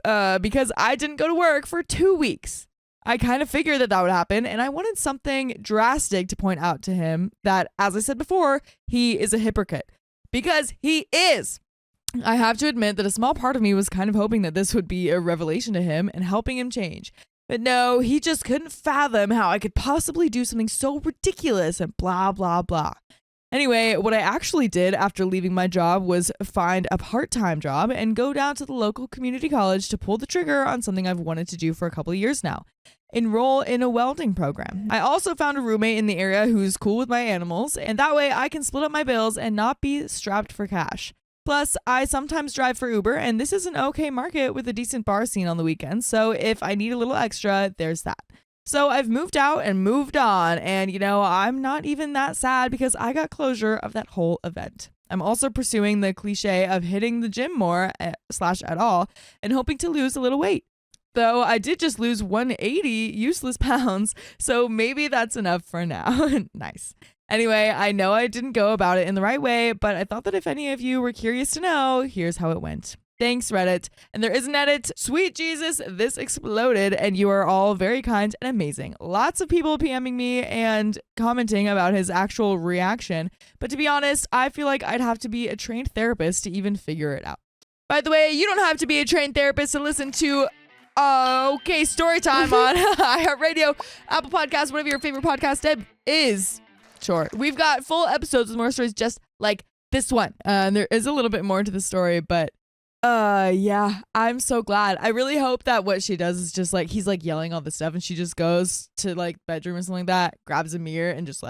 because I didn't go to work for 2 weeks. I kind of figured that would happen, and I wanted something drastic to point out to him that, as I said before, he is a hypocrite. Because he is. I have to admit that a small part of me was kind of hoping that this would be a revelation to him and helping him change. But no, he just couldn't fathom how I could possibly do something so ridiculous and blah, blah, blah. Anyway, what I actually did after leaving my job was find a part-time job and go down to the local community college to pull the trigger on something I've wanted to do for a couple of years now. Enroll in a welding program. I also found a roommate in the area who's cool with my animals, and that way I can split up my bills and not be strapped for cash. Plus, I sometimes drive for Uber, and this is an okay market with a decent bar scene on the weekends, so if I need a little extra, there's that. So I've moved out and moved on, and I'm not even that sad because I got closure of that whole event. I'm also pursuing the cliche of hitting the gym more / at all and hoping to lose a little weight. Though I did just lose 180 useless pounds, so maybe that's enough for now. Nice. Anyway, I know I didn't go about it in the right way, but I thought that if any of you were curious to know, here's how it went. Thanks, Reddit. And there is an edit. Sweet Jesus, this exploded, and you are all very kind and amazing. Lots of people PMing me and commenting about his actual reaction, but to be honest, I feel like I'd have to be a trained therapist to even figure it out. By the way, you don't have to be a trained therapist to listen to okay, story time on iHeartRadio, Apple Podcasts, whatever your favorite podcast is. Sure. We've got full episodes with more stories just like this one. There is a little bit more to the story, but yeah, I'm so glad. I really hope that what she does is just he's yelling all this stuff and she just goes to bedroom or something like that, grabs a mirror and just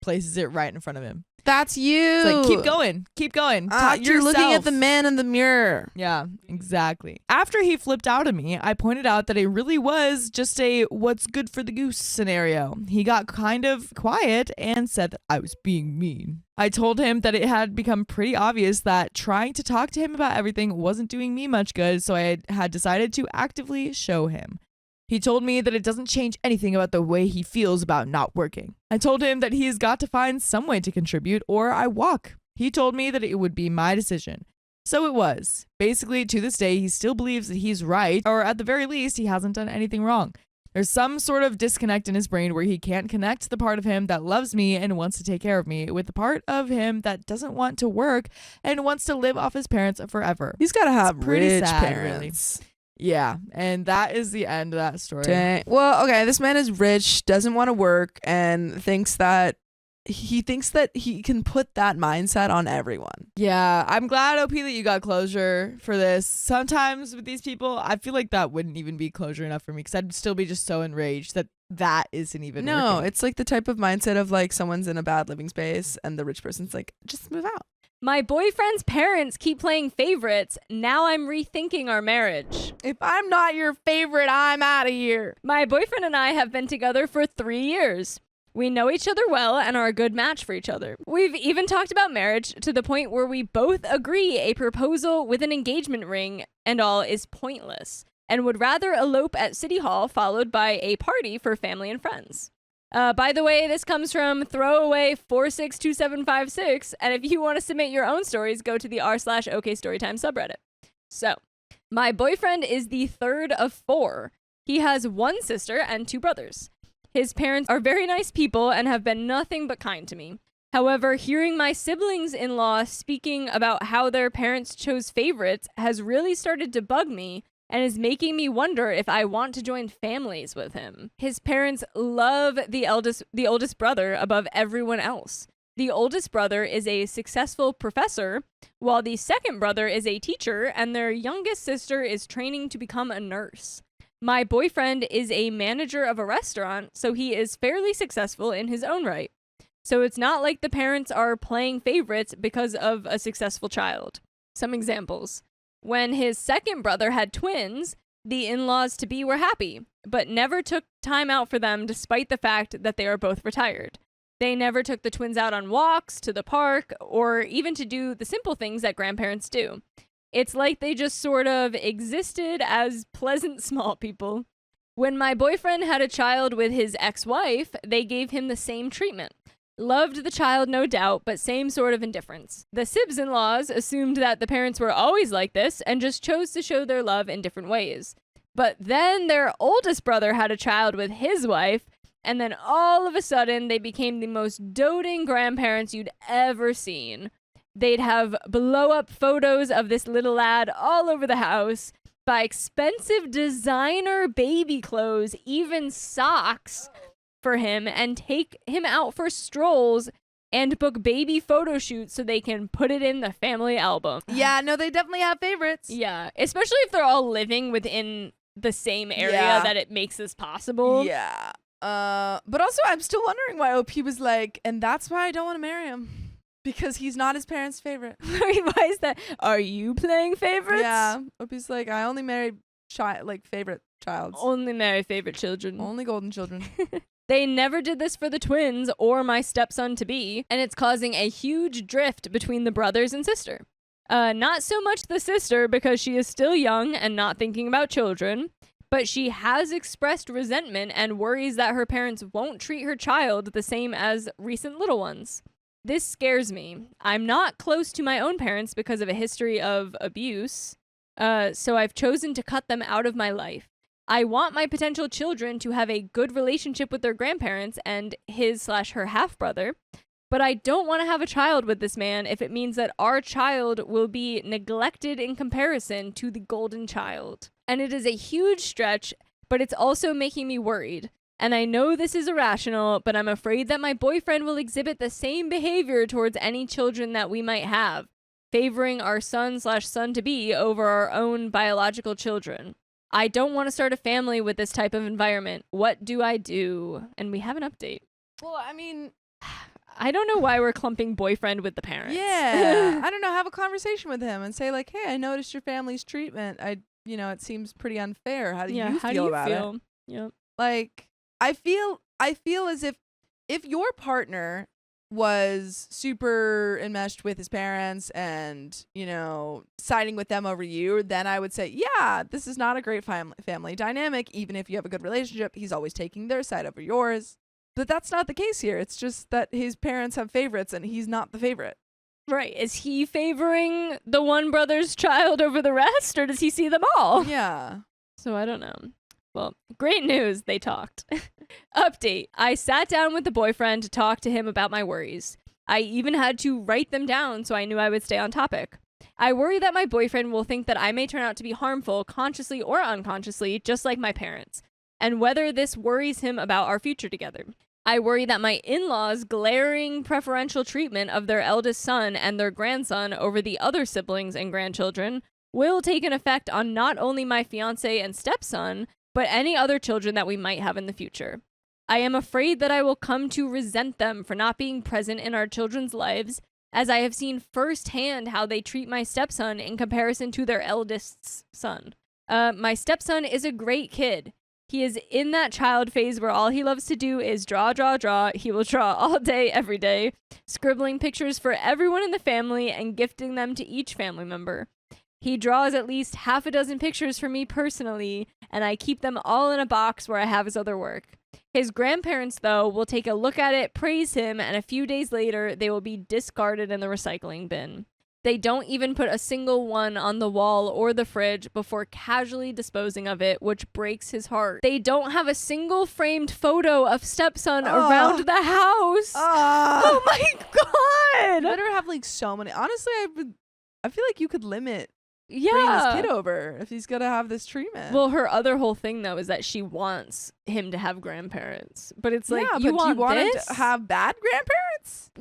places it right in front of him. that's you. It's like, keep going. Keep going. Talk to You're looking at yourself. the man in the mirror. Yeah, exactly. After he flipped out at me, I pointed out that it really was just a what's good for the goose scenario. He got kind of quiet and said that I was being mean. I told him that it had become pretty obvious that trying to talk to him about everything wasn't doing me much good, so I had decided to actively show him. He told me that it doesn't change anything about the way he feels about not working. I told him that he's got to find some way to contribute or I walk. He told me that it would be my decision. So it was. Basically, to this day, he still believes that he's right, or at the very least, he hasn't done anything wrong. There's some sort of disconnect in his brain where he can't connect the part of him that loves me and wants to take care of me with the part of him that doesn't want to work and wants to live off his parents forever. He's got to have pretty rich sad, parents. Yeah, and that is the end of that story. Dang. Well, okay, this man is rich, doesn't want to work, and thinks that he can put that mindset on everyone. Yeah, I'm glad, OP, that you got closure for this. Sometimes with these people, I feel like that wouldn't even be closure enough for me because I'd still be just so enraged that isn't even No, working. it's like the type of mindset of like someone's in a bad living space and the rich person's like, just move out. My boyfriend's parents keep playing favorites. Now I'm rethinking our marriage. If I'm not your favorite, I'm out of here. My boyfriend and I have been together for 3 years. We know each other well and are a good match for each other. We've even talked about marriage to the point where we both agree a proposal with an engagement ring and all is pointless and would rather elope at City Hall followed by a party for family and friends. By the way, this comes from throwaway462756, and if you want to submit your own stories, go to the r/OKStorytime subreddit. So, my boyfriend is the third of 4. He has 1 sister and 2 brothers. His parents are very nice people and have been nothing but kind to me. However, hearing my siblings-in-law speaking about how their parents chose favorites has really started to bug me and is making me wonder if I want to join families with him. His parents love the oldest brother above everyone else. The oldest brother is a successful professor, while the second brother is a teacher, and their youngest sister is training to become a nurse. My boyfriend is a manager of a restaurant, so he is fairly successful in his own right. So it's not like the parents are playing favorites because of a successful child. Some examples. When his second brother had twins, the in-laws-to-be were happy, but never took time out for them despite the fact that they are both retired. They never took the twins out on walks, to the park, or even to do the simple things that grandparents do. It's like they just sort of existed as pleasant small people. When my boyfriend had a child with his ex-wife, they gave him the same treatment. Loved the child, no doubt, but same sort of indifference. The Sibs-in-laws assumed that the parents were always like this and just chose to show their love in different ways. But then their oldest brother had a child with his wife, and then all of a sudden they became the most doting grandparents you'd ever seen. They'd have blow-up photos of this little lad all over the house, buy expensive designer baby clothes, even socks, for him, and take him out for strolls and book baby photo shoots so they can put it in the family album. Yeah, no, they definitely have favorites. Yeah, especially if they're all living within the same area Yeah. that it makes this possible. Yeah. But also I'm still wondering why OP was like, and that's why I don't want to marry him. Because he's not his parents' favorite. Why is that? Are you playing favorites? Yeah. OP's like, I only marry favorite childs. Only marry favorite children. Only golden children. They never did this for the twins or my stepson-to-be, and it's causing a huge drift between the brothers and sister. Not so much the sister because she is still young and not thinking about children, but she has expressed resentment and worries that her parents won't treat her child the same as recent little ones. This scares me. I'm not close to my own parents because of a history of abuse, so I've chosen to cut them out of my life. I want my potential children to have a good relationship with their grandparents and his/her half-brother, but I don't want to have a child with this man if it means that our child will be neglected in comparison to the golden child. And it is a huge stretch, but it's also making me worried. And I know this is irrational, but I'm afraid that my boyfriend will exhibit the same behavior towards any children that we might have, favoring our son/son-to-be over our own biological children. I don't want to start a family with this type of environment. What do I do? And we have an update. Well, I mean, I don't know why we're clumping boyfriend with the parents. Yeah. I don't know. Have a conversation with him and say like, hey, I noticed your family's treatment. It seems pretty unfair. How do yeah, you how feel do you about feel? it? Yep. Like, I feel as if your partner was super enmeshed with his parents and, siding with them over you, then I would say, yeah, this is not a great family dynamic. Even if you have a good relationship, he's always taking their side over yours. But that's not the case here. It's just that his parents have favorites and he's not the favorite. Right. Is he favoring the one brother's child over the rest, or does he see them all? Yeah. So I don't know. Well, great news. They talked. Update. I sat down with the boyfriend to talk to him about my worries. I even had to write them down so I knew I would stay on topic. I worry that my boyfriend will think that I may turn out to be harmful, consciously or unconsciously, just like my parents, and whether this worries him about our future together. I worry that my in-laws' glaring preferential treatment of their eldest son and their grandson over the other siblings and grandchildren will take an effect on not only my fiancé and stepson, but any other children that we might have in the future. I am afraid that I will come to resent them for not being present in our children's lives, as I have seen firsthand how they treat my stepson in comparison to their eldest son. My stepson is a great kid. He is in that child phase where all he loves to do is draw, draw, draw. He will draw all day, every day, scribbling pictures for everyone in the family and gifting them to each family member. He draws at least half a dozen pictures for me personally, and I keep them all in a box where I have his other work. His grandparents, though, will take a look at it, praise him, and a few days later, they will be discarded in the recycling bin. They don't even put a single one on the wall or the fridge before casually disposing of it, which breaks his heart. They don't have a single framed photo of stepson around the house. Oh my You god! better have like so many. Honestly, I feel like you could limit bringing Yeah. this kid over if he's gonna have this treatment. Well, her other whole thing though is that she wants him to have grandparents, but it's like, yeah, you but do you want him this? to have bad grandparents?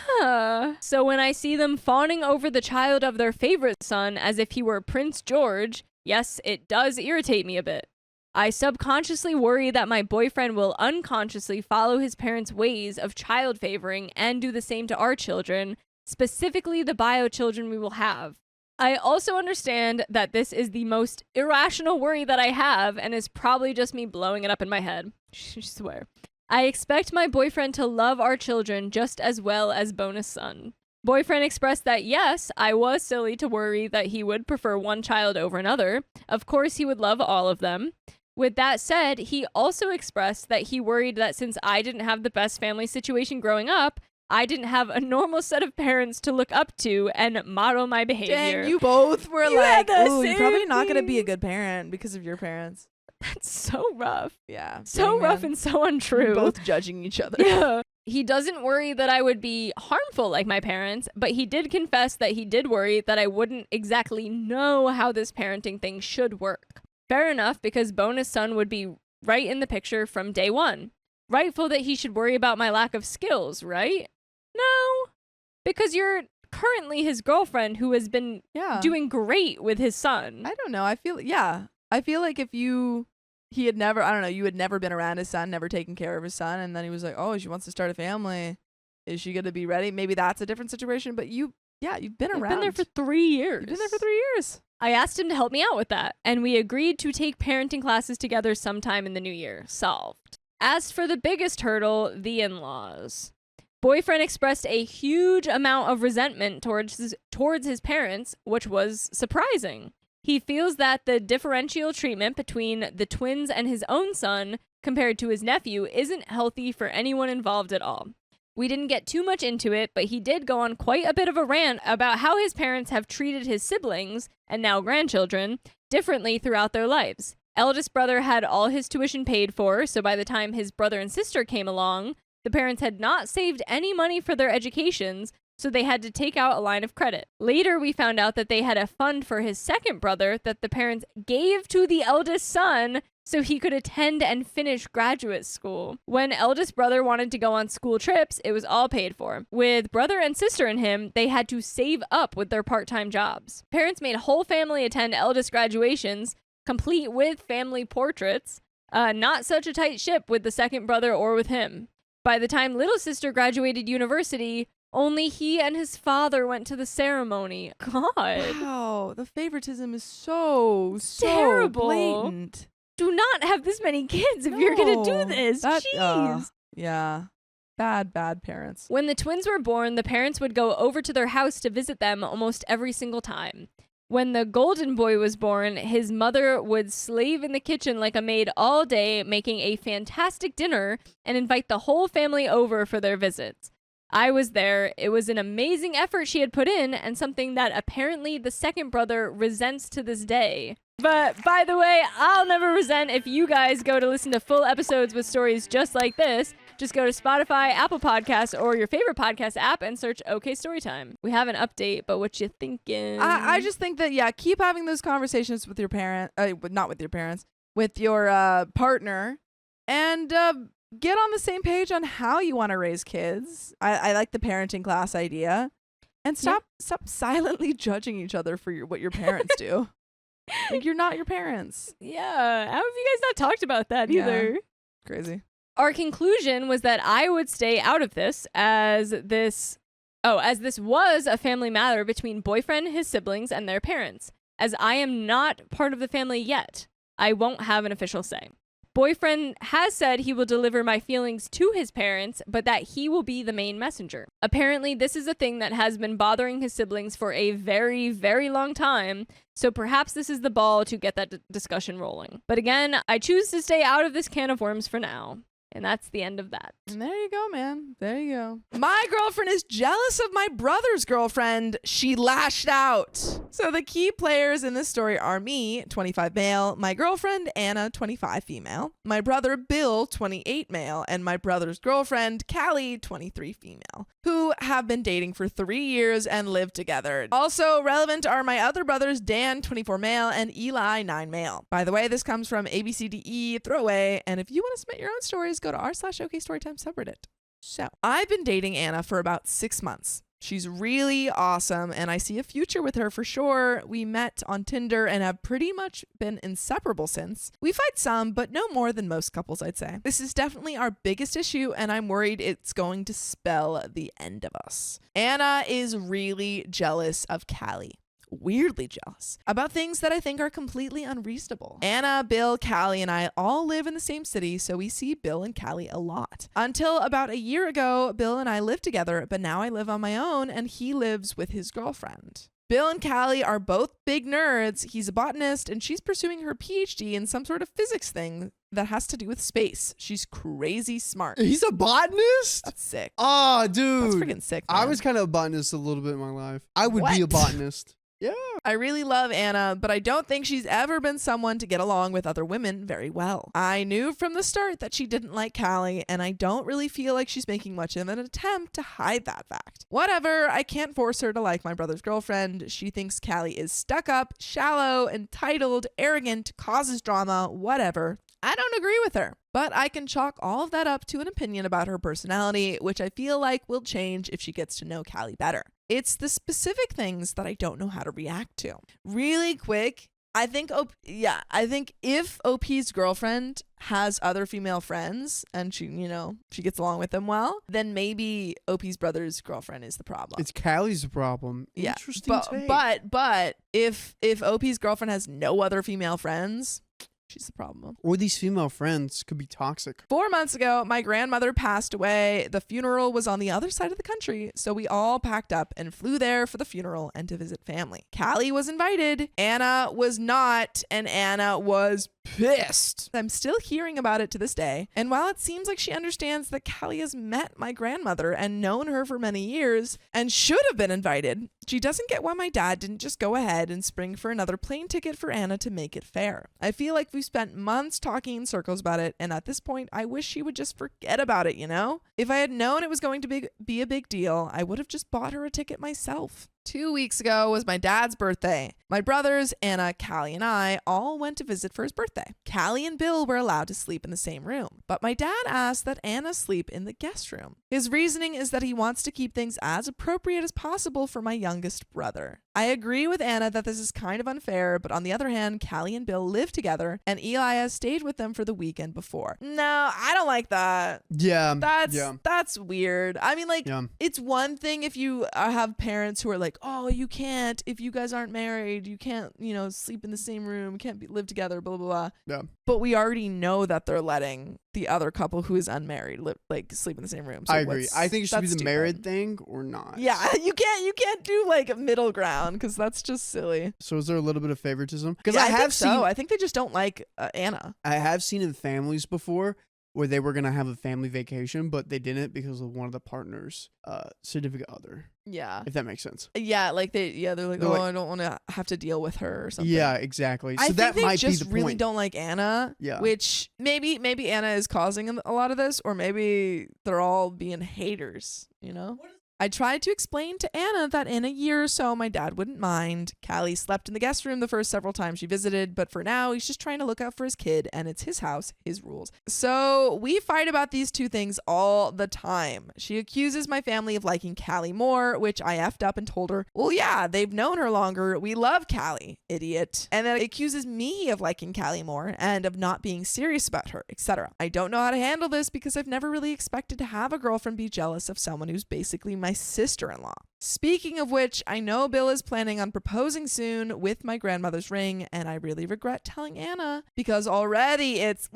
Yeah. So when I see them fawning over the child of their favorite son as if he were Prince George, yes, it does irritate me a bit. I subconsciously worry that my boyfriend will unconsciously follow his parents' ways of child favoring and do the same to our children, specifically the bio children we will have. I also understand that this is the most irrational worry that I have and is probably just me blowing it up in my head. I swear. I expect my boyfriend to love our children just as well as bonus son. Boyfriend expressed that yes, I was silly to worry that he would prefer one child over another. Of course, he would love all of them. With that said, he also expressed that he worried that since I didn't have the best family situation growing up, I didn't have a normal set of parents to look up to and model my behavior. Dang, you both were You had like, the "Ooh, you're probably same not gonna be a thing." good parent because of your parents." That's so rough. Yeah, So dang, rough man. and so untrue. Both judging each other. Yeah. He doesn't worry that I would be harmful like my parents, but he did confess that he did worry that I wouldn't exactly know how this parenting thing should work. Fair enough, because bonus son would be right in the picture from day one. Rightful that he should worry about my lack of skills, right? No, because you're currently his girlfriend who has been Yeah. doing great with his son. I don't know. I feel like if he had never, I don't know, you had never been around his son, never taken care of his son, and then he was like, oh, she wants to start a family. Is she gonna be ready? Maybe that's a different situation. But you've been I've around. been there for 3 years. You've been there for 3 years. I asked him to help me out with that, and we agreed to take parenting classes together sometime in the new year. Solved. As for the biggest hurdle, the in-laws. Boyfriend expressed a huge amount of resentment towards his parents, which was surprising. He feels that the differential treatment between the twins and his own son compared to his nephew isn't healthy for anyone involved at all. We didn't get too much into it, but he did go on quite a bit of a rant about how his parents have treated his siblings, and now grandchildren, differently throughout their lives. Eldest brother had all his tuition paid for, so by the time his brother and sister came along, the parents had not saved any money for their educations, so they had to take out a line of credit. Later, we found out that they had a fund for his second brother that the parents gave to the eldest son so he could attend and finish graduate school. When eldest brother wanted to go on school trips, it was all paid for. With brother and sister and him, they had to save up with their part-time jobs. Parents made whole family attend eldest graduations, complete with family portraits. Not such a tight ship with the second brother or with him. By the time little sister graduated university, only he and his father went to the ceremony. God. Wow, the favoritism is so Terrible. blatant. Do not have this many kids if you're going to No, do this. that- Jeez. Yeah. Bad parents. When the twins were born, the parents would go over to their house to visit them almost every single time. When the golden boy was born, his mother would slave in the kitchen like a maid all day, making a fantastic dinner and invite the whole family over for their visits. I was there. It was an amazing effort she had put in and something that apparently the second brother resents to this day. But by the way, I'll never resent if you guys go to listen to full episodes with stories just like this. Just go to Spotify, Apple Podcasts, or your favorite podcast app and search OK Storytime. We have an update, but what you thinking? I just think that, yeah, keep having those conversations with your parent, not with your parents, with your partner, and get on the same page on how you want to raise kids. I like the parenting class idea. And stop silently judging each other for what your parents do. Like, you're not your parents. Yeah, how have you guys not talked about that Yeah. either? Crazy. Our conclusion was that I would stay out of this as this was a family matter between boyfriend, his siblings, and their parents. As I am not part of the family yet, I won't have an official say. Boyfriend has said he will deliver my feelings to his parents, but that he will be the main messenger. Apparently, this is a thing that has been bothering his siblings for a very, very long time, so perhaps this is the ball to get that discussion rolling. But again, I choose to stay out of this can of worms for now. And that's the end of that. And there you go, man. There you go. My girlfriend is jealous of my brother's girlfriend. She lashed out. So the key players in this story are me, 25 male, my girlfriend, Anna, 25 female, my brother, Bill, 28 male, and my brother's girlfriend, Callie, 23 female, who have been dating for 3 years and live together. Also relevant are my other brothers, Dan, 24 male, and Eli, 9 male. By the way, this comes from ABCDE Throwaway, and if you want to submit your own stories, go to r/OKStorytime subreddit. So, I've been dating Anna for about 6 months. She's really awesome, and I see a future with her for sure. We met on Tinder and have pretty much been inseparable since. We fight some, but no more than most couples, I'd say. This is definitely our biggest issue, and I'm worried it's going to spell the end of us. Anna is really jealous of Callie. Weirdly jealous about things that I think are completely unreasonable. Anna, Bill, Callie, and I all live in the same city, so we see Bill and Callie a lot. Until about a year ago, Bill and I lived together, but now I live on my own and he lives with his girlfriend. Bill and Callie are both big nerds. He's a botanist and she's pursuing her PhD in some sort of physics thing that has to do with space. She's crazy smart. He's a botanist? That's sick. Oh, That's dude. freaking sick, I man. was kind of a botanist a little bit in my life. I would be a What? botanist. Yeah. I really love Anna, but I don't think she's ever been someone to get along with other women very well. I knew from the start that she didn't like Callie, and I don't really feel like she's making much of an attempt to hide that fact. Whatever, I can't force her to like my brother's girlfriend. She thinks Callie is stuck up, shallow, entitled, arrogant, causes drama, whatever. I don't agree with her, but I can chalk all of that up to an opinion about her personality, which I feel like will change if she gets to know Callie better. It's the specific things that I don't know how to react to. Really quick, I think if OP's girlfriend has other female friends and she gets along with them well, then maybe OP's brother's girlfriend is the problem. It's Callie's the problem. Yeah, Interesting take. but if OP's girlfriend has no other female friends, she's the problem. Or these female friends could be toxic. 4 months ago, my grandmother passed away. The funeral was on the other side of the country, so we all packed up and flew there for the funeral and to visit family. Callie was invited. Anna was not, and Anna was pissed. I'm still hearing about it to this day, and while it seems like she understands that Callie has met my grandmother and known her for many years and should have been invited, she doesn't get why my dad didn't just go ahead and spring for another plane ticket for Anna to make it fair. I feel like we've spent months talking in circles about it, and at this point, I wish she would just forget about it, you know? If I had known it was going to be a big deal, I would have just bought her a ticket myself. 2 weeks ago was my dad's birthday. My brothers, Anna, Callie, and I all went to visit for his birthday. Callie and Bill were allowed to sleep in the same room, but my dad asked that Anna sleep in the guest room. His reasoning is that he wants to keep things as appropriate as possible for my youngest brother. I agree with Anna that this is kind of unfair, but on the other hand, Callie and Bill live together, and Eli has stayed with them for the weekend before. No, I don't like that. Yeah. That's weird. I mean, like, Yeah. it's one thing if you have parents who are like, oh, you can't, if you guys aren't married, you can't, sleep in the same room, live together, blah, blah, blah. Yeah. But we already know that they're letting the other couple who is unmarried sleep in the same room. So I agree. I think it should be that's the married thing or not. Yeah, you can't do like a middle ground because that's just silly. So is there a little bit of favoritism? Because Yeah, I have think seen, so. I think they just don't like Anna. I have seen in families before where they were gonna have a family vacation, but they didn't because of one of the partners' significant other. Yeah. If that makes sense. Yeah, like they're like, They're oh, like- I don't want to have to deal with her or something. Yeah, exactly. So I that think they might just be the really point. don't like Anna. Yeah. Which maybe Anna is causing a lot of this, or maybe they're all being haters. I tried to explain to Anna that in a year or so, my dad wouldn't mind. Callie slept in the guest room the first several times she visited, but for now, he's just trying to look out for his kid, and it's his house, his rules. So we fight about these two things all the time. She accuses my family of liking Callie more, which I effed up and told her, well, yeah, they've known her longer. We love Callie, idiot. And then accuses me of liking Callie more and of not being serious about her, etc. I don't know how to handle this because I've never really expected to have a girlfriend be jealous of someone who's basically my sister-in-law. Speaking of which, I know Bill is planning on proposing soon with my grandmother's ring, and I really regret telling Anna because already that's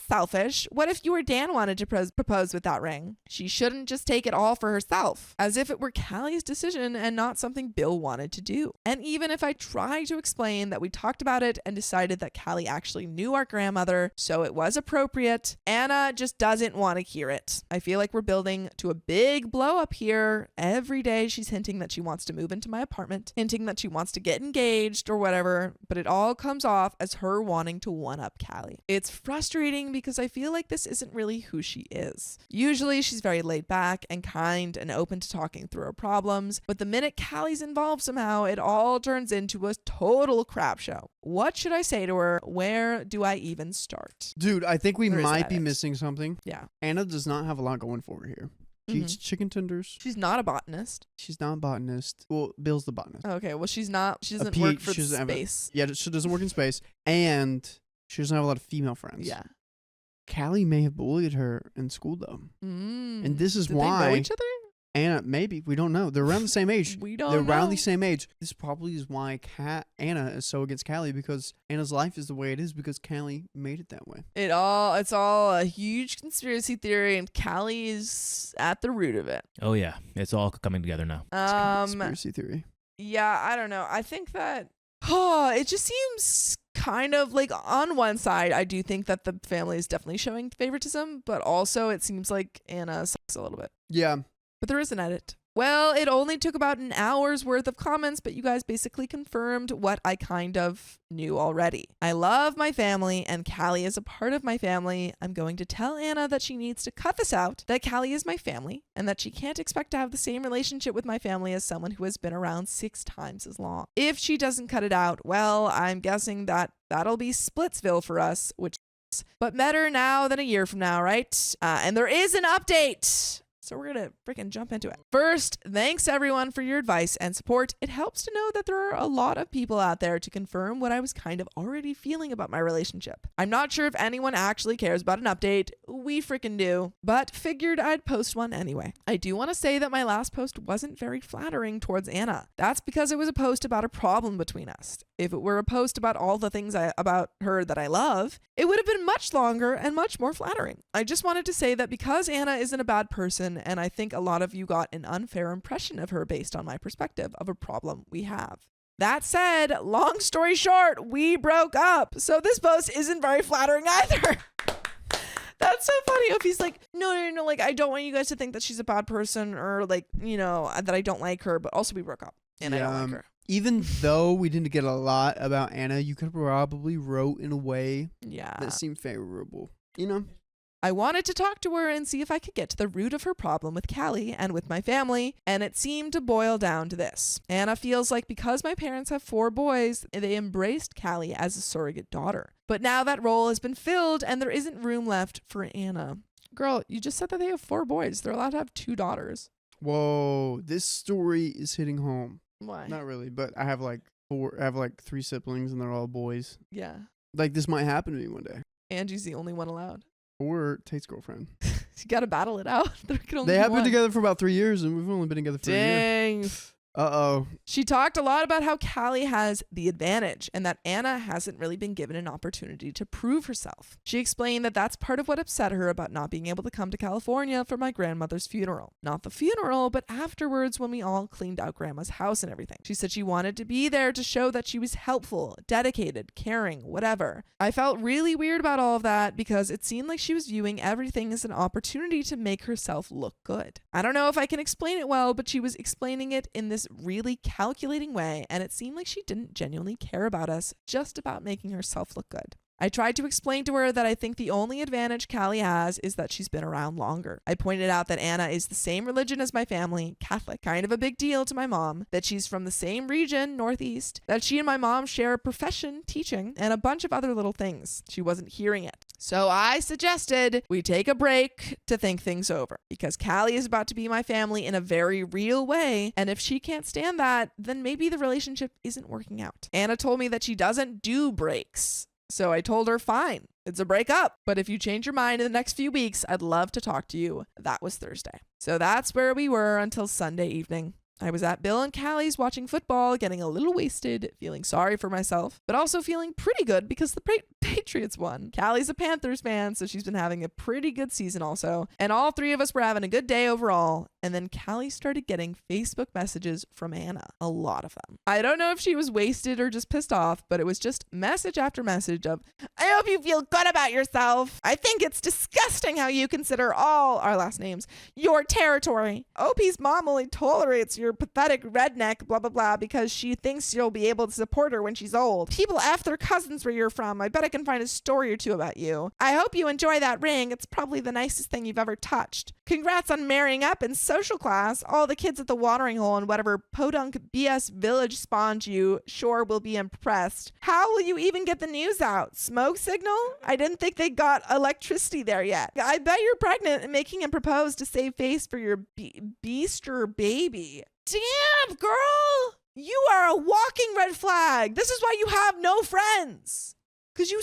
selfish. What if you or Dan wanted to propose with that ring? She shouldn't just take it all for herself, as if it were Callie's decision and not something Bill wanted to do. And even if I try to explain that we talked about it and decided that Callie actually knew our grandmother, so it was appropriate, Anna just doesn't want to hear it. I feel like we're building to a big blow up here. Every day she's hinting that she wants to move into my apartment, hinting that she wants to get engaged or whatever, but it all comes off as her wanting to one-up Callie. It's frustrating because I feel like this isn't really who she is. Usually she's very laid back and kind and open to talking through her problems, but the minute Callie's involved somehow, it all turns into a total crap show. What should I say to her? Where do I even start? Dude, I think we There is an might be edit. missing something. Yeah. Anna does not have a lot going for her here. She eats chicken tenders. She's not a botanist. She's not a botanist. Well, Bill's the botanist. Okay, well she doesn't PhD work for she doesn't have a- space. Yeah, she doesn't work in space, and she doesn't have a lot of female friends. Yeah. Callie may have bullied her in school though, and this is Did why they know each other? Anna, maybe, we don't know. They're around the same age. We don't They're around know. the same age. This probably is why Anna is so against Callie, because Anna's life is the way it is because Callie made it that way. It's all a huge conspiracy theory, and Callie is at the root of it. Oh yeah, it's all coming together now. Conspiracy theory. Yeah, I don't know. I think that it just seems kind of like on one side, I do think that the family is definitely showing favoritism, but also it seems like Anna sucks a little bit. Yeah. But there is an edit. Well, it only took about an hour's worth of comments, but you guys basically confirmed what I kind of knew already. I love my family, and Callie is a part of my family. I'm going to tell Anna that she needs to cut this out, that Callie is my family, and that she can't expect to have the same relationship with my family as someone who has been around 6 times as long. If she doesn't cut it out, well, I'm guessing that that'll be Splitsville for us, but better now than a year from now, right? And there is an update. So we're going to freaking jump into it. First, thanks everyone for your advice and support. It helps to know that there are a lot of people out there to confirm what I was kind of already feeling about my relationship. I'm not sure if anyone actually cares about an update. We freaking do. But figured I'd post one anyway. I do want to say that my last post wasn't very flattering towards Anna. That's because it was a post about a problem between us. If it were a post about all the things about her that I love, it would have been much longer and much more flattering. I just wanted to say that because Anna isn't a bad person, and I think a lot of you got an unfair impression of her based on my perspective of a problem we have. That said, long story short, we broke up. So this post isn't very flattering either. That's so funny. If he's like, no, like, I don't want you guys to think that she's a bad person or like, that I don't like her, but also we broke up and I don't like her. Even though we didn't get a lot about Anna, you could probably wrote in a way Yeah. that seemed favorable. I wanted to talk to her and see if I could get to the root of her problem with Callie and with my family, and it seemed to boil down to this. Anna feels like because my parents have 4 boys, they embraced Callie as a surrogate daughter. But now that role has been filled and there isn't room left for Anna. Girl, you just said that they have 4 boys. They're allowed to have 2 daughters. Whoa, this story is hitting home. Why? Not really, but I have like 3 siblings and they're all boys. Yeah. Like this might happen to me one day. Angie's the only one allowed. Or Tate's girlfriend. You gotta battle it out. There can only They be have been one. together for about 3 years and we've only been together for a year. Dang. Uh-oh. She talked a lot about how Callie has the advantage and that Anna hasn't really been given an opportunity to prove herself. She explained that that's part of what upset her about not being able to come to California for my grandmother's funeral. Not the funeral, but afterwards when we all cleaned out grandma's house and everything. She said she wanted to be there to show that she was helpful, dedicated, caring, whatever. I felt really weird about all of that because it seemed like she was viewing everything as an opportunity to make herself look good. I don't know if I can explain it well, but she was explaining it in this really calculating way, and it seemed like she didn't genuinely care about us, just about making herself look good. I tried to explain to her that I think the only advantage Callie has is that she's been around longer. I pointed out that Anna is the same religion as my family, Catholic, kind of a big deal to my mom, that she's from the same region, Northeast, that she and my mom share a profession, teaching, and a bunch of other little things. She wasn't hearing it. So I suggested we take a break to think things over, because Callie is about to be my family in a very real way, and if she can't stand that, then maybe the relationship isn't working out. Anna told me that she doesn't do breaks. So I told her, fine, it's a breakup. But if you change your mind in the next few weeks, I'd love to talk to you. That was Thursday. So that's where we were until Sunday evening. I was at Bill and Callie's watching football, getting a little wasted, feeling sorry for myself, but also feeling pretty good because the Patriots won. Callie's a Panthers fan, so she's been having a pretty good season also. And all 3 of us were having a good day overall. And then Callie started getting Facebook messages from Anna, a lot of them. I don't know if she was wasted or just pissed off, but it was just message after message of, I hope you feel good about yourself. I think it's disgusting how you consider all our last names your territory. OP's mom only tolerates your pathetic redneck, blah, blah, blah, because she thinks you'll be able to support her when she's old. People F their cousins where you're from. I bet I can find a story or 2 about you. I hope you enjoy that ring. It's probably the nicest thing you've ever touched. Congrats on marrying up in social class. All the kids at the watering hole and whatever podunk BS village spawned you sure will be impressed. How will you even get the news out? Smoke signal? I didn't think they got electricity there yet. I bet you're pregnant and making him propose to save face for your beaster baby. Damn, girl! You are a walking red flag. This is why you have no friends. Because you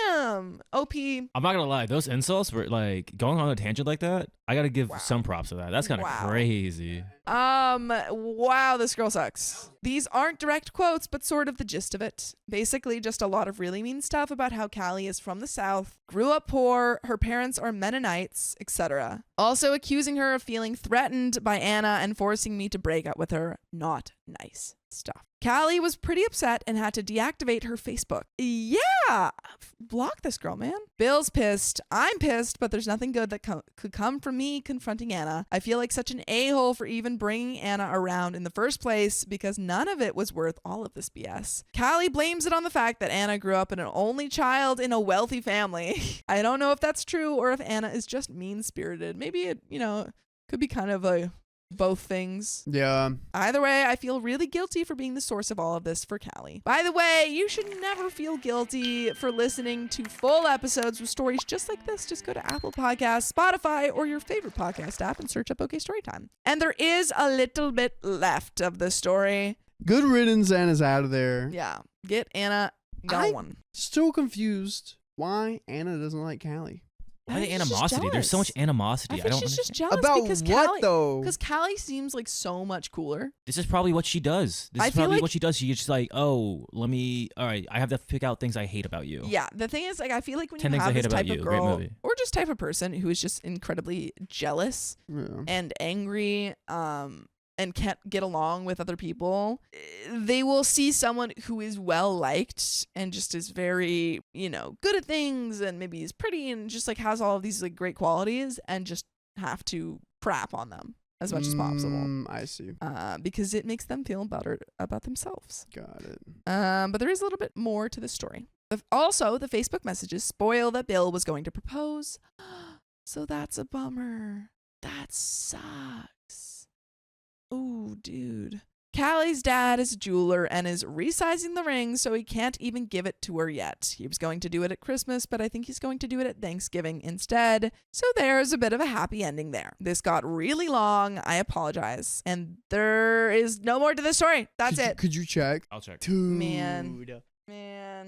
damn, OP. I'm not gonna lie, those insults were like going on a tangent like that. I gotta give some props to that. That's kind of crazy. Wow, this girl sucks. These aren't direct quotes, but sort of the gist of it. Basically, just a lot of really mean stuff about how Callie is from the South, grew up poor, her parents are Mennonites, etc. Also accusing her of feeling threatened by Anna and forcing me to break up with her. Not nice stuff. Callie was pretty upset and had to deactivate her Facebook. Yeah, block this girl, man. Bill's pissed. I'm pissed, but there's nothing good that could come from me confronting Anna. I feel like such an a-hole for even bringing Anna around in the first place because none of it was worth all of this BS. Callie blames it on the fact that Anna grew up in an only child in a wealthy family. I don't know if that's true or if Anna is just mean-spirited. Maybe it, could be kind of a both things. Yeah. Either way, I feel really guilty for being the source of all of this for Callie. By the way, you should never feel guilty for listening to full episodes with stories just like this. Just go to Apple Podcasts, Spotify, or your favorite podcast app and search up OK Storytime. And there is a little bit left of the story. Good riddance, Anna's out of there. Yeah. Get Anna going. Still confused why Anna doesn't like Callie. Why the she's just animosity? There's so much jealous. animosity. I I think don't she's understand. just jealous About because what, though? Because Callie seems like so much cooler. This is probably what she does. This I is feel probably like- what she does. She's just like, all right, I have to pick out things I hate about you. Yeah, the thing is, I feel like when 10 you Things I have Hate this About type of You, great girl movie. or just type of person who is just incredibly jealous Yeah. and angry, and can't get along with other people, they will see someone who is well liked and just is very, good at things and maybe is pretty and just like has all of these like great qualities and just have to crap on them as much as possible. I see. Because it makes them feel better about themselves. Got it. But there is a little bit more to the story. Also, the Facebook messages spoil that Bill was going to propose. So that's a bummer. That sucks. Ooh, dude. Callie's dad is a jeweler and is resizing the ring, so he can't even give it to her yet. He was going to do it at Christmas, but I think he's going to do it at Thanksgiving instead. So there's a bit of a happy ending there. This got really long. I apologize. And there is no more to this story. That's it. Could you check? I'll check. Dude. Man.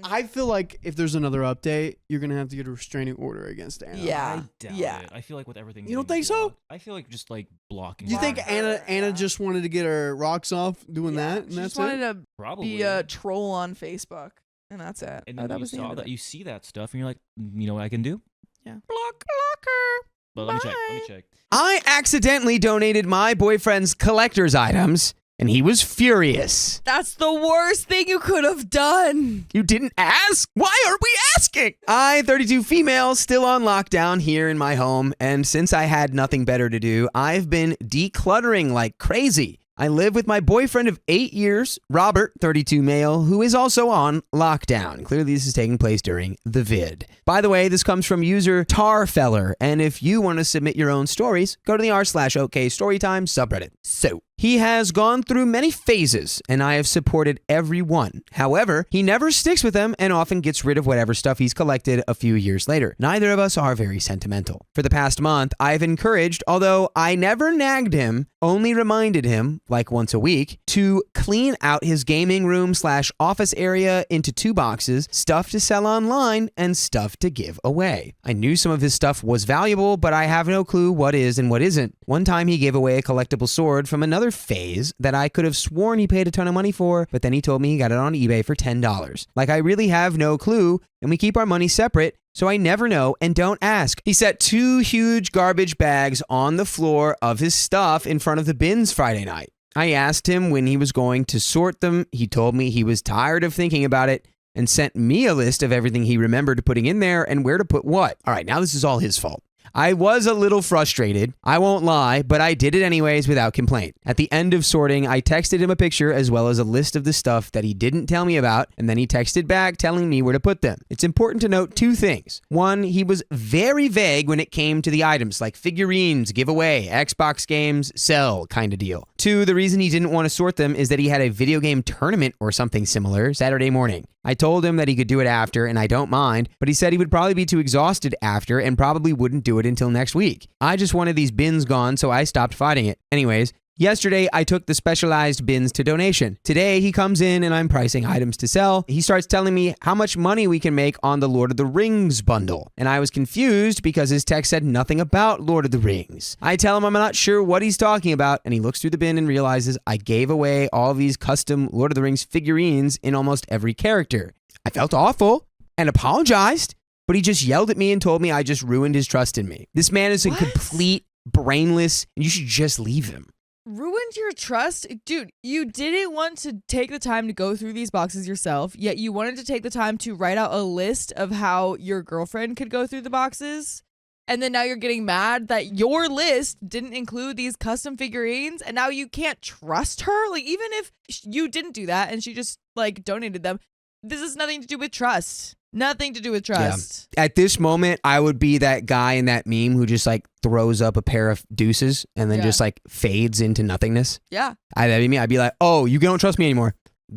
I feel like if there's another update, you're going to have to get a restraining order against Anna. Yeah. I doubt yeah. it. I feel like with everything. You don't getting think so? blocked, I feel like just like blocking. You think Block Anna just wanted to get her rocks off doing Yeah, that, and she that's just wanted it? to probably be a troll on Facebook, and that's it. And Oh, then that you was the saw end of that it. you see that stuff, and you're like, you know what I can do? Yeah. Blocker. But let me check. Let me Bye. check. I accidentally donated my boyfriend's collector's items, and he was furious. That's the worst thing you could have done. You didn't ask? Why are we asking? I, 32 female, still on lockdown here in my home, and since I had nothing better to do, I've been decluttering like crazy. I live with my boyfriend of 8 years, Robert, 32 male, who is also on lockdown. Clearly, this is taking place during the vid. By the way, this comes from user Tarfeller, and if you want to submit your own stories, go to the r/OK Storytime subreddit. So, he has gone through many phases, and I have supported every one. However, he never sticks with them and often gets rid of whatever stuff he's collected a few years later. Neither of us are very sentimental. For the past month, I've encouraged, although I never nagged him, only reminded him, like once a week, to clean out his gaming room/office area into 2 boxes, stuff to sell online and stuff to give away. I knew some of his stuff was valuable, but I have no clue what is and what isn't. One time he gave away a collectible sword from another phase that I could have sworn he paid a ton of money for, but then he told me he got it on eBay for $10. Like, I really have no clue, and we keep our money separate, so I never know and don't ask. He set 2 huge garbage bags on the floor of his stuff in front of the bins Friday night. I asked him when he was going to sort them. He told me he was tired of thinking about it and sent me a list of everything he remembered putting in there and where to put what. All right, now this is all his fault. I was a little frustrated, I won't lie, but I did it anyways without complaint. At the end of sorting, I texted him a picture as well as a list of the stuff that he didn't tell me about, and then he texted back telling me where to put them. It's important to note 2 things. 1, he was very vague when it came to the items, like figurines, giveaway, Xbox games, sell kind of deal. 2, the reason he didn't want to sort them is that he had a video game tournament or something similar Saturday morning. I told him that he could do it after, and I don't mind, but he said he would probably be too exhausted after and probably wouldn't do it until next week. I just wanted these bins gone, so I stopped fighting it. Anyways, yesterday I took the specialized bins to donation. Today he comes in and I'm pricing items to sell. He starts telling me how much money we can make on the Lord of the Rings bundle. And I was confused because his text said nothing about Lord of the Rings. I tell him I'm not sure what he's talking about, and he looks through the bin and realizes I gave away all these custom Lord of the Rings figurines in almost every character. I felt awful and apologized, but he just yelled at me and told me I just ruined his trust in me. This man is a What? complete brainless, and you should just leave him. Ruined your trust? Dude, you didn't want to take the time to go through these boxes yourself, yet you wanted to take the time to write out a list of how your girlfriend could go through the boxes. And then now you're getting mad that your list didn't include these custom figurines, and now you can't trust her? Like, even if you didn't do that and she just, like, donated them, this has nothing to do with trust. Nothing to do with trust. At this moment, I would be that guy in that meme who just like throws up a pair of deuces and then Yeah. just like fades into nothingness. Yeah. That'd be me. I'd be like, oh, you don't trust me anymore.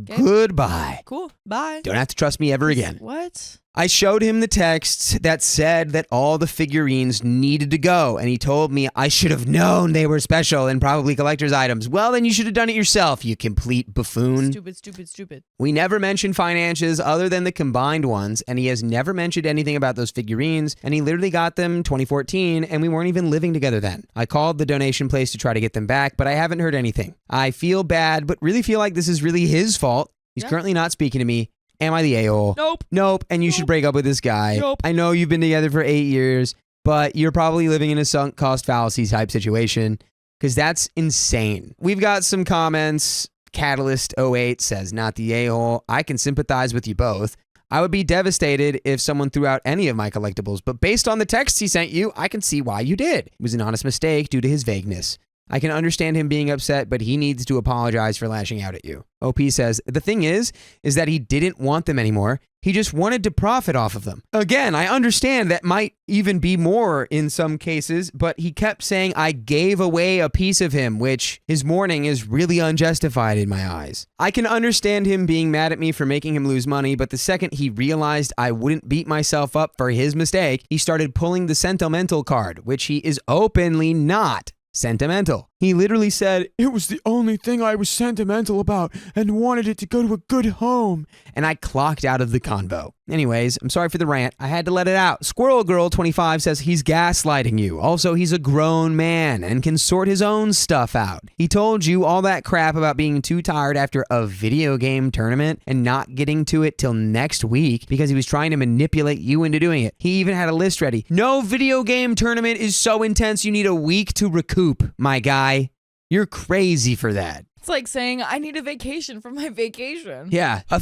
Okay. Goodbye. Cool. Bye. Don't have to trust me ever again. What? I showed him the texts that said that all the figurines needed to go, and he told me I should have known they were special and probably collector's items. Well, then you should have done it yourself, you complete buffoon. Stupid. We never mentioned finances other than the combined ones, and he has never mentioned anything about those figurines, and he literally got them 2014, and we weren't even living together then. I called the donation place to try to get them back, but I haven't heard anything. I feel bad, but really feel like this is really his fault. He's Yeah. currently not speaking to me. Am I the a-hole? Nope. Nope, and you should Nope. break up with this guy. Nope. I know you've been together for 8 years, but you're probably living in a sunk cost fallacy type situation, because that's insane. We've got some comments. Catalyst08 says, not the a-hole. I can sympathize with you both. I would be devastated if someone threw out any of my collectibles, but based on the texts he sent you, I can see why you did. It was an honest mistake due to his vagueness. I can understand him being upset, but he needs to apologize for lashing out at you. OP says, the thing is that he didn't want them anymore. He just wanted to profit off of them. Again, I understand that might even be more in some cases, but he kept saying I gave away a piece of him, which his mourning is really unjustified in my eyes. I can understand him being mad at me for making him lose money, but the second he realized I wouldn't beat myself up for his mistake, he started pulling the sentimental card, which he is openly not sentimental. He literally said, it was the only thing I was sentimental about and wanted it to go to a good home. And I clocked out of the convo. Anyways, I'm sorry for the rant. I had to let it out. Squirrel Girl 25 says he's gaslighting you. Also, he's a grown man and can sort his own stuff out. He told you all that crap about being too tired after a video game tournament and not getting to it till next week because he was trying to manipulate you into doing it. He even had a list ready. No video game tournament is so intense you need a week to recoup, my guy. You're crazy for that. It's like saying, I need a vacation from my vacation. Yeah. A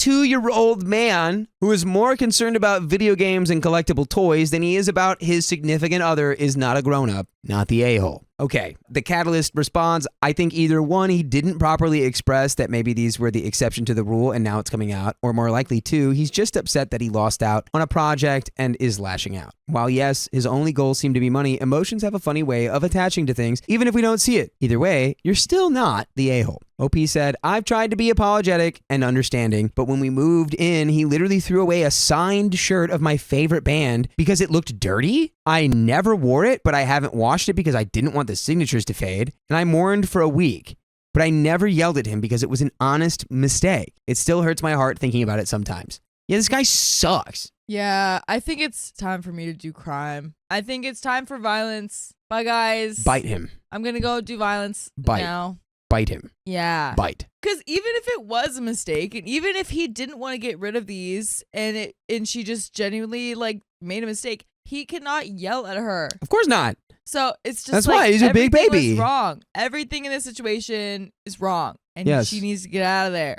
32-year-old man who is more concerned about video games and collectible toys than he is about his significant other is not a grown-up, not the a-hole. Okay, the Catalyst responds, I think either one, he didn't properly express that maybe these were the exception to the rule and now it's coming out, or more likely two, he's just upset that he lost out on a project and is lashing out. While yes, his only goals seem to be money, emotions have a funny way of attaching to things, even if we don't see it. Either way, you're still not the a-hole. OP said, I've tried to be apologetic and understanding, but when we moved in, he literally threw away a signed shirt of my favorite band because it looked dirty. I never wore it, but I haven't washed it because I didn't want the signatures to fade, and I mourned for a week. But I never yelled at him because it was an honest mistake. It still hurts my heart thinking about it sometimes. Yeah, this guy sucks. Yeah, I think it's time for me to do crime. I think it's time for violence. Bye, guys. Bite him. I'm going to go do violence Bite. now. Bite him. Yeah. Bite. Because even if it was a mistake, and even if he didn't want to get rid of these, and she just genuinely like made a mistake, he cannot yell at her. Of course not. So it's just That's like, why he's a big everything baby. was wrong. Everything in this situation is wrong, and Yes. she needs to get out of there.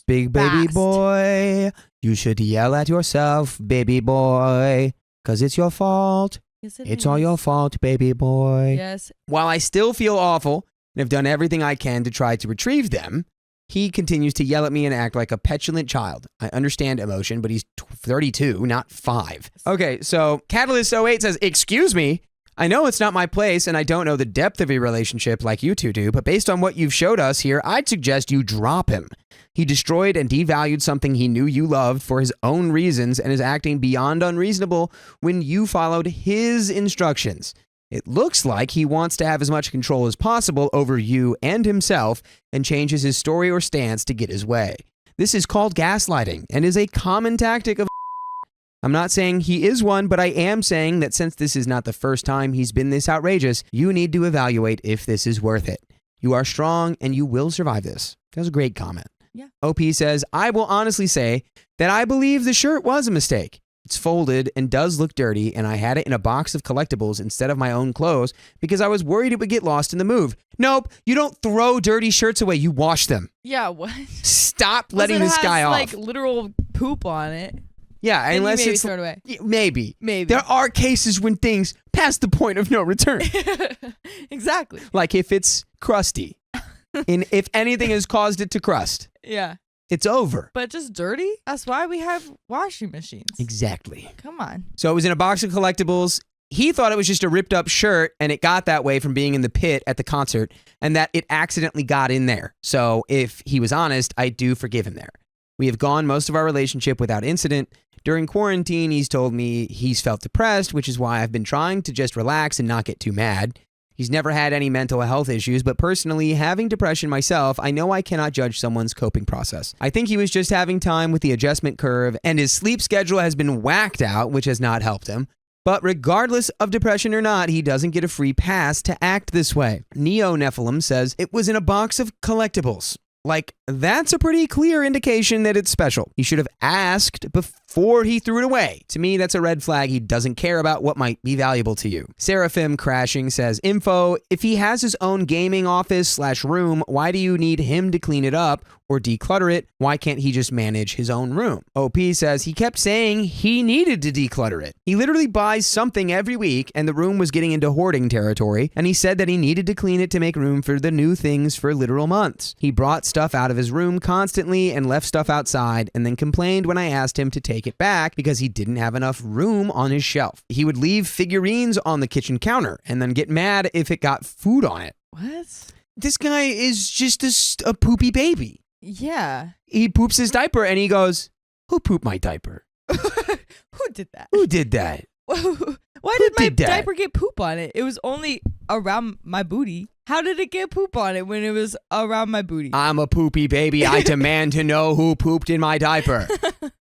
Big baby Fast. boy, you should yell at yourself, baby boy, because it's your fault. Yes, It's all your fault, baby boy. Yes. While I still feel awful and have done everything I can to try to retrieve them, he continues to yell at me and act like a petulant child. I understand emotion, but he's 32, not 5. Okay, so Catalyst08 says, excuse me, I know it's not my place and I don't know the depth of your relationship like you two do, but based on what you've showed us here, I'd suggest you drop him. He destroyed and devalued something he knew you loved for his own reasons and is acting beyond unreasonable when you followed his instructions. It looks like he wants to have as much control as possible over you and himself and changes his story or stance to get his way. This is called gaslighting and is a common tactic of I'm not saying he is one, but I am saying that since this is not the first time he's been this outrageous, you need to evaluate if this is worth it. You are strong and you will survive this. That was a great comment. Yeah. OP says, I will honestly say that I believe the shirt was a mistake. It's folded and does look dirty, and I had it in a box of collectibles instead of my own clothes because I was worried it would get lost in the move. Nope, you don't throw dirty shirts away, you wash them. Yeah, what? Stop letting Unless this it guy has, off. like literal poop on it. Yeah, Then unless you maybe it's throw it away. Maybe. Maybe. There are cases when things pass the point of no return. Exactly. Like if it's crusty. And if anything has caused it to crust, Yeah. it's over. But just dirty? That's why we have washing machines. Exactly. Come on. So it was in a box of collectibles. He thought it was just a ripped up shirt and it got that way from being in the pit at the concert and that it accidentally got in there. So if he was honest, I do forgive him there. We have gone most of our relationship without incident. During quarantine, he's told me he's felt depressed, which is why I've been trying to just relax and not get too mad. He's never had any mental health issues, but personally, having depression myself, I know I cannot judge someone's coping process. I think he was just having time with the adjustment curve, and his sleep schedule has been whacked out, which has not helped him. But regardless of depression or not, he doesn't get a free pass to act this way. Neo Nephilim says it was in a box of collectibles. Like, that's a pretty clear indication that it's special. He should have asked before he threw it away. To me, that's a red flag. He doesn't care about what might be valuable to you. Seraphim Crashing says, info, if he has his own gaming office/room, why do you need him to clean it up or declutter it. Why can't he just manage his own room? OP says he kept saying he needed to declutter it. He literally buys something every week, and the room was getting into hoarding territory, and he said that he needed to clean it to make room for the new things for literal months. He brought stuff out of his room constantly and left stuff outside, and then complained when I asked him to take it back because he didn't have enough room on his shelf. He would leave figurines on the kitchen counter and then get mad if it got food on it. What? This guy is just a poopy baby. Yeah. He poops his diaper and he goes, "Who pooped my diaper? Who did that? Who did that?" Why Who did my did that? diaper get poop on it? It was only around my booty. How did it get poop on it when it was around my booty? "I'm a poopy baby. I demand to know who pooped in my diaper."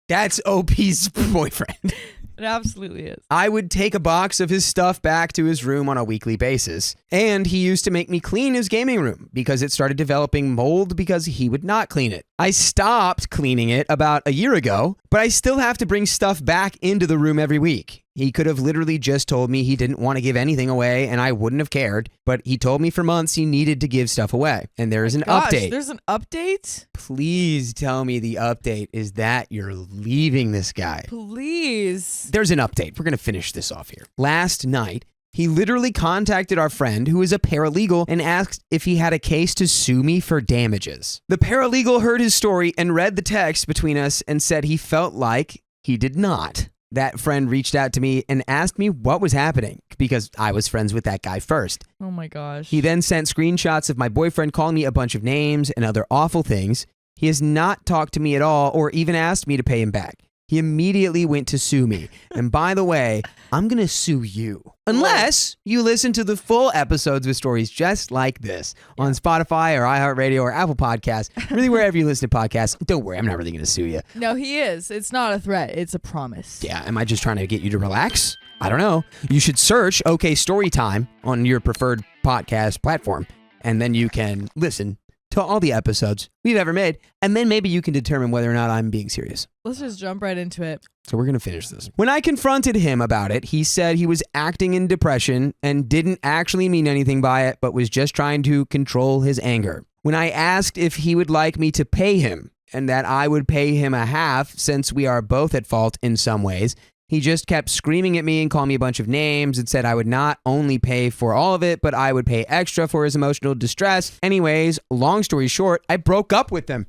That's OP's boyfriend. It absolutely is. I would take a box of his stuff back to his room on a weekly basis. And he used to make me clean his gaming room because it started developing mold because he would not clean it. I stopped cleaning it about a year ago, but I still have to bring stuff back into the room every week. He could have literally just told me he didn't want to give anything away and I wouldn't have cared, but he told me for months he needed to give stuff away. And there is an update. There's an update? Please tell me the update is that you're leaving this guy. Please. There's an update. We're going to finish this off here. Last night, he literally contacted our friend who is a paralegal and asked if he had a case to sue me for damages. The paralegal heard his story and read the text between us and said he felt like he did not. That friend reached out to me and asked me what was happening because I was friends with that guy first. Oh my gosh. He then sent screenshots of my boyfriend calling me a bunch of names and other awful things. He has not talked to me at all or even asked me to pay him back. He immediately went to sue me. And by the way, I'm going to sue you. Unless you listen to the full episodes with stories just like this on Spotify or iHeartRadio or Apple Podcasts, really wherever you listen to podcasts. Don't worry, I'm not really going to sue you. No, he is. It's not a threat. It's a promise. Yeah, am I just trying to get you to relax? I don't know. You should search OK Storytime on your preferred podcast platform, and then you can listen to all the episodes we've ever made, and then maybe you can determine whether or not I'm being serious. Let's just jump right into it. So we're going to finish this. When I confronted him about it, he said he was acting in depression and didn't actually mean anything by it, but was just trying to control his anger. When I asked if he would like me to pay him and that I would pay him a half since we are both at fault in some ways, he just kept screaming at me and calling me a bunch of names and said I would not only pay for all of it, but I would pay extra for his emotional distress. Anyways, long story short, I broke up with him.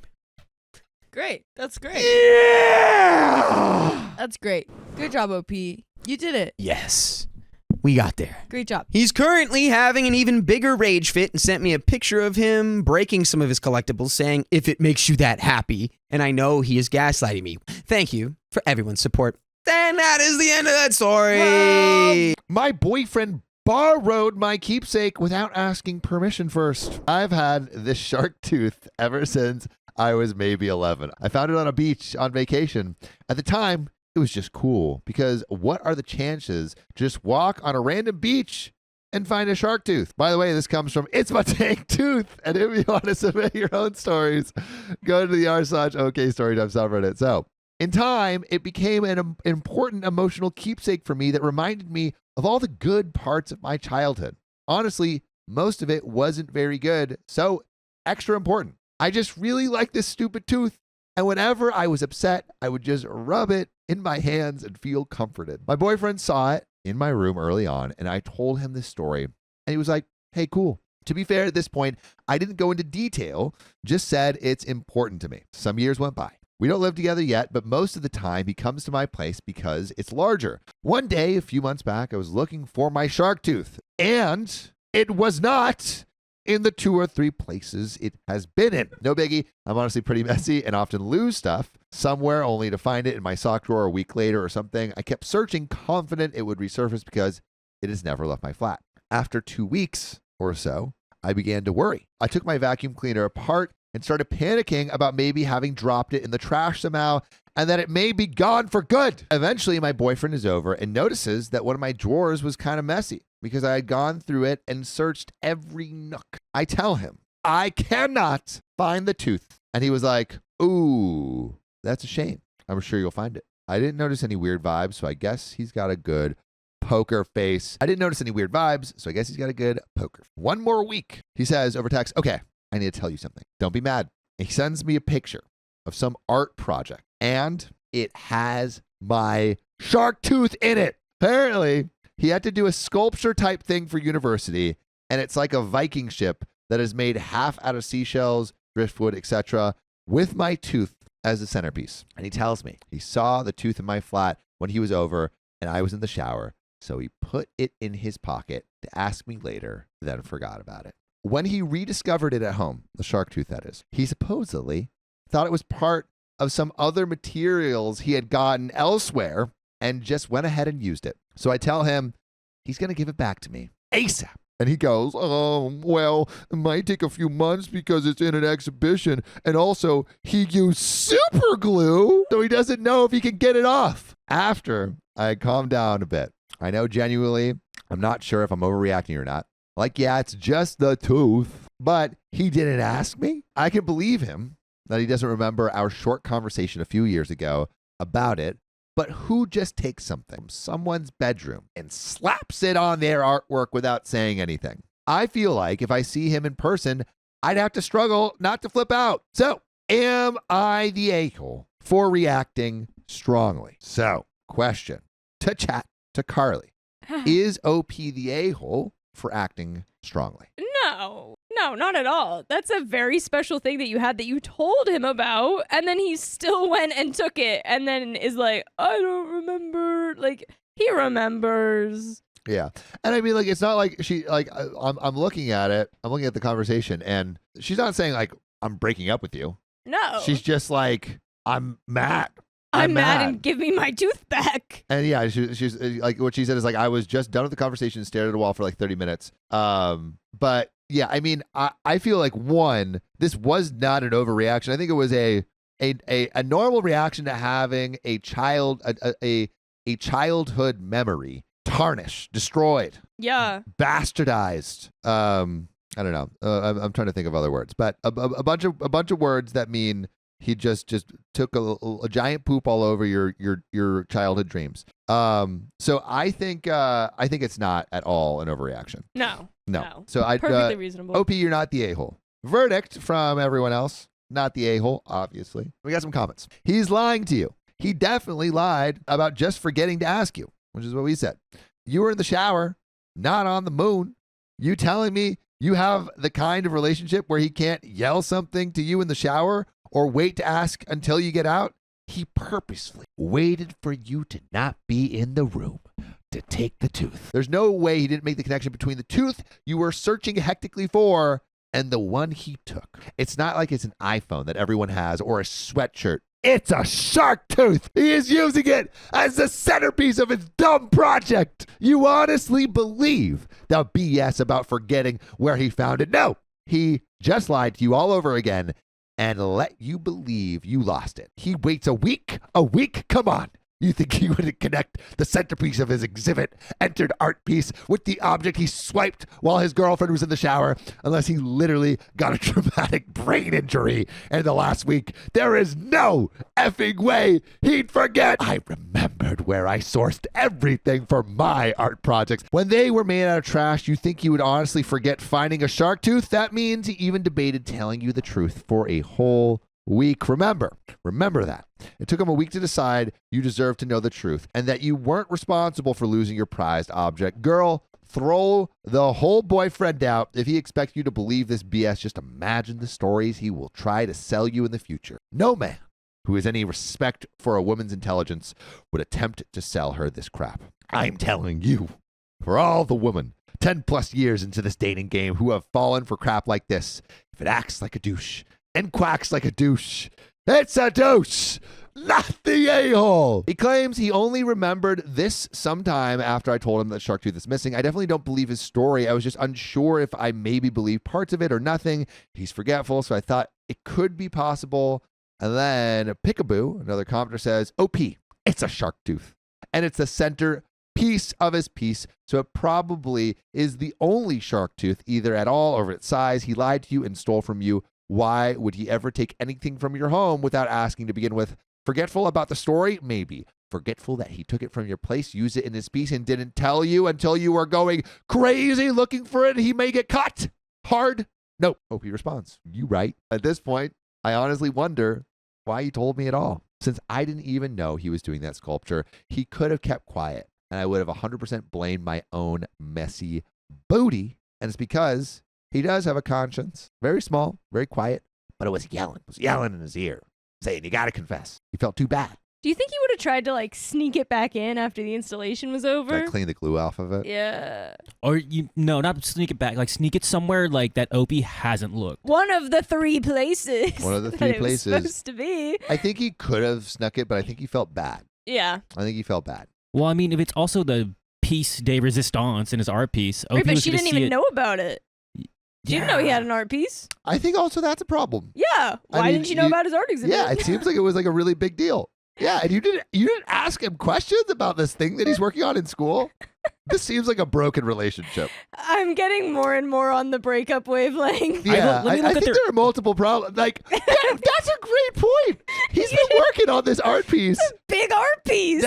Great. That's great. Yeah! That's great. Good job, OP. You did it. Yes, we got there. Great job. He's currently having an even bigger rage fit and sent me a picture of him breaking some of his collectibles saying, "If it makes you that happy." And I know he is gaslighting me. Thank you for everyone's support. And that is the end of that story. My boyfriend borrowed my keepsake without asking permission first. I've had this shark tooth ever since I was maybe 11. I found it on a beach on vacation. At the time, it was just cool because what are the chances to just walk on a random beach and find a shark tooth? By the way, this comes from It's My Tank Tooth. And if you want to submit your own stories, go to the r/OK Storytime subreddit. So, in time, it became an important emotional keepsake for me that reminded me of all the good parts of my childhood. Honestly, most of it wasn't very good, so extra important. I just really like this stupid tooth, and whenever I was upset, I would just rub it in my hands and feel comforted. My boyfriend saw it in my room early on, and I told him this story, and he was like, "Hey, cool." To be fair, at this point, I didn't go into detail, just said it's important to me. Some years went by. We don't live together yet, but most of the time he comes to my place because it's larger. One day, a few months back, I was looking for my shark tooth, and it was not in the 2 or 3 places it has been in. No biggie. I'm honestly pretty messy and often lose stuff somewhere only to find it in my sock drawer a week later or something. I kept searching, confident it would resurface because it has never left my flat. After 2 weeks or so, I began to worry. I took my vacuum cleaner apart and started panicking about maybe having dropped it in the trash somehow and that it may be gone for good. Eventually, my boyfriend is over and notices that one of my drawers was kind of messy because I had gone through it and searched every nook. I tell him, I cannot find the tooth. And he was like, "Ooh, that's a shame. I'm sure you'll find it." I didn't notice any weird vibes, so I guess he's got a good poker face. One more week. He says over text, "Okay, I need to tell you something. Don't be mad. He sends me a picture of some art project, and it has my shark tooth in it. Apparently, he had to do a sculpture type thing for university, and it's like a Viking ship that is made half out of seashells, driftwood, etc., with my tooth as the centerpiece. And he tells me he saw the tooth in my flat when he was over and I was in the shower, so he put it in his pocket to ask me later, then forgot about it. When he rediscovered it at home, the shark tooth that is, he supposedly thought it was part of some other materials he had gotten elsewhere and just went ahead and used it. So I tell him he's going to give it back to me ASAP. And he goes, well, it might take a few months because it's in an exhibition. And also, he used super glue, so he doesn't know if he can get it off. After I calm down a bit, I know genuinely, I'm not sure if I'm overreacting or not. Like, yeah, it's just the tooth. But he didn't ask me. I can believe him that he doesn't remember our short conversation a few years ago about it. But who just takes something from someone's bedroom and slaps it on their artwork without saying anything? I feel like if I see him in person, I'd have to struggle not to flip out. So, am I the a-hole for reacting strongly? So, question to chat to Carly. Is OP the a-hole for acting strongly? No, not at all. That's a very special thing that you had that you told him about, and then he still went and took it, and then is like, I don't remember. Like, he remembers. Yeah. And I mean, like, it's not like she, like, I'm looking at it, I'm looking at the conversation, and she's not saying, like, I'm breaking up with you. No. She's just like, I'm mad. I'm mad and give me my tooth back. And yeah, she's like, what she said is like, I was just done with the conversation and stared at a wall for like 30 minutes. But yeah, I mean, I feel like one, this was not an overreaction. I think it was a normal reaction to having a childhood memory tarnished, destroyed, Yeah. bastardized. I don't know. I'm trying to think of other words, but a bunch of words that mean he just took a giant poop all over your childhood dreams. So I think it's not at all an overreaction. No. So I Perfectly reasonable. OP, you're not the a-hole. Verdict from everyone else, not the a-hole, obviously. We got some comments. He's lying to you. He definitely lied about just forgetting to ask you, which is what we said. You were in the shower, not on the moon. You telling me you have the kind of relationship where he can't yell something to you in the shower or wait to ask until you get out? He purposefully waited for you to not be in the room to take the tooth. There's no way he didn't make the connection between the tooth you were searching hectically for and the one he took. It's not like it's an iPhone that everyone has or a sweatshirt. It's a shark tooth. He is using it as the centerpiece of his dumb project. You honestly believe the BS about forgetting where he found it? No, he just lied to you all over again and let you believe you lost it. He waits a week? Come on. You think he wouldn't connect the centerpiece of his exhibit, entered art piece, with the object he swiped while his girlfriend was in the shower, unless he literally got a traumatic brain injury in the last week? There is no effing way he'd forget. I remembered where I sourced everything for my art projects. When they were made out of trash, you think he would honestly forget finding a shark tooth? That means he even debated telling you the truth for a whole week. Remember that. It took him a week to decide you deserve to know the truth and that you weren't responsible for losing your prized object. Girl, throw the whole boyfriend out. If he expects you to believe this BS, just imagine the stories he will try to sell you in the future. No man who has any respect for a woman's intelligence would attempt to sell her this crap. I'm telling you, for all the women 10 plus years into this dating game who have fallen for crap like this, if it acts like a douche and quacks like a douche, it's a douche, not the a-hole. He claims he only remembered this sometime after I told him that shark tooth is missing. I definitely don't believe his story. I was just unsure if I maybe believe parts of it or nothing. He's forgetful, so I thought it could be possible. And then Pickaboo, another commenter, says, OP, it's a shark tooth. And it's the center piece of his piece, so it probably is the only shark tooth either at all or of its size. He lied to you and stole from you. Why would he ever take anything from your home without asking to begin with? Forgetful about the story? Maybe. Forgetful that he took it from your place, used it in his piece, and didn't tell you until you were going crazy looking for it. He may get caught. Hard? No. OP responds, you right. At this point, I honestly wonder why he told me at all. Since I didn't even know he was doing that sculpture, he could have kept quiet, and I would have 100% blamed my own messy booty. And it's because he does have a conscience. Very small, very quiet, but it was yelling. It was yelling in his ear, saying, you got to confess. He felt too bad. Do you think he would have tried to like sneak it back in after the installation was over? Like clean the glue off of it. Yeah. Or no, not sneak it back. Like sneak it somewhere like that Opie hasn't looked. One of the 3 places. One of the that 3 it was places. supposed to be. I think he could have snuck it, but I think he felt bad. Yeah. I think he felt bad. Well, I mean, if it's also the piece de resistance in his art piece, Right, Opie but was she gonna didn't see even it. know about it. She didn't know he had an art piece. I think also that's a problem. Yeah. Why mean, didn't you know about his art exhibit? Yeah, it seems like it was like a really big deal. Yeah, and you didn't ask him questions about this thing that he's working on in school? This seems like a broken relationship. I'm getting more and more on the breakup wavelength. Yeah, let me look I at think their- there are multiple problems. Like, yeah, that's a great point. He's been working on this art piece. Big art piece.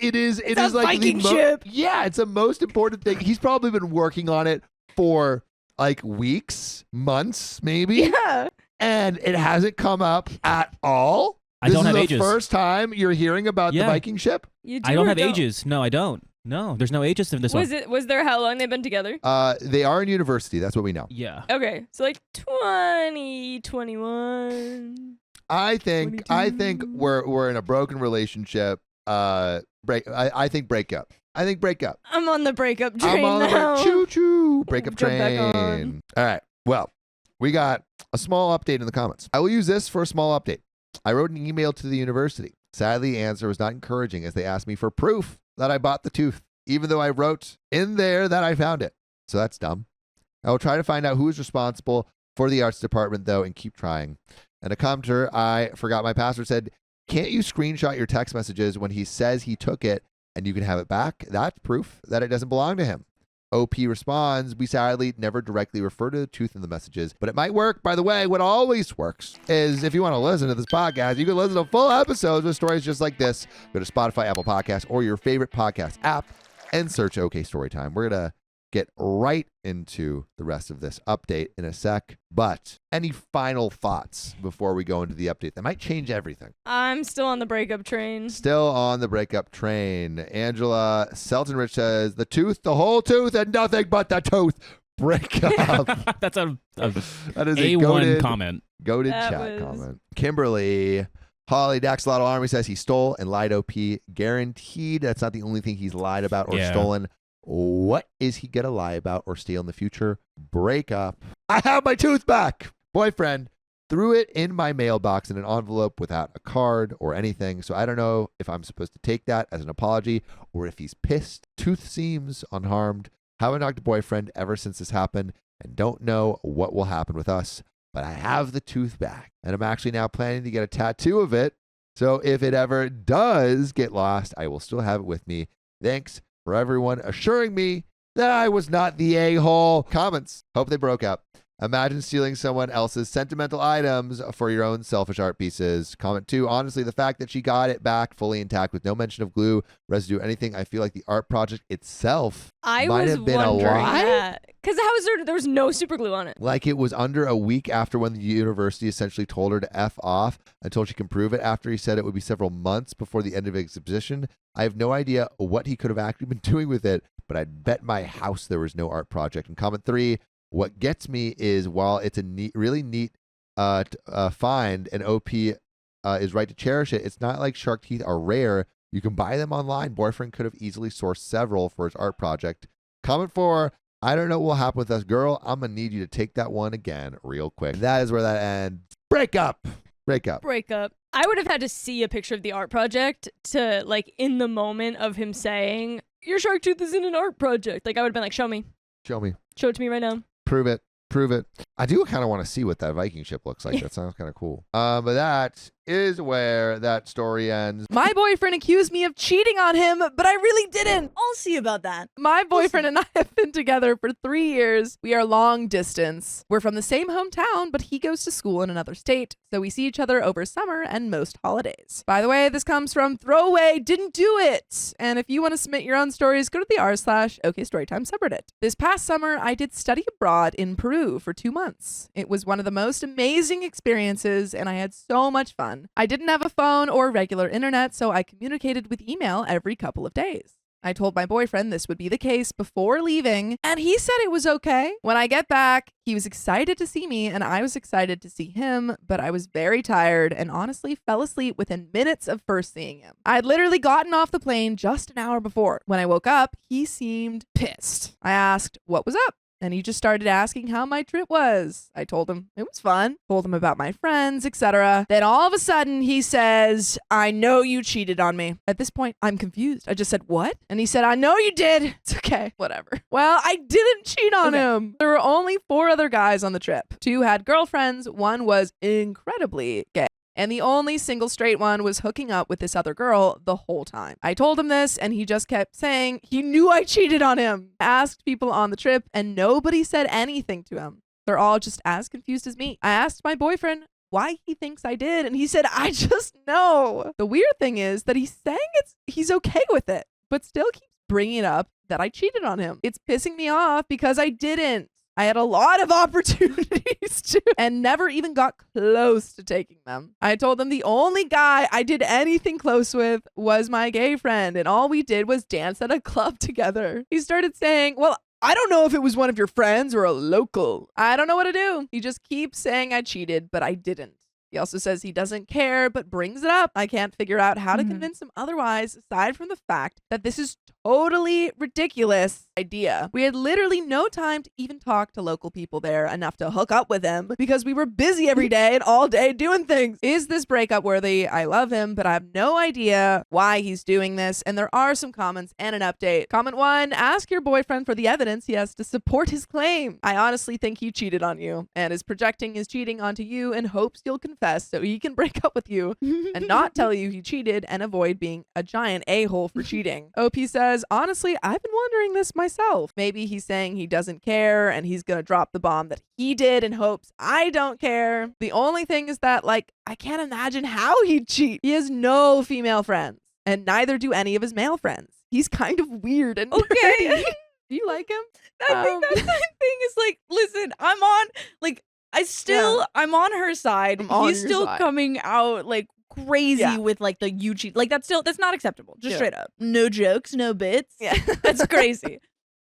It is a like Viking ship. Yeah, it's the most important thing. He's probably been working on it for like weeks, months, maybe. Yeah. And it hasn't come up at all. I don't have This is ages. the first time you're hearing about the Yeah. Viking ship? You do I don't or have ages. No, I don't. No, there's no ages in this one. Was there how long they've been together? They are in university. That's what we know. Yeah. Okay. So like 20, 21. I think 22. we're in a broken relationship. I think breakup. I think breakup. I'm on the breakup train I'm on the now. choo choo breakup Jump back on. train. All right. Well, we got a small update in the comments. I will use this for a small update. I wrote an email to the university. Sadly, the answer was not encouraging as they asked me for proof that I bought the tooth, even though I wrote in there that I found it. So that's dumb. I will try to find out who is responsible for the arts department, though, and keep trying. And a commenter, I forgot my password, said, can't you screenshot your text messages when he says he took it and you can have it back? That's proof that it doesn't belong to him. OP responds, we sadly never directly refer to the tooth in the messages, but it might work. By the way, what always works is if you want to listen to this podcast, you can listen to full episodes with stories just like this. Go to Spotify, Apple Podcasts, or your favorite podcast app and search OK Storytime. We're going to get right into the rest of this update in a sec. But any final thoughts before we go into the update that might change everything? I'm still on the breakup train. Still on the breakup train. Angela Selton-Rich says, the tooth, the whole tooth, and nothing but the tooth. Break up. That's a That is a A1 goated, comment. goated That chat was- comment. Kimberly Holly Daxolotl Army says he stole and lied OP. Guaranteed that's not the only thing he's lied about or Yeah. stolen. What is he going to lie about or steal in the future? Break up. I have my tooth back. Boyfriend threw it in my mailbox in an envelope without a card or anything. So I don't know if I'm supposed to take that as an apology or if he's pissed. Tooth seems unharmed. Haven't talked to boyfriend ever since this happened and don't know what will happen with us. But I have the tooth back and I'm actually now planning to get a tattoo of it. So if it ever does get lost, I will still have it with me. Thanks for everyone assuring me that I was not the a-hole. Comments. Hope they broke up. Imagine stealing someone else's sentimental items for your own selfish art pieces. Comment 2. Honestly, the fact that she got it back fully intact with no mention of glue, residue, anything, I feel like the art project itself I might was have been a wondering lie. that. Because how is there was no super glue on it? Like it was under a week after when the university essentially told her to F off until she can prove it after he said it would be several months before the end of the exhibition. I have no idea what he could have actually been doing with it, but I'd bet my house there was no art project. And comment 3, what gets me is while it's a really neat find and OP is right to cherish it, it's not like shark teeth are rare. You can buy them online. Boyfriend could have easily sourced several for his art project. Comment 4, I don't know what will happen with us, girl. I'm going to need you to take that one again real quick. That is where that ends. Break up. Break up. Breakup. I would have had to see a picture of the art project to, like, in the moment of him saying, your shark tooth is in an art project. Like, I would have been like, show me. Show me. Show it to me right now. Prove it. Prove it. I do kind of want to see what that Viking ship looks like. That sounds kind of cool. But that is where that story ends. My boyfriend accused me of cheating on him, but I really didn't. I'll see about that. My boyfriend and I have been together for 3 years. We are long distance. We're from the same hometown, but he goes to school in another state, so we see each other over summer and most holidays. By the way, this comes from Throwaway Didn't Do It. And if you want to submit your own stories, go to the r/OKStorytime subreddit. This past summer, I did study abroad in Peru for 2 months. It was one of the most amazing experiences, and I had so much fun. I didn't have a phone or regular internet, so I communicated with email every couple of days. I told my boyfriend this would be the case before leaving, and he said it was okay. When I get back, he was excited to see me, and I was excited to see him, but I was very tired and honestly fell asleep within minutes of first seeing him. I had literally gotten off the plane just an hour before. When I woke up, he seemed pissed. I asked what was up, and he just started asking how my trip was. I told him it was fun, told him about my friends, etc. Then all of a sudden he says, I know you cheated on me. At this point, I'm confused. I just said, what? And he said, I know you did. It's okay, whatever. Well, I didn't cheat on him. There were only 4 other guys on the trip. 2 had girlfriends. 1 was incredibly gay. And the only single straight one was hooking up with this other girl the whole time. I told him this, and he just kept saying he knew I cheated on him. I asked people on the trip, and nobody said anything to him. They're all just as confused as me. I asked my boyfriend why he thinks I did, and he said, I just know. The weird thing is that he's saying he's okay with it, but still keeps bringing up that I cheated on him. It's pissing me off because I didn't. I had a lot of opportunities to, and never even got close to taking them. I told them the only guy I did anything close with was my gay friend, and all we did was dance at a club together. He started saying, well, I don't know if it was one of your friends or a local. I don't know what to do. He just keeps saying I cheated, but I didn't. He also says he doesn't care, but brings it up. I can't figure out how to convince him otherwise, aside from the fact that this is totally ridiculous idea. We had literally no time to even talk to local people there enough to hook up with him because we were busy every day and all day doing things. Is this breakup worthy? I love him, but I have no idea why he's doing this. And there are some comments and an update. Comment 1, ask your boyfriend for the evidence he has to support his claim. I honestly think he cheated on you and is projecting his cheating onto you in hopes you'll confess so he can break up with you and not tell you he cheated and avoid being a giant a-hole for cheating. OP says, honestly, I've been wondering this myself. Maybe he's saying he doesn't care and he's gonna drop the bomb that he did in hopes I don't care. The only thing is that, like, I can't imagine how he'd cheat. He has no female friends, and neither do any of his male friends. He's kind of weird and nerdy. Do you like him? I think that's the thing is, like, listen, I'm on, like, I'm on her side. He's still coming out, like, crazy with, like, the you cheat. Like, that's not acceptable. Just straight up. No jokes, no bits. Yeah. That's crazy.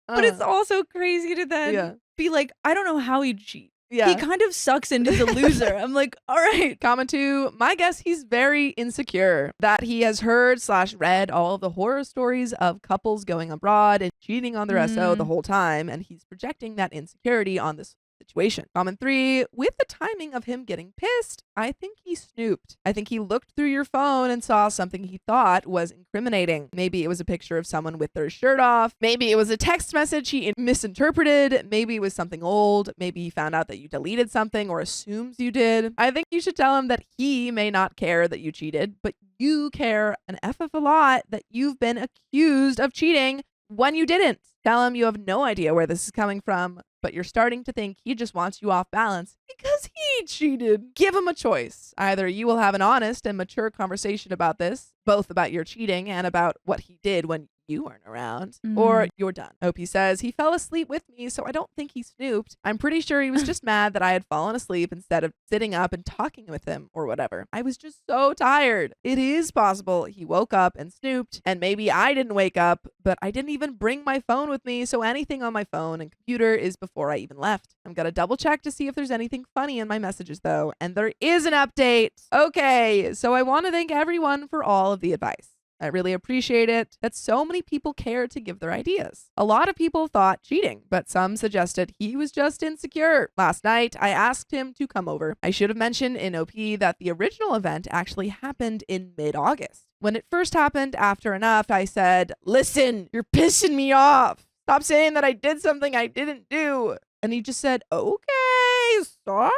But it's also crazy to then be like, I don't know how he'd cheat. Yeah. He kind of sucks and is a loser. I'm like, all right. Comment 2, my guess he's very insecure. That he has heard/read all of the horror stories of couples going abroad and cheating on their SO the whole time, and he's projecting that insecurity on this situation. Comment 3, with the timing of him getting pissed, I think he snooped. I think he looked through your phone and saw something he thought was incriminating. Maybe it was a picture of someone with their shirt off. Maybe it was a text message he misinterpreted. Maybe it was something old. Maybe he found out that you deleted something or assumes you did. I think you should tell him that he may not care that you cheated, but you care an F of a lot that you've been accused of cheating when you didn't. Tell him you have no idea where this is coming from, but you're starting to think he just wants you off balance because he cheated. Give him a choice. Either you will have an honest and mature conversation about this, both about your cheating and about what he did when you weren't around, or you're done. OP says, he fell asleep with me, so I don't think he snooped. I'm pretty sure he was just mad that I had fallen asleep instead of sitting up and talking with him or whatever. I was just so tired. It is possible he woke up and snooped, and maybe I didn't wake up, but I didn't even bring my phone with me, so anything on my phone and computer is before I even left. I'm gonna double check to see if there's anything funny in my messages though, and there is an update. Okay, so I want to thank everyone for all of the advice. I really appreciate it that so many people care to give their ideas. A lot of people thought cheating, but some suggested he was just insecure. Last night, I asked him to come over. I should have mentioned in OP that the original event actually happened in mid-August. When it first happened, after enough, I said, listen, you're pissing me off. Stop saying that I did something I didn't do. And he just said, okay, sorry.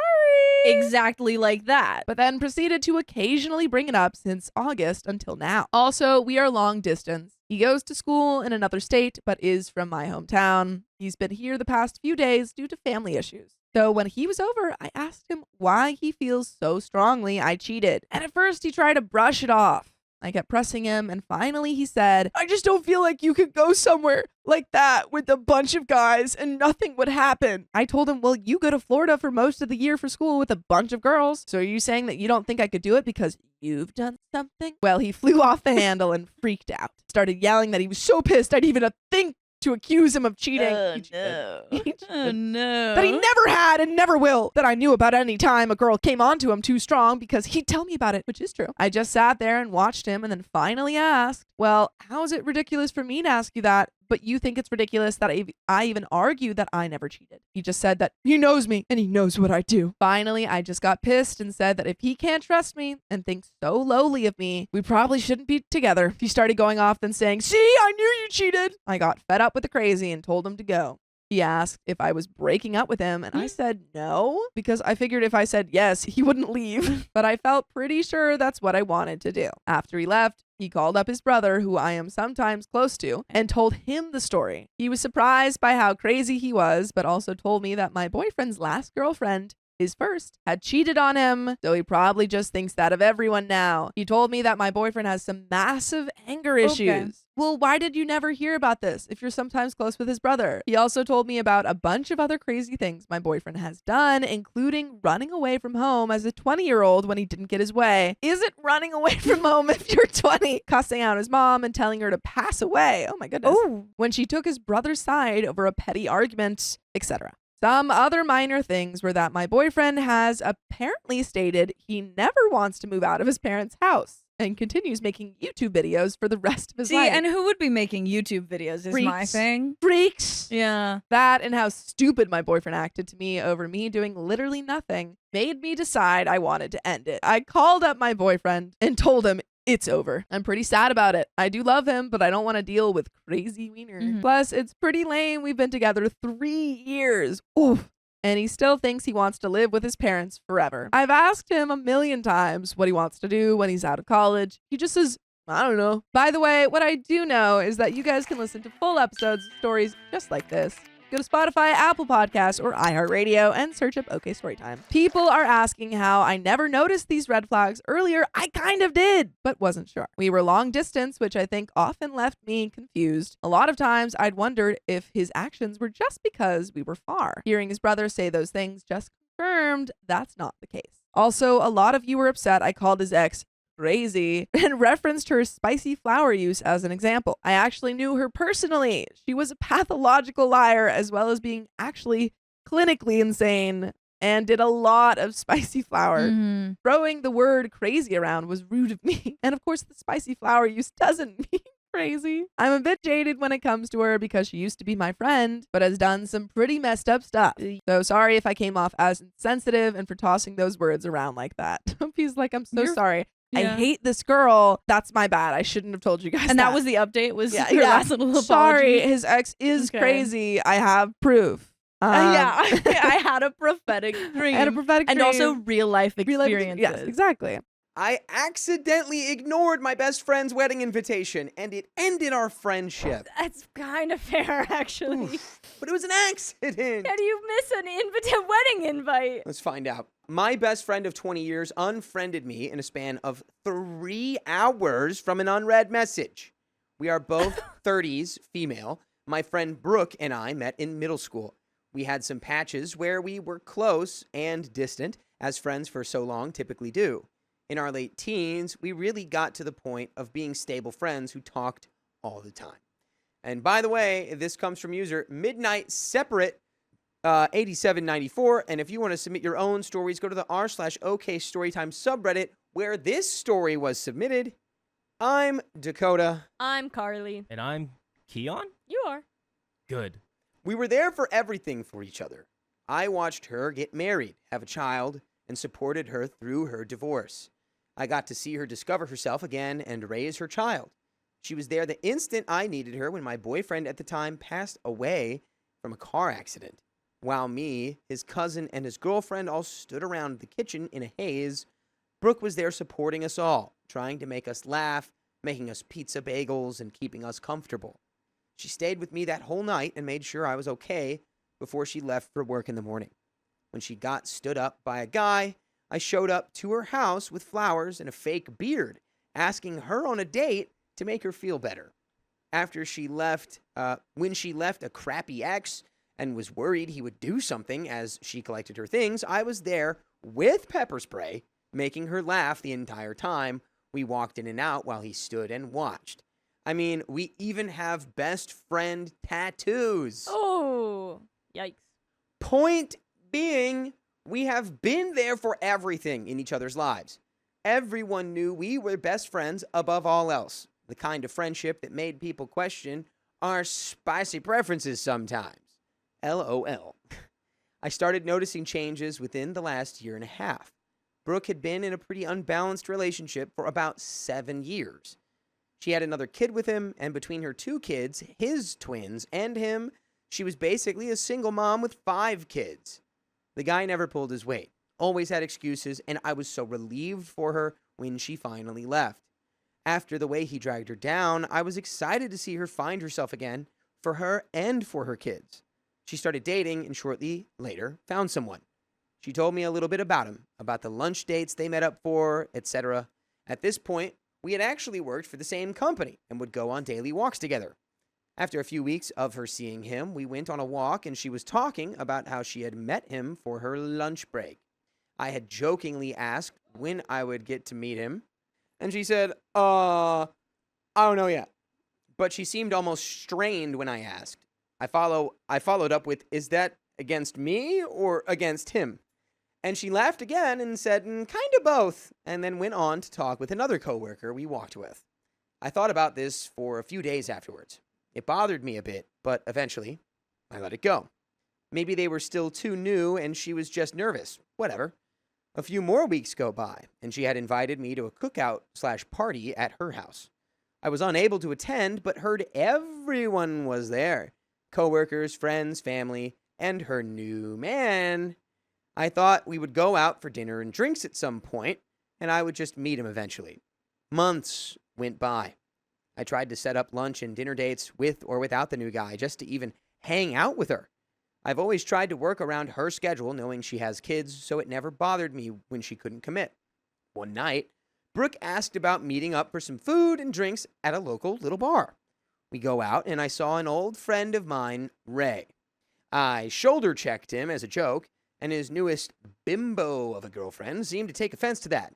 exactly like that. But then proceeded to occasionally bring it up since August until now. Also, we are long distance. He goes to school in another state, but is from my hometown. He's been here the past few days due to family issues. So when he was over, I asked him why he feels so strongly I cheated. And at first, he tried to brush it off. I kept pressing him, and finally he said, I just don't feel like you could go somewhere like that with a bunch of guys and nothing would happen. I told him, well, you go to Florida for most of the year for school with a bunch of girls. So are you saying that you don't think I could do it because you've done something? Well, he flew off the handle and freaked out. Started yelling that he was so pissed I'd even think to accuse him of cheating. Oh, no. Oh, no. That he never had and never will. That I knew about any time a girl came onto him too strong because he'd tell me about it, which is true. I just sat there and watched him and then finally asked, well, how is it ridiculous for me to ask you that, but you think it's ridiculous that I even argue that I never cheated? He just said that he knows me and he knows what I do. Finally, I just got pissed and said that if he can't trust me and thinks so lowly of me, we probably shouldn't be together. He started going off and saying, see, I knew you cheated. I got fed up with the crazy and told him to go. He asked if I was breaking up with him, and I said no, because I figured if I said yes, he wouldn't leave. But I felt pretty sure that's what I wanted to do. After he left, he called up his brother, who I am sometimes close to, and told him the story. He was surprised by how crazy he was, but also told me that my boyfriend's last girlfriend, his first, had cheated on him, so he probably just thinks that of everyone now. He told me that my boyfriend has some massive anger issues. Okay. Well, why did you never hear about this if you're sometimes close with his brother? He also told me about a bunch of other crazy things my boyfriend has done, including running away from home as a 20-year-old when he didn't get his way. Is it running away from home if you're 20? Cussing out his mom and telling her to pass away. Oh my goodness. Oh. When she took his brother's side over a petty argument, etc. Some other minor things were that my boyfriend has apparently stated he never wants to move out of his parents' house and continues making YouTube videos for the rest of his See, life. and who would be making YouTube videos is my Freaks. thing. Freaks. Yeah. That and how stupid my boyfriend acted to me over me doing literally nothing made me decide I wanted to end it. I called up my boyfriend and told him it's over. I'm pretty sad about it. I do love him, but I don't want to deal with crazy wiener. Mhm. Plus, it's pretty lame. We've been together 3 years. Oof. And he still thinks he wants to live with his parents forever. I've asked him a million times what he wants to do when he's out of college. He just says, I don't know. By the way, what I do know is that you guys can listen to full episodes of stories just like this. Go to Spotify, Apple Podcasts, or iHeartRadio and search up OK Storytime. People are asking how I never noticed these red flags earlier. I kind of did, but wasn't sure. We were long distance, which I think often left me confused. A lot of times I'd wondered if his actions were just because we were far. Hearing his brother say those things just confirmed that's not the case. Also, a lot of you were upset I called his ex crazy and referenced her spicy flower use as an example. I actually knew her personally. She was a pathological liar as well as being actually clinically insane and did a lot of spicy flower. Mhm. Throwing the word crazy around was rude of me. And of course, the spicy flower use doesn't mean crazy. I'm a bit jaded when it comes to her because she used to be my friend, but has done some pretty messed up stuff. So sorry if I came off as insensitive and for tossing those words around like that. He's like, I'm so You're- sorry. I Yeah. hate this girl. That's my bad. I shouldn't have told you guys And that was the update. Was Yeah, your yeah. last little Sorry, apology? his ex is Okay. crazy. I have proof. Yeah, I had a prophetic dream. I had a prophetic and dream. also real life Real life- experiences. Yes, exactly. I accidentally ignored my best friend's wedding invitation, and it ended our friendship. That's kind of fair, actually. Oof, but it was an accident. How do you miss an wedding invite? Let's find out. My best friend of 20 years unfriended me in a span of 3 hours from an unread message. We are both 30s, female. My friend Brooke and I met in middle school. We had some patches where we were close and distant, as friends for so long typically do. In our late teens, we really got to the point of being stable friends who talked all the time. And by the way, this comes from user Midnight Separate 8794. And if you want to submit your own stories, go to the r/OK Storytime subreddit where this story was submitted. I'm Dakota. I'm Carly. And I'm Keon? You are. Good. We were there for everything for each other. I watched her get married, have a child, and supported her through her divorce. I got to see her discover herself again and raise her child. She was there the instant I needed her when my boyfriend at the time passed away from a car accident. While me, his cousin, and his girlfriend all stood around the kitchen in a haze, Brooke was there supporting us all, trying to make us laugh, making us pizza bagels, and keeping us comfortable. She stayed with me that whole night and made sure I was okay before she left for work in the morning. When she got stood up by a guy, I showed up to her house with flowers and a fake beard, asking her on a date to make her feel better. After she left, when she left a crappy ex and was worried he would do something as she collected her things, I was there with pepper spray, making her laugh the entire time we walked in and out while he stood and watched. I mean, we even have best friend tattoos. Oh, yikes. Point being, we have been there for everything in each other's lives. Everyone knew we were best friends above all else. The kind of friendship that made people question our spicy preferences sometimes. LOL. I started noticing changes within the last year and a half. Brooke had been in a pretty unbalanced relationship for about 7 years. She had another kid with him, and between her 2 kids, his twins, and him, she was basically a single mom with 5 kids. The guy never pulled his weight, always had excuses, and I was so relieved for her when she finally left. After the way he dragged her down, I was excited to see her find herself again, for her and for her kids. She started dating and shortly later found someone. She told me a little bit about him, about the lunch dates they met up for, etc. At this point, we had actually worked for the same company and would go on daily walks together. After a few weeks of her seeing him, we went on a walk and she was talking about how she had met him for her lunch break. I had jokingly asked when I would get to meet him, and she said, I don't know yet. But she seemed almost strained when I asked. I followed up with, is that against me or against him? And she laughed again and said, kind of both, and then went on to talk with another coworker we walked with. I thought about this for a few days afterwards. It bothered me a bit, but eventually, I let it go. Maybe they were still too new and she was just nervous. Whatever. A few more weeks go by, and she had invited me to a cookout/party at her house. I was unable to attend, but heard everyone was there. Coworkers, friends, family, and her new man. I thought we would go out for dinner and drinks at some point, and I would just meet him eventually. Months went by. I tried to set up lunch and dinner dates with or without the new guy just to even hang out with her. I've always tried to work around her schedule, knowing she has kids, so it never bothered me when she couldn't commit. One night, Brooke asked about meeting up for some food and drinks at a local little bar. We go out, and I saw an old friend of mine, Ray. I shoulder-checked him as a joke, and his newest bimbo of a girlfriend seemed to take offense to that.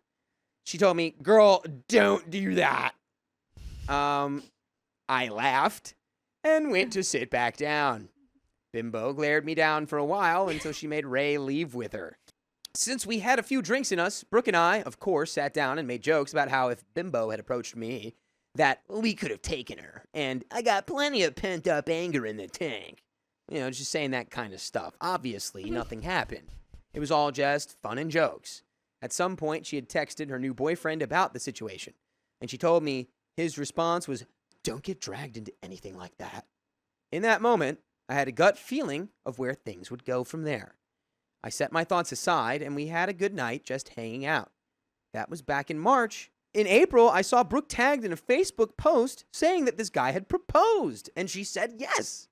She told me, "Girl, don't do that." I laughed and went to sit back down. Bimbo glared me down for a while until she made Ray leave with her. Since we had a few drinks in us, Brooke and I, of course, sat down and made jokes about how if Bimbo had approached me, that we could have taken her, and I got plenty of pent-up anger in the tank. You know, just saying that kind of stuff. Obviously, nothing happened. It was all just fun and jokes. At some point, she had texted her new boyfriend about the situation, and she told me his response was, "Don't get dragged into anything like that." In that moment, I had a gut feeling of where things would go from there. I set my thoughts aside, and we had a good night just hanging out. That was back in March. In April, I saw Brooke tagged in a Facebook post saying that this guy had proposed, and she said yes.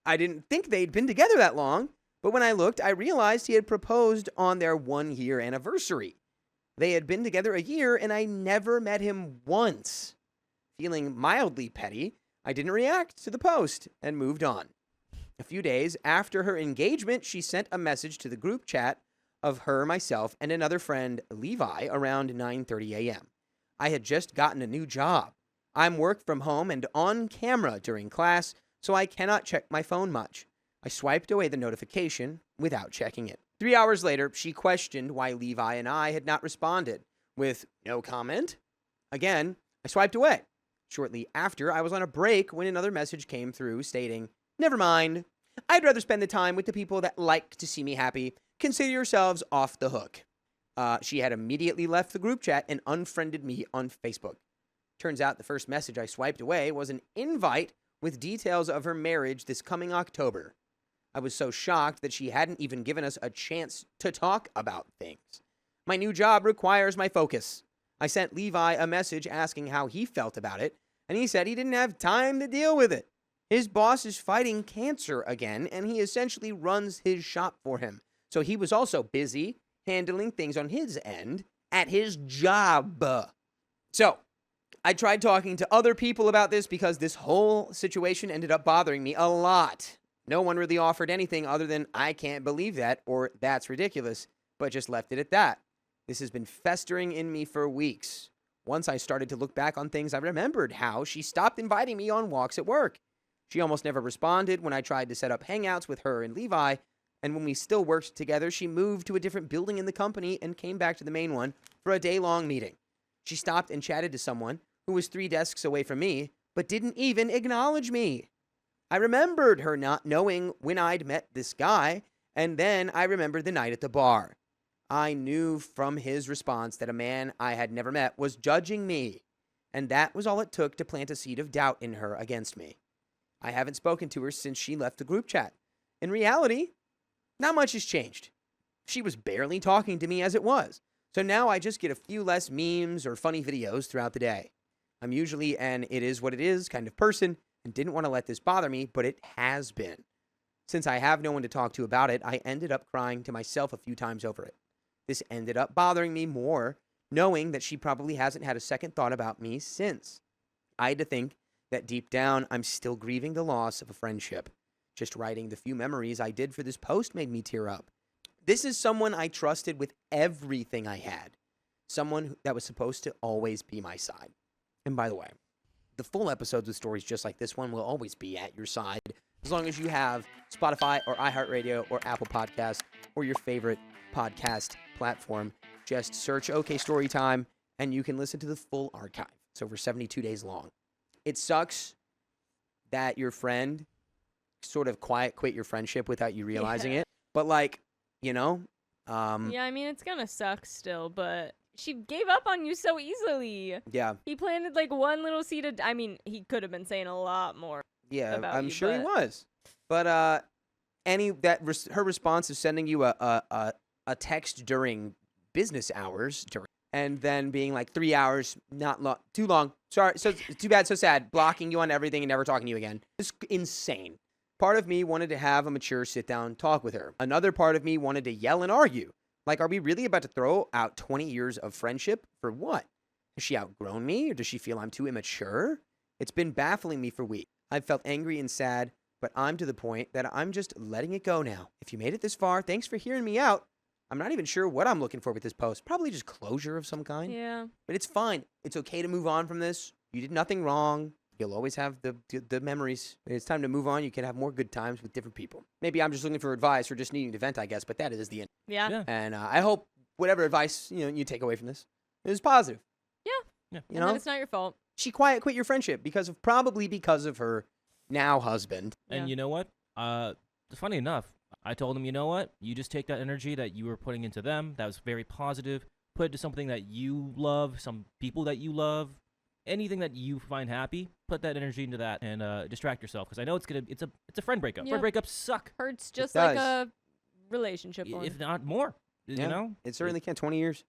I didn't think they'd been together that long, but when I looked, I realized he had proposed on their 1-year anniversary. They had been together a year, and I never met him once. Feeling mildly petty, I didn't react to the post and moved on. A few days after her engagement, she sent a message to the group chat of her, myself, and another friend, Levi, around 9:30 a.m. I had just gotten a new job. I'm work from home and on camera during class, so I cannot check my phone much. I swiped away the notification without checking it. 3 hours later, she questioned why Levi and I had not responded, with no comment. Again, I swiped away. Shortly after, I was on a break when another message came through stating, "Never mind. I'd rather spend the time with the people that like to see me happy. Consider yourselves off the hook." She had immediately left the group chat and unfriended me on Facebook. Turns out the first message I swiped away was an invite with details of her marriage this coming October. I was so shocked that she hadn't even given us a chance to talk about things. My new job requires my focus. I sent Levi a message asking how he felt about it, and he said he didn't have time to deal with it. His boss is fighting cancer again, and he essentially runs his shop for him. So he was also busy handling things on his end at his job. So I tried talking to other people about this because this whole situation ended up bothering me a lot. No one really offered anything other than I can't believe that or that's ridiculous, but just left it at that. This has been festering in me for weeks. Once I started to look back on things, I remembered how she stopped inviting me on walks at work. She almost never responded when I tried to set up hangouts with her and Levi, and when we still worked together, she moved to a different building in the company and came back to the main one for a day-long meeting. She stopped and chatted to someone who was 3 desks away from me, but didn't even acknowledge me. I remembered her not knowing when I'd met this guy, and then I remembered the night at the bar. I knew from his response that a man I had never met was judging me, and that was all it took to plant a seed of doubt in her against me. I haven't spoken to her since she left the group chat. In reality, not much has changed. She was barely talking to me as it was, so now I just get a few less memes or funny videos throughout the day. I'm usually an it is what it is kind of person, and didn't want to let this bother me, but it has been. Since I have no one to talk to about it, I ended up crying to myself a few times over it. This ended up bothering me more, knowing that she probably hasn't had a second thought about me since. I had to think that deep down, I'm still grieving the loss of a friendship. Just writing the few memories I did for this post made me tear up. This is someone I trusted with everything I had. Someone that was supposed to always be my side. And by the way, the full episodes with stories just like this one will always be at your side, as long as you have Spotify or iHeartRadio or Apple Podcasts or your favorite podcast platform. Just search OK Storytime and you can listen to the full archive. It's over 72 days long. It sucks that your friend sort of quit your friendship without you realizing it. But like, you know, yeah, I mean, it's gonna suck still, but she gave up on you so easily. Yeah. He planted like one little seed of, I mean, he could have been saying a lot more. Yeah, about I'm you, sure he but- was. But her response is sending you a text during business hours and then being like 3 hours, too long. Sorry, so too bad, so sad. Blocking you on everything and never talking to you again. It's insane. Part of me wanted to have a mature sit-down talk with her. Another part of me wanted to yell and argue. Like, are we really about to throw out 20 years of friendship for what? Has she outgrown me, or does she feel I'm too immature? It's been baffling me for weeks. I've felt angry and sad, but I'm to the point that I'm just letting it go now. If you made it this far, thanks for hearing me out. I'm not even sure what I'm looking for with this post. Probably just closure of some kind. Yeah. But it's fine. It's okay to move on from this. You did nothing wrong. You'll always have the memories. It's time to move on. You can have more good times with different people. Maybe I'm just looking for advice or just needing to vent, I guess, but that is the end. Yeah. Yeah. And I hope whatever advice you take away from this is positive. Yeah. Yeah. You And know, then it's not your fault. she quit your friendship because of her now husband. And Yeah. you know what? Funny enough, I told him, you know what? You just take that energy that you were putting into them, that was very positive, put it to something that you love, some people that you love, anything that you find happy, put that energy into that and distract yourself. Because I know it's a friend breakup. Yeah. Friend breakups suck, Hurts just like does. a relationship one. if not more. Yeah. You know? It certainly can. 20 years.